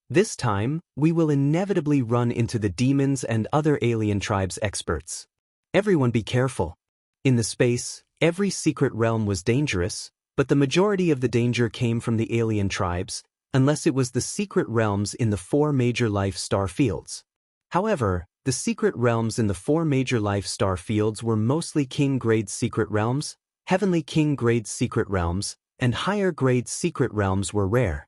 This time, we will inevitably run into the demons and other alien tribes experts. Everyone be careful. In the space, every secret realm was dangerous, but the majority of the danger came from the alien tribes, unless it was the secret realms in the 4 major life star fields. However, the secret realms in the 4 major life star fields were mostly king-grade secret realms, heavenly king-grade secret realms, and higher-grade secret realms were rare.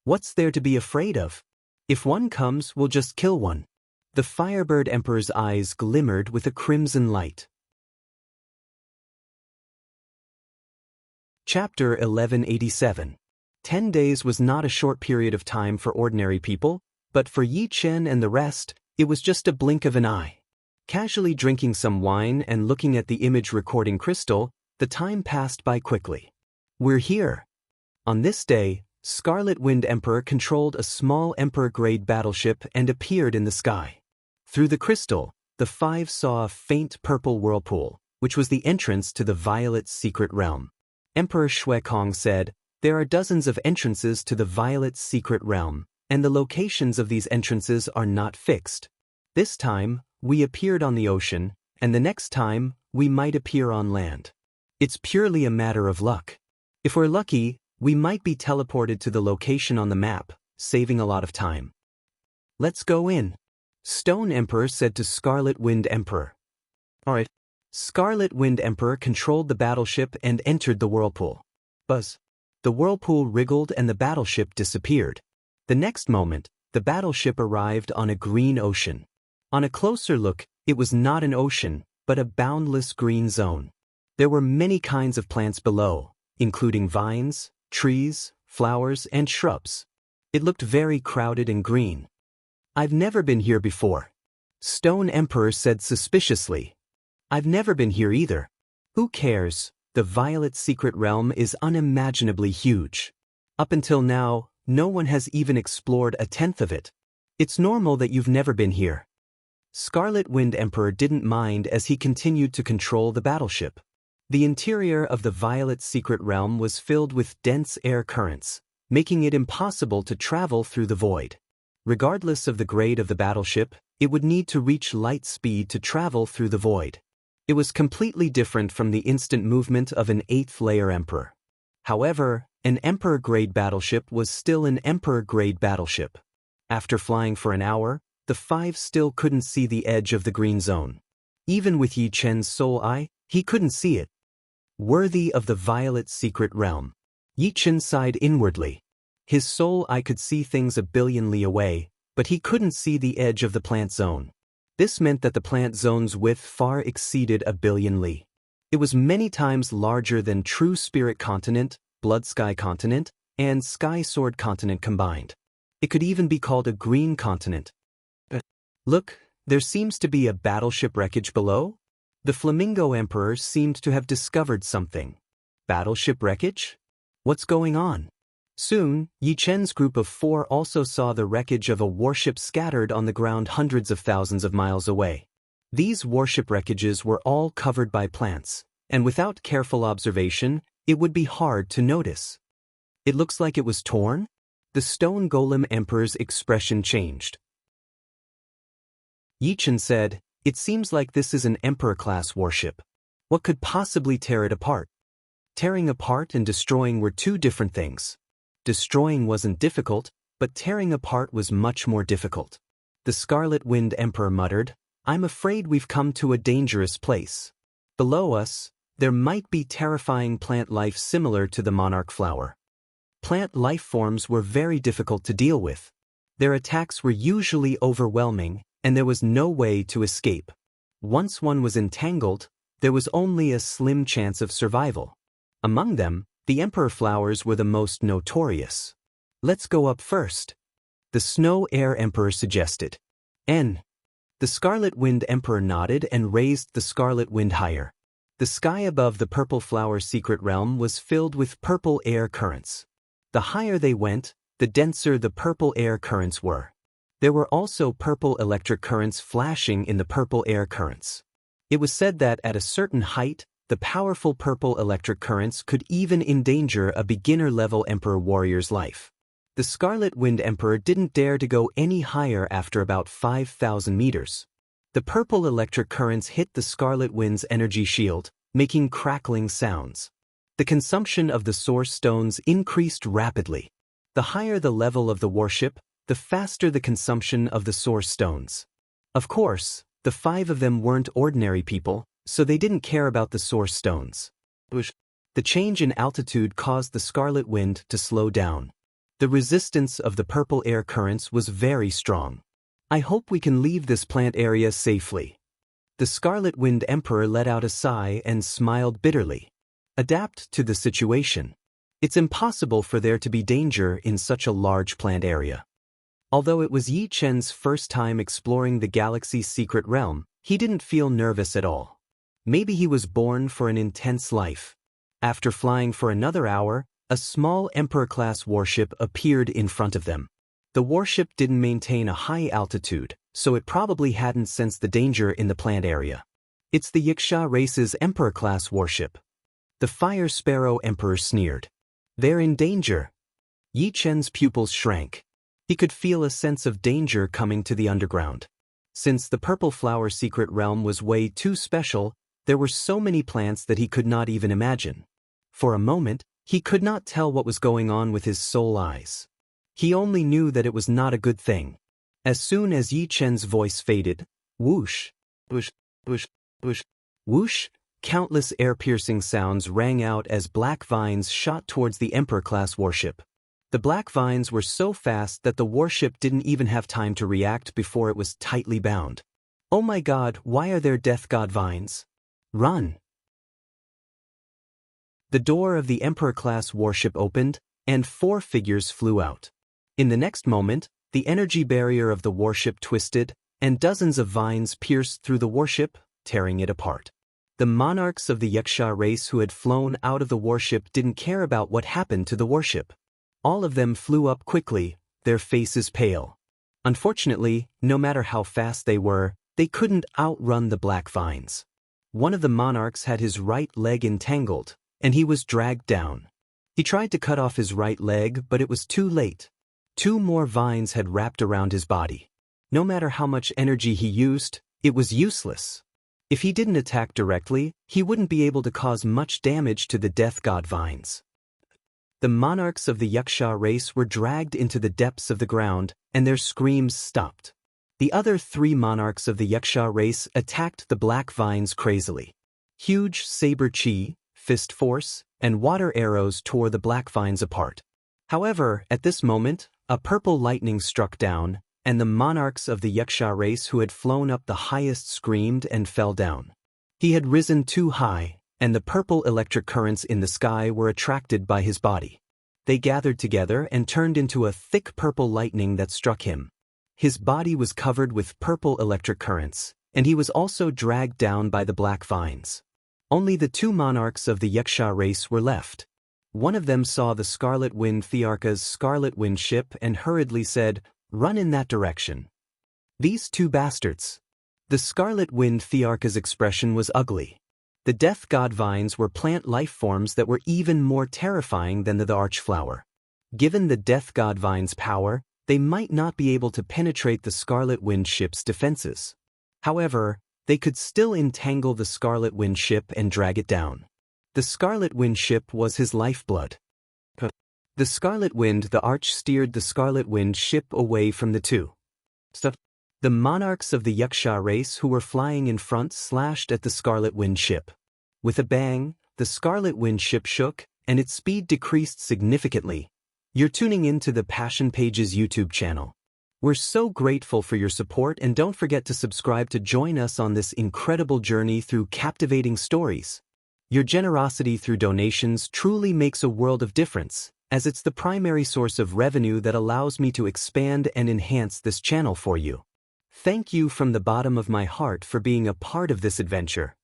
What's there to be afraid of? If one comes, we'll just kill one. The Firebird Emperor's eyes glimmered with a crimson light. Chapter 1187. 10 days was not a short period of time for ordinary people, but for Yi Chen and the rest, it was just a blink of an eye. Casually drinking some wine and looking at the image recording crystal, the time passed by quickly. We're here. On this day, Scarlet Wind Emperor controlled a small Emperor-grade battleship and appeared in the sky. Through the crystal, the 5 saw a faint purple whirlpool, which was the entrance to the Violet Secret Realm. Emperor Shui Kong said, There are dozens of entrances to the Violet Secret Realm, and the locations of these entrances are not fixed. This time, we appeared on the ocean, and the next time, we might appear on land. It's purely a matter of luck. If we're lucky, we might be teleported to the location on the map, saving a lot of time. Let's go in. Stone Emperor said to Scarlet Wind Emperor. Alright. Scarlet Wind Emperor controlled the battleship and entered the whirlpool. Buzz. The whirlpool wriggled and the battleship disappeared. The next moment, the battleship arrived on a green ocean. On a closer look, it was not an ocean, but a boundless green zone. There were many kinds of plants below, including vines, trees, flowers, and shrubs. It looked very crowded and green. "I've never been here before," Stone Emperor said suspiciously. "I've never been here either." "Who cares? The Violet Secret Realm is unimaginably huge. Up until now, no one has even explored a tenth of it. It's normal that you've never been here." Scarlet Wind Emperor didn't mind as he continued to control the battleship. The interior of the Violet Secret Realm was filled with dense air currents, making it impossible to travel through the void. Regardless of the grade of the battleship, it would need to reach light speed to travel through the void. It was completely different from the instant movement of an 8th-layer Emperor. However, an Emperor-grade battleship was still an Emperor-grade battleship. After flying for an hour, the five still couldn't see the edge of the green zone. Even with Yi Chen's soul eye, he couldn't see it. Worthy of the Violet Secret Realm. Yi Chen sighed inwardly. His soul eye could see things a billion li away, but he couldn't see the edge of the plant zone. This meant that the plant zone's width far exceeded a billion li. It was many times larger than True Spirit Continent, Blood Sky Continent, and Sky Sword Continent combined. It could even be called a green continent. Look, there seems to be a battleship wreckage below? The Flamingo Emperor seemed to have discovered something. Battleship wreckage? What's going on? Soon, Yi Chen's group of 4 also saw the wreckage of a warship scattered on the ground hundreds of thousands of miles away. These warship wreckages were all covered by plants, and without careful observation, it would be hard to notice. "It looks like it was torn?" The Stone Golem Emperor's expression changed. Yi Chen said, "It seems like this is an Emperor-class warship. What could possibly tear it apart?" Tearing apart and destroying were two different things. Destroying wasn't difficult, but tearing apart was much more difficult. The Scarlet Wind Emperor muttered, "I'm afraid we've come to a dangerous place. Below us, there might be terrifying plant life similar to the monarch flower." Plant life forms were very difficult to deal with. Their attacks were usually overwhelming, and there was no way to escape. Once one was entangled, there was only a slim chance of survival. Among them, the Emperor flowers were the most notorious. "Let's go up first," the Snow Air Emperor suggested. The Scarlet Wind Emperor nodded and raised the Scarlet Wind higher. The sky above the Purple Flower Secret Realm was filled with purple air currents. The higher they went, the denser the purple air currents were. There were also purple electric currents flashing in the purple air currents. It was said that at a certain height, the powerful purple electric currents could even endanger a beginner-level Emperor warrior's life. The Scarlet Wind Emperor didn't dare to go any higher after about 5,000 meters. The purple electric currents hit the Scarlet Wind's energy shield, making crackling sounds. The consumption of the source stones increased rapidly. The higher the level of the warship, the faster the consumption of the source stones. Of course, the 5 of them weren't ordinary people, so they didn't care about the source stones. The change in altitude caused the Scarlet Wind to slow down. The resistance of the purple air currents was very strong. "I hope we can leave this plant area safely." The Scarlet Wind Emperor let out a sigh and smiled bitterly. Adapt to the situation. It's impossible for there to be danger in such a large plant area. Although it was Yi Chen's first time exploring the galaxy's secret realm, he didn't feel nervous at all. Maybe he was born for an intense life. After flying for another hour, a small Emperor-class warship appeared in front of them. The warship didn't maintain a high altitude, so it probably hadn't sensed the danger in the plant area. "It's the Yiksha race's Emperor-class warship." The Fire Sparrow Emperor sneered. "They're in danger." Yi Chen's pupils shrank. He could feel a sense of danger coming to the underground. Since the Purple Flower Secret Realm was way too special, there were so many plants that he could not even imagine. For a moment, he could not tell what was going on with his soul eyes. He only knew that it was not a good thing. As soon as Yi Chen's voice faded, whoosh, whoosh, whoosh, whoosh, Whoosh! Countless air-piercing sounds rang out as black vines shot towards the Emperor-class warship. The black vines were so fast that the warship didn't even have time to react before it was tightly bound. Oh my god, why are there death god vines? Run! The door of the Emperor-class warship opened, and 4 figures flew out. In the next moment, the energy barrier of the warship twisted, and dozens of vines pierced through the warship, tearing it apart. The monarchs of the Yaksha race who had flown out of the warship didn't care about what happened to the warship. All of them flew up quickly, their faces pale. Unfortunately, no matter how fast they were, they couldn't outrun the black vines. One of the monarchs had his right leg entangled, and he was dragged down. He tried to cut off his right leg, but it was too late. 2 more vines had wrapped around his body. No matter how much energy he used, it was useless. If he didn't attack directly, he wouldn't be able to cause much damage to the death god vines. The monarchs of the Yaksha race were dragged into the depths of the ground, and their screams stopped. The other 3 monarchs of the Yaksha race attacked the black vines crazily. Huge saber chi, fist force, and water arrows tore the black vines apart. However, at this moment, a purple lightning struck down, and the monarchs of the Yaksha race who had flown up the highest screamed and fell down. He had risen too high, and the purple electric currents in the sky were attracted by his body. They gathered together and turned into a thick purple lightning that struck him. His body was covered with purple electric currents, and he was also dragged down by the black vines. Only the 2 monarchs of the Yaksha race were left. One of them saw the Scarlet Wind Thearka's Scarlet Wind ship and hurriedly said, "Run in that direction." These 2 bastards. The Scarlet Wind Thearka's expression was ugly. The death god vines were plant life forms that were even more terrifying than the archflower. Given the death god vine's power, they might not be able to penetrate the Scarlet Wind ship's defenses. However, they could still entangle the Scarlet Wind ship and drag it down. The Scarlet Wind ship was his lifeblood. The Scarlet Wind, the Arch steered the Scarlet Wind ship away from the 2. The monarchs of the Yaksha race who were flying in front slashed at the Scarlet Wind ship. With a bang, the Scarlet Wind ship shook, and its speed decreased significantly. You're tuning in to the Passion Pages YouTube channel. We're so grateful for your support, and don't forget to subscribe to join us on this incredible journey through captivating stories. Your generosity through donations truly makes a world of difference, as it's the primary source of revenue that allows me to expand and enhance this channel for you. Thank you from the bottom of my heart for being a part of this adventure.